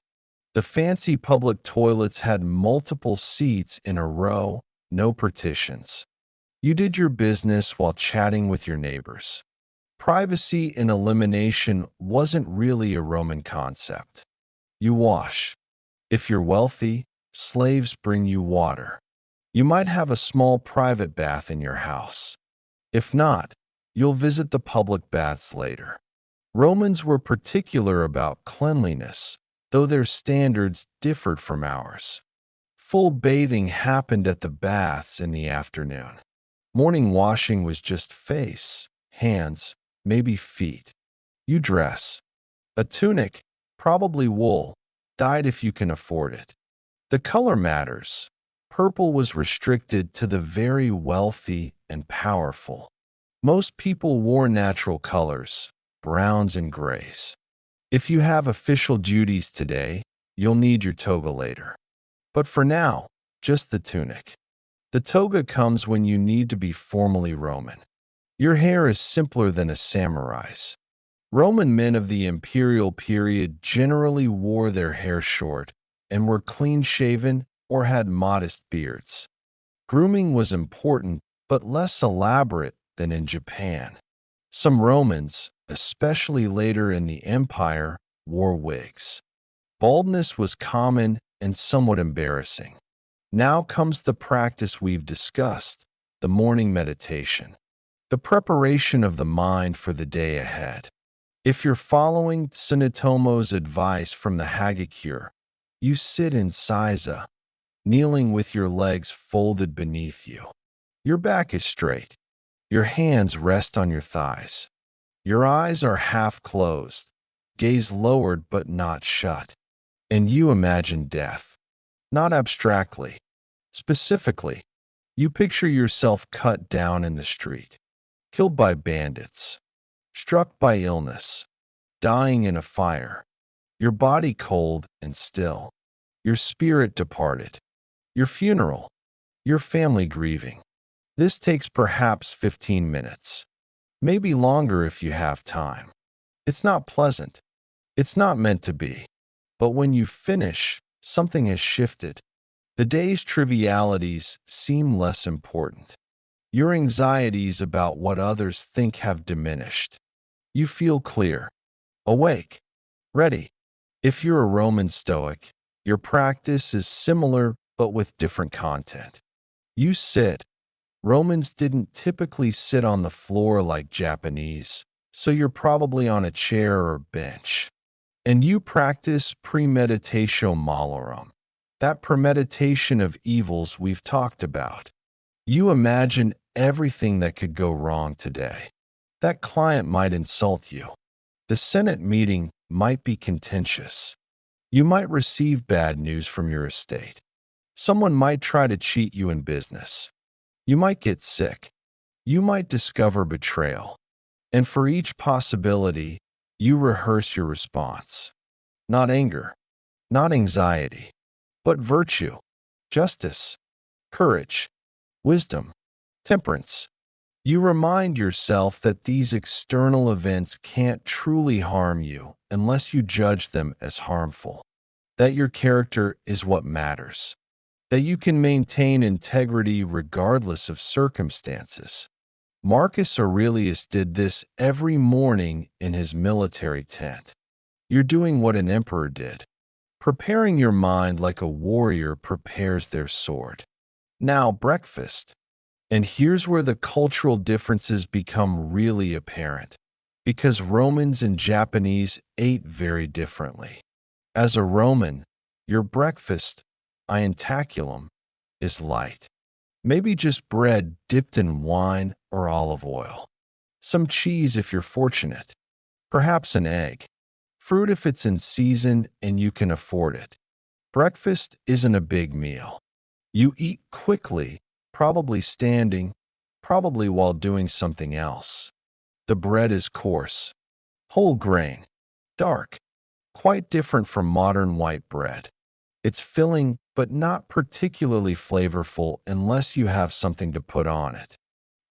The fancy public toilets had multiple seats in a row, no partitions. You did your business while chatting with your neighbors. Privacy and elimination wasn't really a Roman concept. You wash. If you're wealthy, slaves bring you water. You might have a small private bath in your house. If not, you'll visit the public baths later. Romans were particular about cleanliness, though their standards differed from ours. Full bathing happened at the baths in the afternoon. Morning washing was just face, hands, maybe feet. You dress. A tunic, probably wool, dyed if you can afford it. The color matters. Purple was restricted to the very wealthy and powerful. Most people wore natural colors, browns and grays. If you have official duties today, you'll need your toga later. But for now, just the tunic. The toga comes when you need to be formally Roman. Your hair is simpler than a samurai's. Roman men of the imperial period generally wore their hair short and were clean-shaven or had modest beards. Grooming was important, but less elaborate than in Japan. Some Romans, especially later in the empire, wore wigs. Baldness was common and somewhat embarrassing. Now comes the practice we've discussed, the morning meditation, the preparation of the mind for the day ahead. If you're following Tsunetomo's advice from the Hagakure, you sit in seiza, kneeling with your legs folded beneath you. Your back is straight. Your hands rest on your thighs. Your eyes are half closed, gaze lowered but not shut. And you imagine death. Not abstractly. Specifically, you picture yourself cut down in the street, killed by bandits, struck by illness, dying in a fire, your body cold and still, your spirit departed, your funeral, your family grieving. This takes perhaps 15 minutes, maybe longer if you have time. It's not pleasant. It's not meant to be. But when you finish, something has shifted. The day's trivialities seem less important. Your anxieties about what others think have diminished. You feel clear, awake, ready. If you're a Roman Stoic, your practice is similar but with different content. You sit. Romans didn't typically sit on the floor like Japanese, so you're probably on a chair or bench. And you practice premeditatio malorum, that premeditation of evils we've talked about. You imagine everything that could go wrong today. That client might insult you. The Senate meeting might be contentious. You might receive bad news from your estate. Someone might try to cheat you in business. You might get sick. You might discover betrayal. And for each possibility, you rehearse your response. Not anger, not anxiety, but virtue, justice, courage, wisdom, temperance. You remind yourself that these external events can't truly harm you unless you judge them as harmful, that your character is what matters, that you can maintain integrity regardless of circumstances. Marcus Aurelius did this every morning in his military tent. You're doing what an emperor did, preparing your mind like a warrior prepares their sword. Now, breakfast. And here's where the cultural differences become really apparent, because Romans and Japanese ate very differently. As a Roman, your breakfast, ientaculum, is light. Maybe just bread dipped in wine or olive oil. Some cheese if you're fortunate. Perhaps an egg. Fruit if it's in season and you can afford it. Breakfast isn't a big meal. You eat quickly, probably standing, probably while doing something else. The bread is coarse, whole grain, dark. quite different from modern white bread. It's filling, but not particularly flavorful unless you have something to put on it.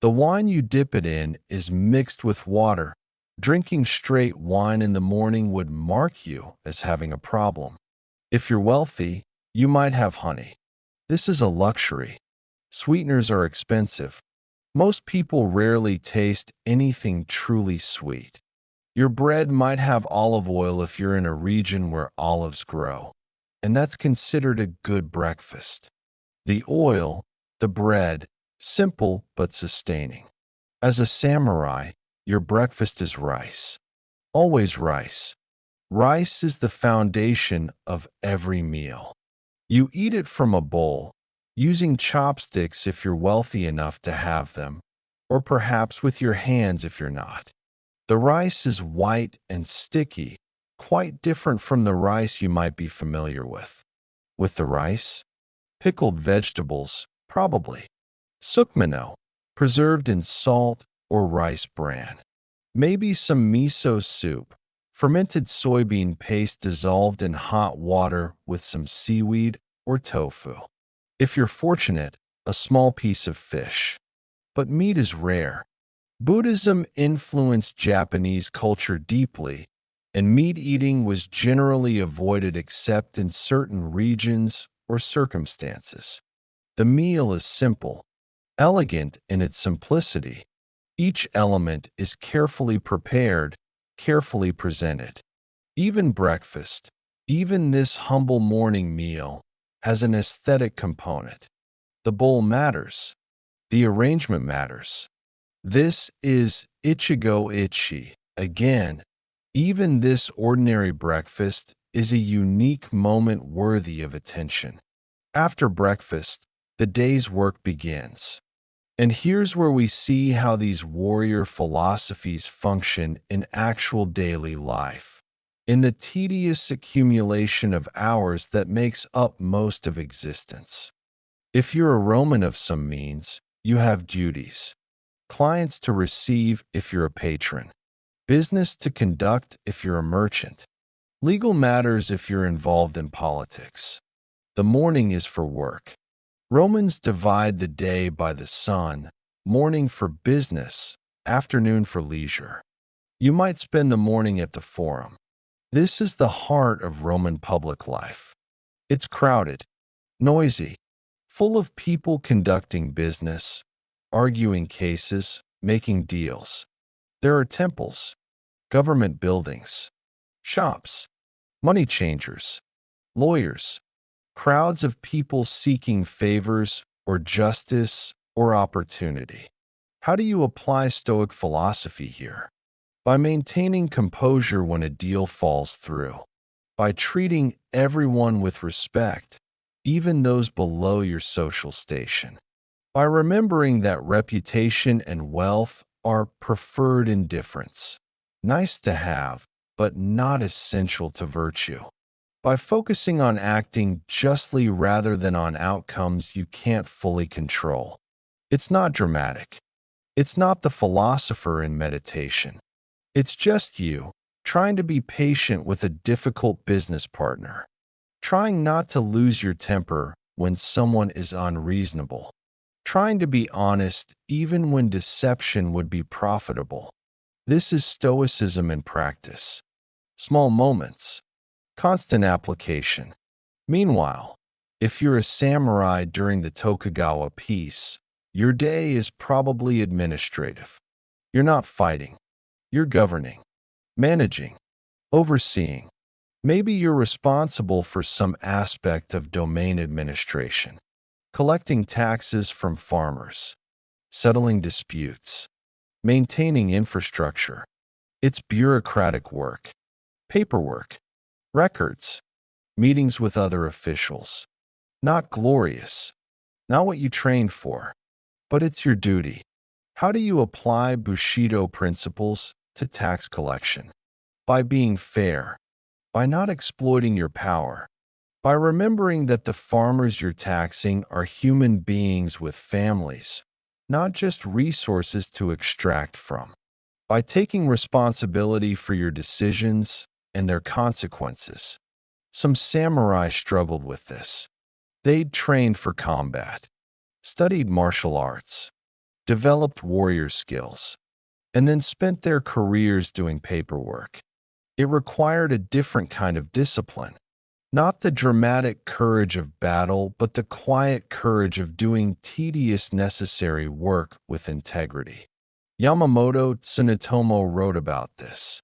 The wine you dip it in is mixed with water. Drinking straight wine in the morning would mark you as having a problem. If you're wealthy, you might have honey. This is a luxury. Sweeteners are expensive. Most people rarely taste anything truly sweet. Your bread might have olive oil if you're in a region where olives grow, and that's considered a good breakfast. The oil, the bread, simple but sustaining. As a samurai, your breakfast is rice. Always rice. Rice is the foundation of every meal. You eat it from a bowl, using chopsticks if you're wealthy enough to have them, or perhaps with your hands if you're not. The rice is white and sticky, quite different from the rice you might be familiar with. With the rice, pickled vegetables, probably. Sukmano, preserved in salt or rice bran. Maybe some miso soup, fermented soybean paste dissolved in hot water with some seaweed or tofu. If you're fortunate, a small piece of fish. But meat is rare. Buddhism influenced Japanese culture deeply, and meat eating was generally avoided except in certain regions or circumstances. The meal is simple, elegant in its simplicity. Each element is carefully prepared, carefully presented. Even breakfast, even this humble morning meal, has an aesthetic component. The bowl matters. The arrangement matters. This is Ichigo Ichi. Again, even this ordinary breakfast is a unique moment worthy of attention. After breakfast, the day's work begins. And here's where we see how these warrior philosophies function in actual daily life, in the tedious accumulation of hours that makes up most of existence. If you're a Roman of some means, you have duties. Clients to receive if you're a patron. Business to conduct if you're a merchant. Legal matters if you're involved in politics. The morning is for work. Romans divide the day by the sun, morning for business, afternoon for leisure. You might spend the morning at the forum. This is the heart of Roman public life. It's crowded, noisy, full of people conducting business, arguing cases, making deals. There are temples, government buildings, shops, money changers, lawyers, crowds of people seeking favors or justice or opportunity. How do you apply Stoic philosophy here? By maintaining composure when a deal falls through, by treating everyone with respect, even those below your social station, by remembering that reputation and wealth are preferred indifference, nice to have, but not essential to virtue. By focusing on acting justly rather than on outcomes you can't fully control. It's not dramatic. It's not the philosopher in meditation. It's just you, trying to be patient with a difficult business partner, trying not to lose your temper when someone is unreasonable, trying to be honest even when deception would be profitable. This is Stoicism in practice. Small moments, constant application. Meanwhile, if you're a samurai during the Tokugawa peace, your day is probably administrative. You're not fighting. You're governing, managing, overseeing. Maybe you're responsible for some aspect of domain administration, collecting taxes from farmers, settling disputes, maintaining infrastructure. It's bureaucratic work, paperwork, records, meetings with other officials. Not glorious, not what you trained for, but it's your duty. How do you apply Bushido principles to tax collection? By being fair, by not exploiting your power, by remembering that the farmers you're taxing are human beings with families, not just resources to extract from. By taking responsibility for your decisions and their consequences. Some samurai struggled with this. They'd trained for combat, studied martial arts, developed warrior skills, and then spent their careers doing paperwork. It required a different kind of discipline. Not the dramatic courage of battle, but the quiet courage of doing tedious necessary work with integrity. Yamamoto Tsunetomo wrote about this,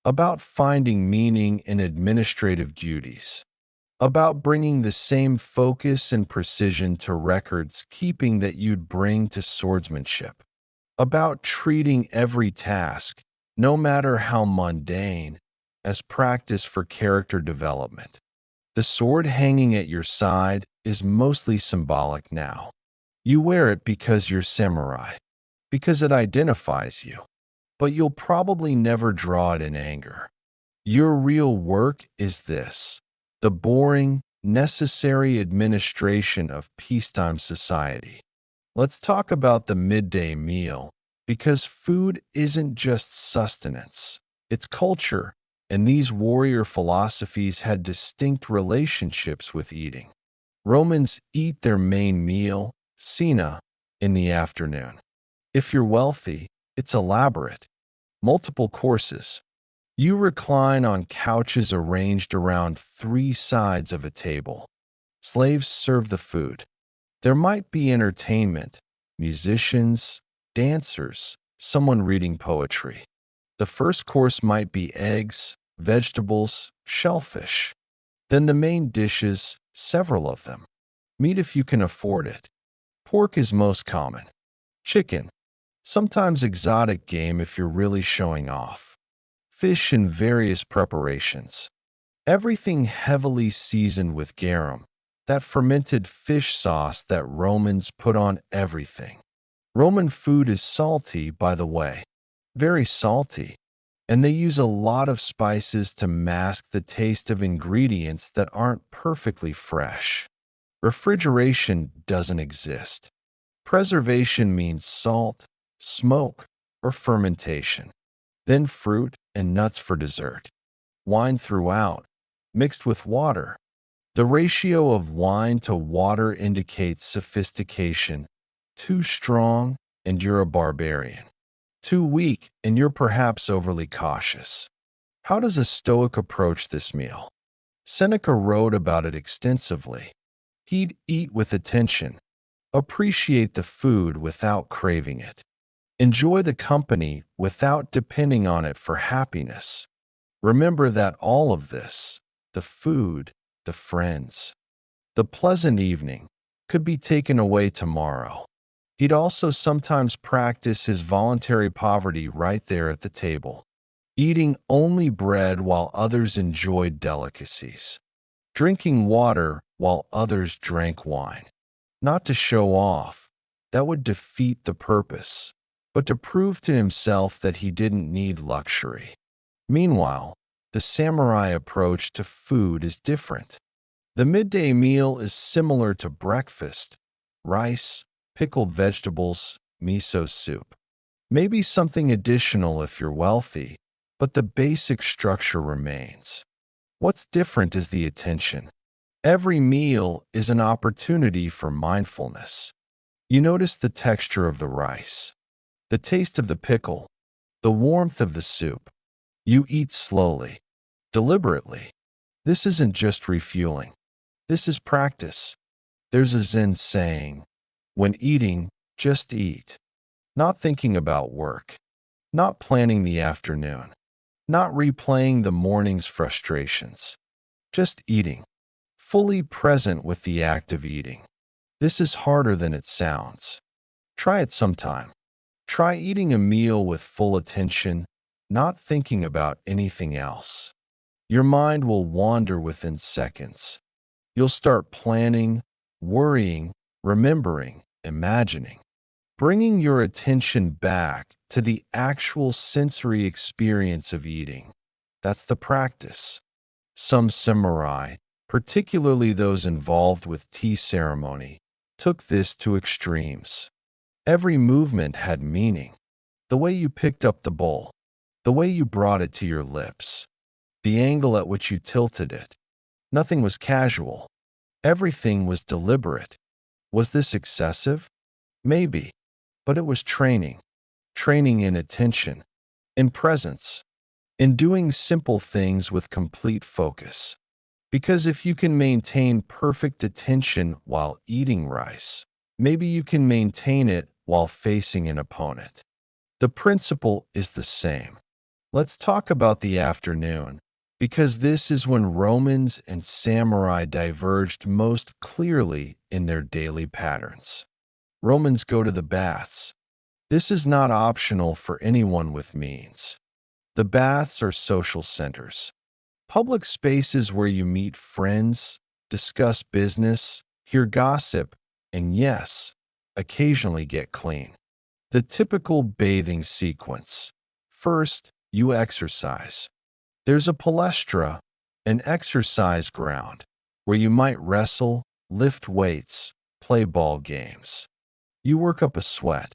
about finding meaning in administrative duties, about bringing the same focus and precision to records keeping that you'd bring to swordsmanship, about treating every task, no matter how mundane, as practice for character development. The sword hanging at your side is mostly symbolic now. You wear it because you're samurai, because it identifies you, but you'll probably never draw it in anger. Your real work is this: the boring, necessary administration of peacetime society. Let's talk about the midday meal, because food isn't just sustenance, it's culture, and these warrior philosophies had distinct relationships with eating. Romans eat their main meal, cena, in the afternoon. If you're wealthy, it's elaborate, multiple courses. You recline on couches arranged around three sides of a table. Slaves serve the food. There might be entertainment, musicians, dancers, someone reading poetry. The first course might be eggs, vegetables, shellfish. Then the main dishes, several of them. Meat if you can afford it. Pork is most common. Chicken. Sometimes exotic game if you're really showing off. Fish in various preparations. Everything heavily seasoned with garum, that fermented fish sauce that Romans put on everything. Roman food is salty, by the way. Very salty. And they use a lot of spices to mask the taste of ingredients that aren't perfectly fresh. Refrigeration doesn't exist. Preservation means salt, smoke, or fermentation. Then fruit and nuts for dessert. Wine throughout, mixed with water. The ratio of wine to water indicates sophistication. Too strong, and you're a barbarian. Too weak, and you're perhaps overly cautious. How does a Stoic approach this meal? Seneca wrote about it extensively. He'd eat with attention, appreciate the food without craving it, enjoy the company without depending on it for happiness. Remember that all of this, the food, the friends, the pleasant evening, could be taken away tomorrow. He'd also sometimes practice his voluntary poverty right there at the table, eating only bread while others enjoyed delicacies, drinking water while others drank wine. Not to show off, that would defeat the purpose, but to prove to himself that he didn't need luxury. Meanwhile, the samurai approach to food is different. The midday meal is similar to breakfast: rice, pickled vegetables, miso soup. Maybe something additional if you're wealthy, but the basic structure remains. What's different is the attention. Every meal is an opportunity for mindfulness. You notice the texture of the rice, the taste of the pickle, the warmth of the soup. You eat slowly, deliberately. This isn't just refueling. This is practice. There's a Zen saying, when eating, just eat. Not thinking about work, not planning the afternoon, not replaying the morning's frustrations. Just eating, fully present with the act of eating. This is harder than it sounds. Try it sometime. Try eating a meal with full attention, not thinking about anything else. Your mind will wander within seconds. You'll start planning, worrying, remembering, imagining. Bringing your attention back to the actual sensory experience of eating. That's the practice. Some samurai, particularly those involved with tea ceremony, took this to extremes. Every movement had meaning. The way you picked up the bowl, the way you brought it to your lips, the angle at which you tilted it. Nothing was casual. Everything was deliberate. Was this excessive? Maybe, but it was training. Training in attention, in presence, in doing simple things with complete focus. Because if you can maintain perfect attention while eating rice, maybe you can maintain it while facing an opponent. The principle is the same. Let's talk about the afternoon, because this is when Romans and samurai diverged most clearly in their daily patterns. Romans go to the baths. This is not optional for anyone with means. The baths are social centers, public spaces where you meet friends, discuss business, hear gossip, and yes, occasionally get clean. The typical bathing sequence. First, you exercise. There's a palestra, an exercise ground, where you might wrestle, lift weights, play ball games. You work up a sweat.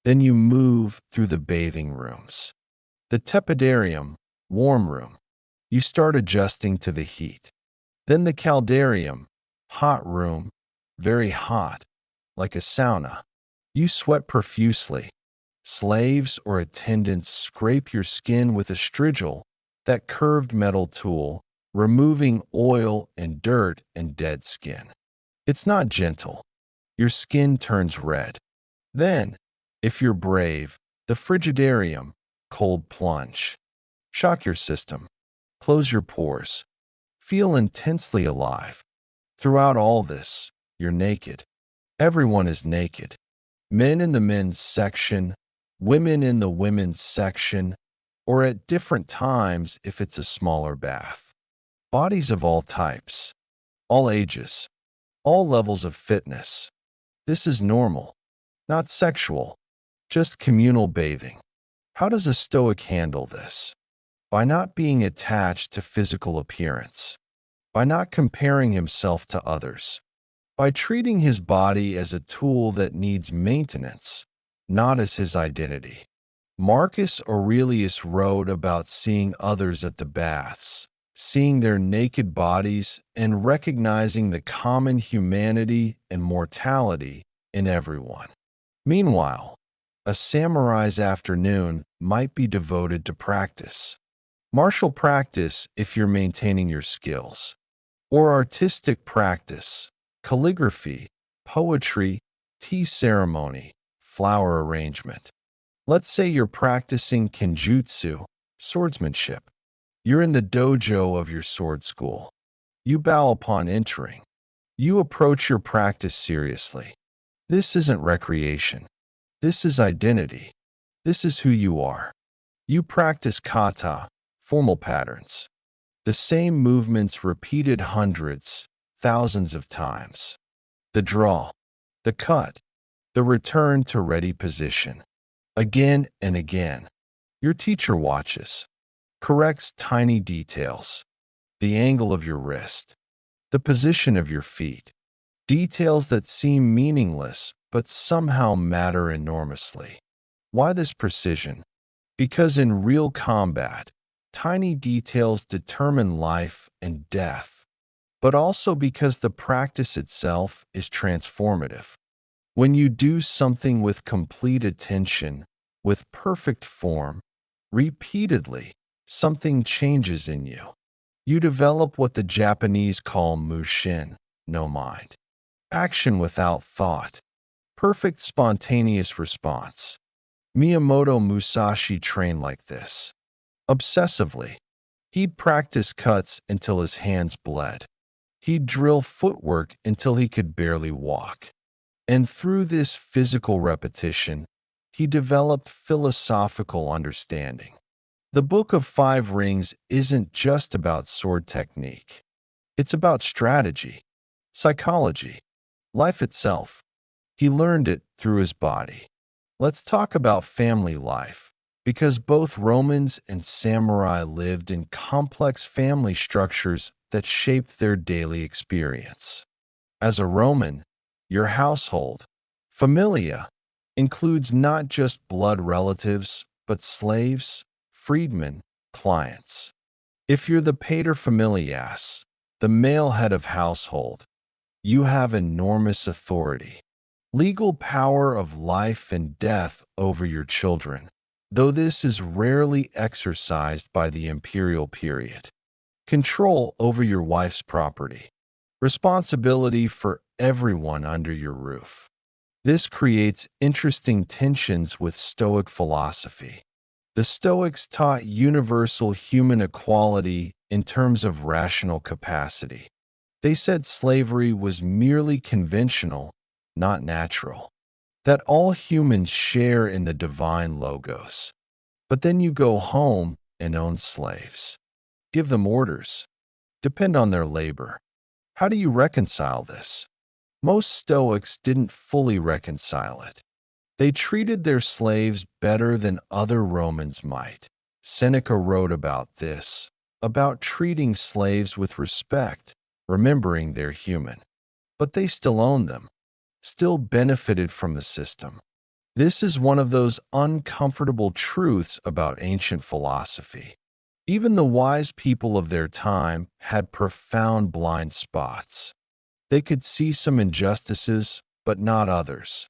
Then you move through the bathing rooms. The tepidarium, warm room. You start adjusting to the heat. Then the caldarium, hot room, very hot, like a sauna. You sweat profusely. Slaves or attendants scrape your skin with a strigil, that curved metal tool, removing oil and dirt and dead skin. It's not gentle. Your skin turns red. Then, if you're brave, the frigidarium, cold plunge. Shock your system. Close your pores. Feel intensely alive. Throughout all this, you're naked. Everyone is naked. Men in the men's section, women in the women's section, or at different times if it's a smaller bath. Bodies of all types, all ages, all levels of fitness. This is normal, not sexual, just communal bathing. How does a Stoic handle this? By not being attached to physical appearance, by not comparing himself to others, by treating his body as a tool that needs maintenance, not as his identity. Marcus Aurelius wrote about seeing others at the baths, seeing their naked bodies, and recognizing the common humanity and mortality in everyone. Meanwhile, a samurai's afternoon might be devoted to practice. Martial practice if you're maintaining your skills, or artistic practice, calligraphy, poetry, tea ceremony, flower arrangement. Let's say you're practicing kenjutsu, swordsmanship. You're in the dojo of your sword school. You bow upon entering. You approach your practice seriously. This isn't recreation. This is identity. This is who you are. You practice kata, formal patterns. The same movements repeated hundreds, thousands of times. The draw, the cut, the return to ready position. Again and again. Your teacher watches, corrects tiny details. The angle of your wrist, the position of your feet. Details that seem meaningless but somehow matter enormously. Why this precision? Because in real combat, tiny details determine life and death, but also because the practice itself is transformative. When you do something with complete attention, with perfect form, repeatedly, something changes in you. You develop what the Japanese call mushin, no mind. Action without thought. Perfect spontaneous response. Miyamoto Musashi trained like this. Obsessively. He'd practice cuts until his hands bled. He'd drill footwork until he could barely walk. And through this physical repetition, he developed philosophical understanding. The Book of Five Rings isn't just about sword technique. It's about strategy, psychology, life itself. He learned it through his body. Let's talk about family life, because both Romans and samurai lived in complex family structures that shaped their daily experience. As a Roman, your household, familia, includes not just blood relatives, but slaves, freedmen, clients. If you're the paterfamilias, the male head of household, you have enormous authority, legal power of life and death over your children, though this is rarely exercised by the imperial period. Control over your wife's property, responsibility for everyone under your roof. This creates interesting tensions with Stoic philosophy. The Stoics taught universal human equality in terms of rational capacity. They said slavery was merely conventional, not natural, that all humans share in the divine logos. But then you go home and own slaves. Give them orders. Depend on their labor. How do you reconcile this? Most Stoics didn't fully reconcile it. They treated their slaves better than other Romans might. Seneca wrote about this, about treating slaves with respect, remembering they're human. But they still owned them, still benefited from the system. This is one of those uncomfortable truths about ancient philosophy. Even the wise people of their time had profound blind spots. They could see some injustices, but not others.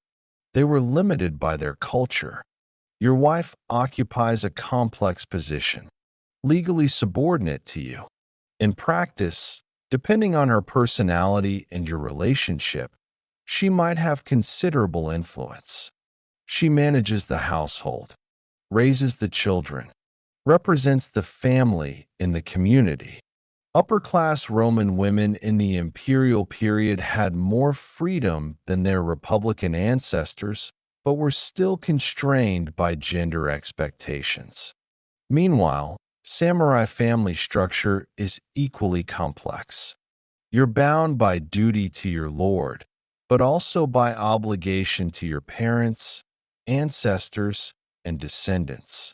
They were limited by their culture. Your wife occupies a complex position, legally subordinate to you. In practice, depending on her personality and your relationship, she might have considerable influence. She manages the household, raises the children, represents the family in the community. Upper-class Roman women in the imperial period had more freedom than their republican ancestors, but were still constrained by gender expectations. Meanwhile, samurai family structure is equally complex. You're bound by duty to your lord, but also by obligation to your parents, ancestors, and descendants.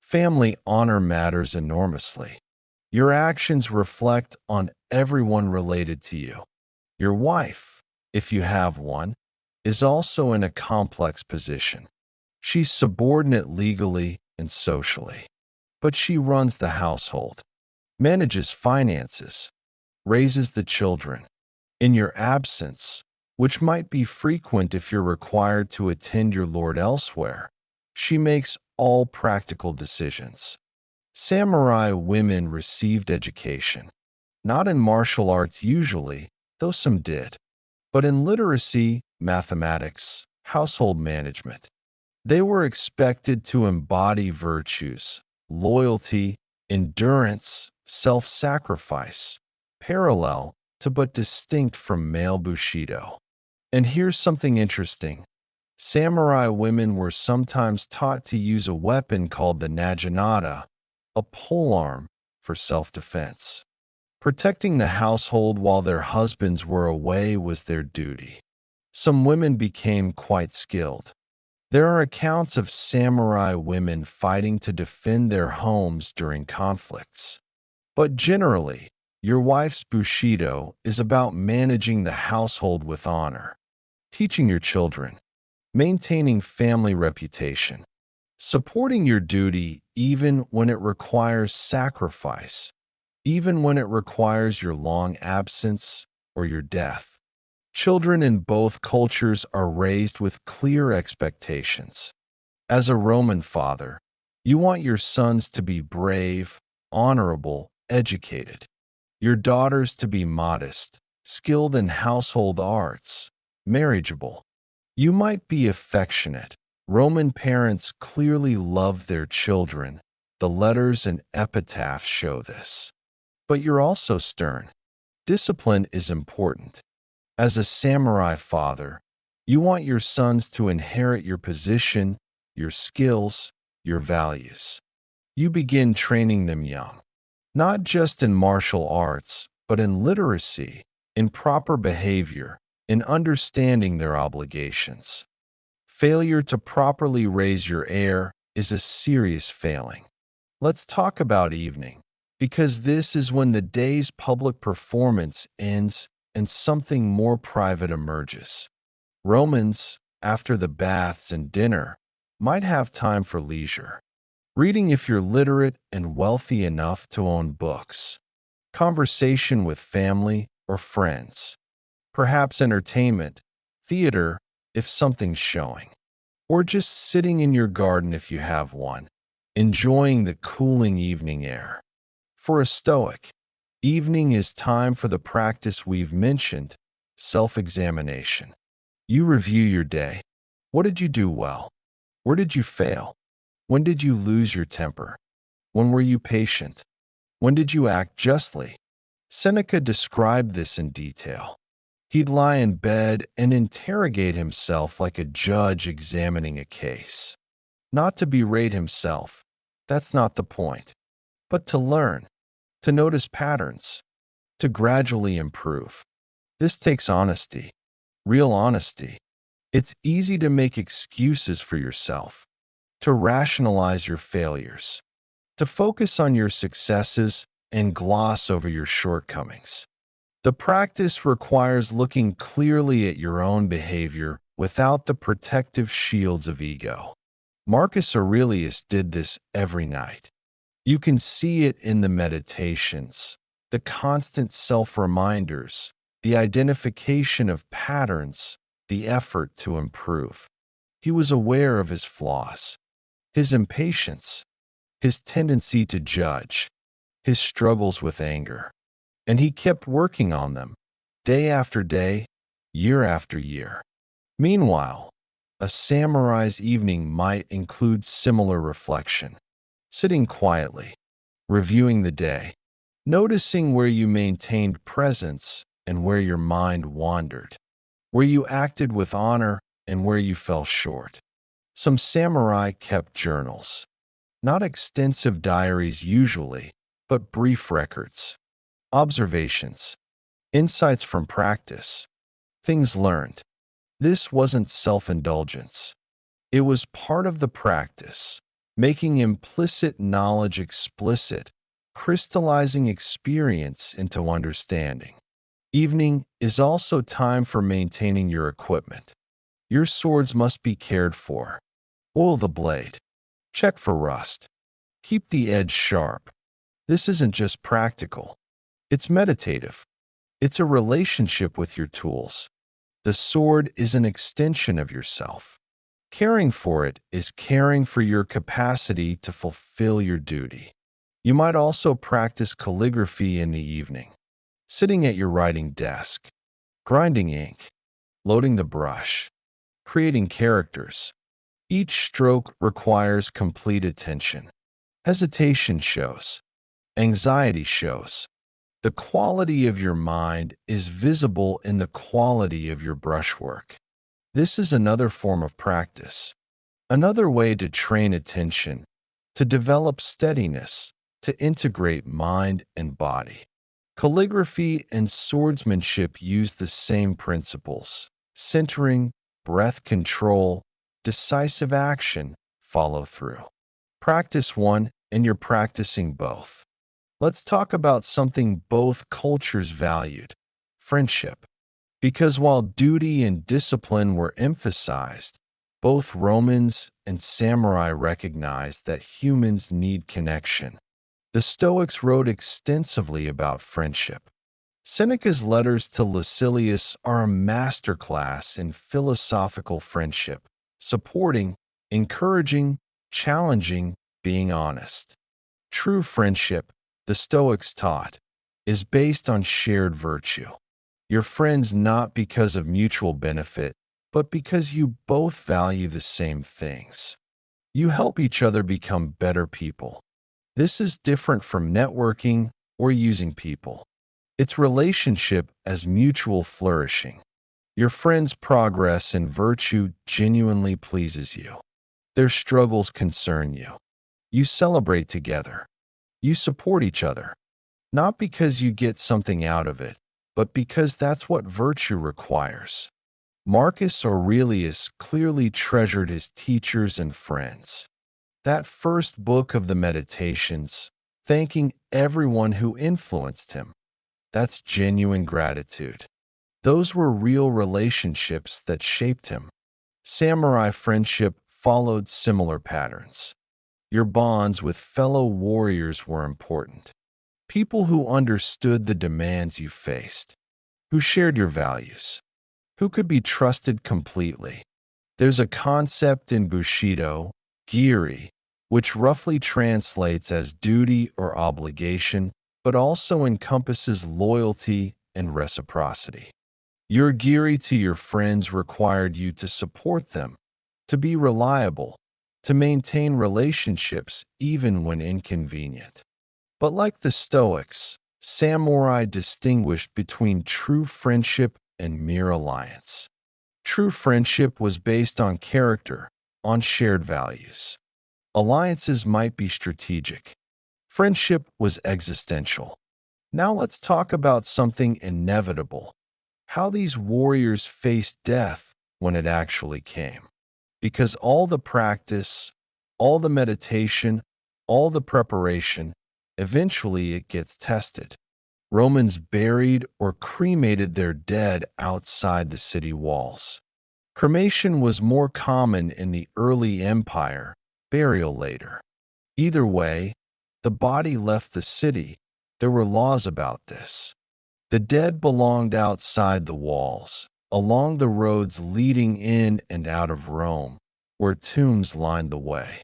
Family honor matters enormously. Your actions reflect on everyone related to you. Your wife, if you have one, is also in a complex position. She's subordinate legally and socially, but she runs the household, manages finances, raises the children. In your absence, which might be frequent if you're required to attend your lord elsewhere, she makes all practical decisions. Samurai women received education, not in martial arts usually, though some did, but in literacy, mathematics, household management. They were expected to embody virtues, loyalty, endurance, self-sacrifice, parallel to but distinct from male bushido. And here's something interesting. Samurai women were sometimes taught to use a weapon called the naginata, a polearm, for self-defense. Protecting the household while their husbands were away was their duty. Some women became quite skilled. There are accounts of samurai women fighting to defend their homes during conflicts. But generally, your wife's bushido is about managing the household with honor, teaching your children, maintaining family reputation, supporting your duty even when it requires sacrifice, even when it requires your long absence or your death. Children in both cultures are raised with clear expectations. As a Roman father, you want your sons to be brave, honorable, educated. Your daughters to be modest, skilled in household arts, marriageable. You might be affectionate. Roman parents clearly love their children. The letters and epitaphs show this. But you're also stern. Discipline is important. As a samurai father, you want your sons to inherit your position, your skills, your values. You begin training them young, not just in martial arts, but in literacy, in proper behavior, in understanding their obligations. Failure to properly raise your heir is a serious failing. Let's talk about evening, because this is when the day's public performance ends and something more private emerges. Romans, after the baths and dinner, might have time for leisure. Reading if you're literate and wealthy enough to own books. Conversation with family or friends. Perhaps entertainment, theater if something's showing. Or just sitting in your garden if you have one, enjoying the cooling evening air. For a Stoic, evening is time for the practice we've mentioned, self-examination. You review your day. What did you do well? Where did you fail? When did you lose your temper? When were you patient? When did you act justly? Seneca described this in detail. He'd lie in bed and interrogate himself like a judge examining a case. Not to berate himself, that's not the point, but to learn, to notice patterns, to gradually improve. This takes honesty, real honesty. It's easy to make excuses for yourself, to rationalize your failures, to focus on your successes and gloss over your shortcomings. The practice requires looking clearly at your own behavior without the protective shields of ego. Marcus Aurelius did this every night. You can see it in the meditations, the constant self-reminders, the identification of patterns, the effort to improve. He was aware of his flaws, his impatience, his tendency to judge, his struggles with anger, and he kept working on them, day after day, year after year. Meanwhile, a samurai's evening might include similar reflection, sitting quietly, reviewing the day, noticing where you maintained presence and where your mind wandered, where you acted with honor and where you fell short. Some samurai kept journals, not extensive diaries usually, but brief records, observations, insights from practice, things learned. This wasn't self-indulgence. It was part of the practice, making implicit knowledge explicit, crystallizing experience into understanding. Evening is also time for maintaining your equipment. Your swords must be cared for. Oil the blade. Check for rust. Keep the edge sharp. This isn't just practical. It's meditative. It's a relationship with your tools. The sword is an extension of yourself. Caring for it is caring for your capacity to fulfill your duty. You might also practice calligraphy in the evening, sitting at your writing desk, grinding ink, loading the brush, creating characters. Each stroke requires complete attention. Hesitation shows. Anxiety shows. The quality of your mind is visible in the quality of your brushwork. This is another form of practice, another way to train attention, to develop steadiness, to integrate mind and body. Calligraphy and swordsmanship use the same principles: centering, breath control, decisive action, follow through. Practice one, and you're practicing both. Let's talk about something both cultures valued: friendship. Because while duty and discipline were emphasized, both Romans and samurai recognized that humans need connection. The Stoics wrote extensively about friendship. Seneca's letters to Lucilius are a masterclass in philosophical friendship, supporting, encouraging, challenging, being honest. True friendship, the Stoics taught, is based on shared virtue. Your friends not because of mutual benefit, but because you both value the same things. You help each other become better people. This is different from networking or using people. It's relationship as mutual flourishing. Your friend's progress and virtue genuinely pleases you. Their struggles concern you. You celebrate together. You support each other, not because you get something out of it, but because that's what virtue requires. Marcus Aurelius clearly treasured his teachers and friends. That first book of the Meditations, thanking everyone who influenced him, that's genuine gratitude. Those were real relationships that shaped him. Samurai friendship followed similar patterns. Your bonds with fellow warriors were important. People who understood the demands you faced, who shared your values, who could be trusted completely. There's a concept in Bushido, giri, which roughly translates as duty or obligation, but also encompasses loyalty and reciprocity. Your giri to your friends required you to support them, to be reliable, to maintain relationships even when inconvenient. But like the Stoics, samurai distinguished between true friendship and mere alliance. True friendship was based on character, on shared values. Alliances might be strategic. Friendship was existential. Now let's talk about something inevitable: how these warriors faced death when it actually came. Because all the practice, all the meditation, all the preparation, eventually it gets tested. Romans buried or cremated their dead outside the city walls. Cremation was more common in the early empire, burial later. Either way, the body left the city. There were laws about this. The dead belonged outside the walls, along the roads leading in and out of Rome, where tombs lined the way.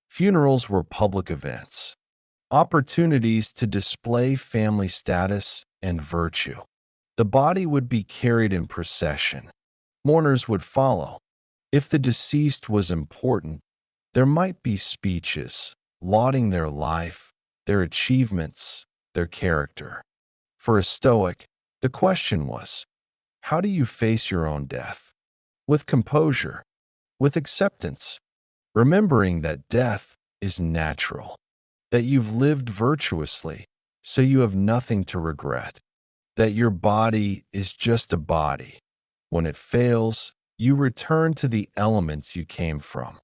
Funerals were public events, opportunities to display family status and virtue. The body would be carried in procession. Mourners would follow. If the deceased was important, there might be speeches lauding their life, their achievements, their character. For a Stoic, the question was, how do you face your own death? With composure, with acceptance, remembering that death is natural, that you've lived virtuously, so you have nothing to regret, that your body is just a body. When it fails, you return to the elements you came from.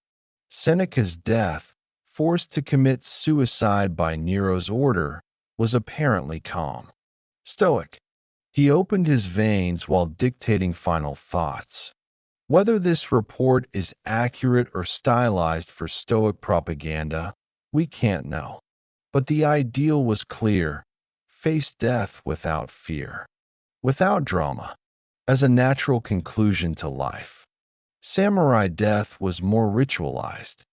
Seneca's death, forced to commit suicide by Nero's order, was apparently calm. Stoic. He opened his veins while dictating final thoughts. Whether this report is accurate or stylized for Stoic propaganda, we can't know. But the ideal was clear: face death without fear, without drama, as a natural conclusion to life. Samurai death was more ritualized.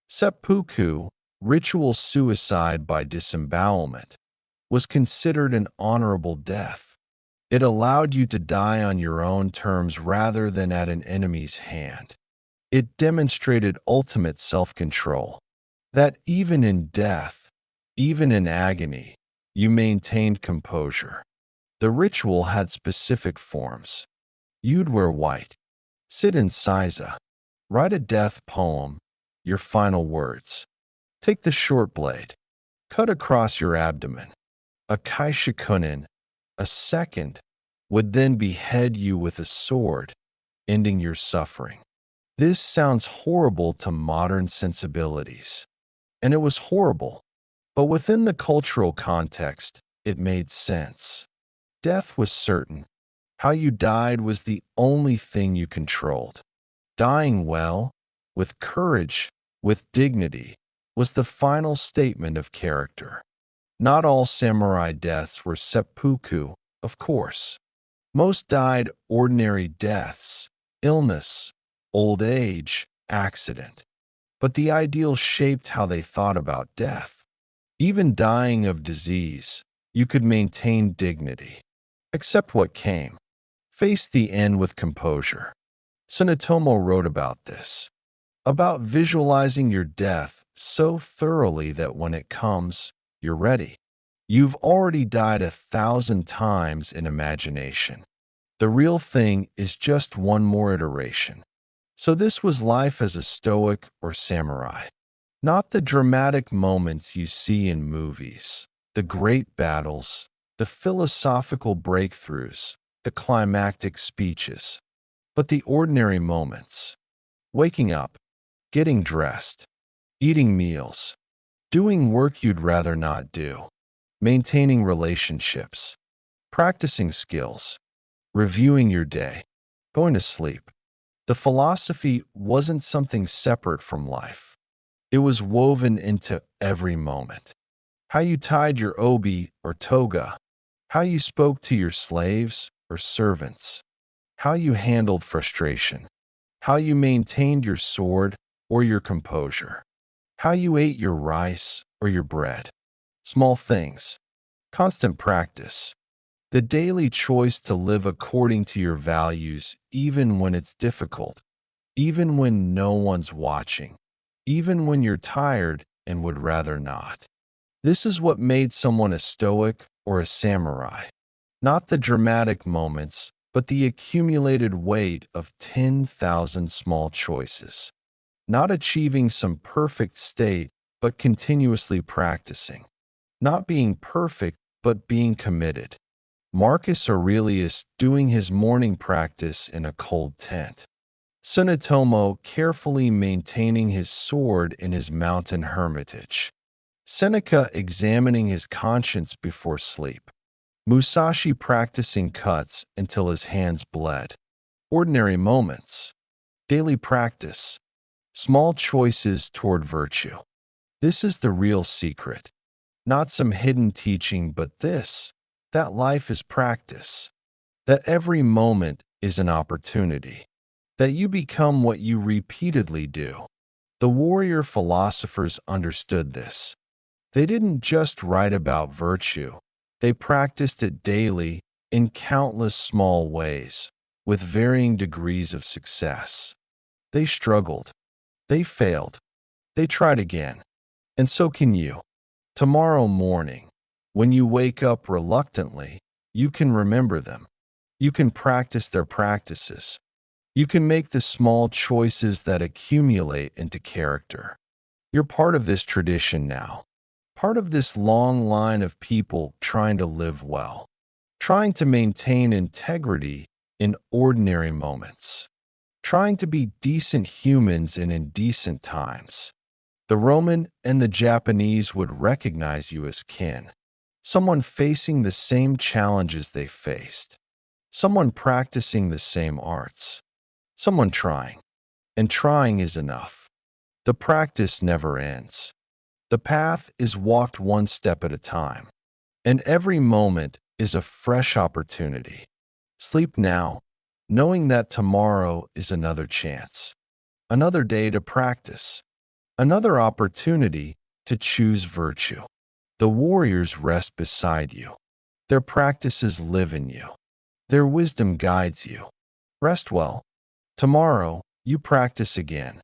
Seppuku, ritual suicide by disembowelment, was considered an honorable death. It allowed you to die on your own terms rather than at an enemy's hand. It demonstrated ultimate self-control, that even in death, even in agony, you maintained composure. The ritual had specific forms. You'd wear white, sit in seiza, write a death poem, your final words. Take the short blade, cut across your abdomen. A kaishikunin, a second, would then behead you with a sword, ending your suffering. This sounds horrible to modern sensibilities. And it was horrible, but within the cultural context, it made sense. Death was certain. How you died was the only thing you controlled. Dying well, with courage, with dignity, was the final statement of character. Not all samurai deaths were seppuku, of course. Most died ordinary deaths: illness, old age, accident. But the ideal shaped how they thought about death. Even dying of disease, you could maintain dignity. Accept what came. Face the end with composure. Sunetomo wrote about this, about visualizing your death so thoroughly that when it comes, you're ready. You've already died 1,000 times in imagination. The real thing is just one more iteration. So this was life as a Stoic or samurai. Not the dramatic moments you see in movies, the great battles, the philosophical breakthroughs, the climactic speeches, but the ordinary moments. Waking up, getting dressed, eating meals, doing work you'd rather not do, maintaining relationships, practicing skills, reviewing your day, going to sleep. The philosophy wasn't something separate from life. It was woven into every moment. How you tied your obi or toga, how you spoke to your slaves or servants, how you handled frustration, how you maintained your sword or your composure, how you ate your rice or your bread. Small things, constant practice, the daily choice to live according to your values even when it's difficult, even when no one's watching, even when you're tired and would rather not. This is what made someone a Stoic or a Samurai. Not the dramatic moments, but the accumulated weight of 10,000 small choices. Not achieving some perfect state, but continuously practicing. Not being perfect, but being committed. Marcus Aurelius doing his morning practice in a cold tent. Sunetomo carefully maintaining his sword in his mountain hermitage. Seneca examining his conscience before sleep. Musashi practicing cuts until his hands bled. Ordinary moments. Daily practice. Small choices toward virtue. This is the real secret. Not some hidden teaching, but this, that life is practice. That every moment is an opportunity. That you become what you repeatedly do. The warrior philosophers understood this. They didn't just write about virtue. They practiced it daily in countless small ways, with varying degrees of success. They struggled. They failed. They tried again. And so can you. Tomorrow morning, when you wake up reluctantly, you can remember them. You can practice their practices. You can make the small choices that accumulate into character. You're part of this tradition now. Part of this long line of people trying to live well, trying to maintain integrity in ordinary moments, trying to be decent humans in indecent times. The Roman and the Japanese would recognize you as kin, someone facing the same challenges they faced, someone practicing the same arts, someone trying, and trying is enough. The practice never ends. The path is walked one step at a time, and every moment is a fresh opportunity. Sleep now, knowing that tomorrow is another chance, another day to practice, another opportunity to choose virtue. The warriors rest beside you. Their practices live in you. Their wisdom guides you. Rest well. Tomorrow, you practice again.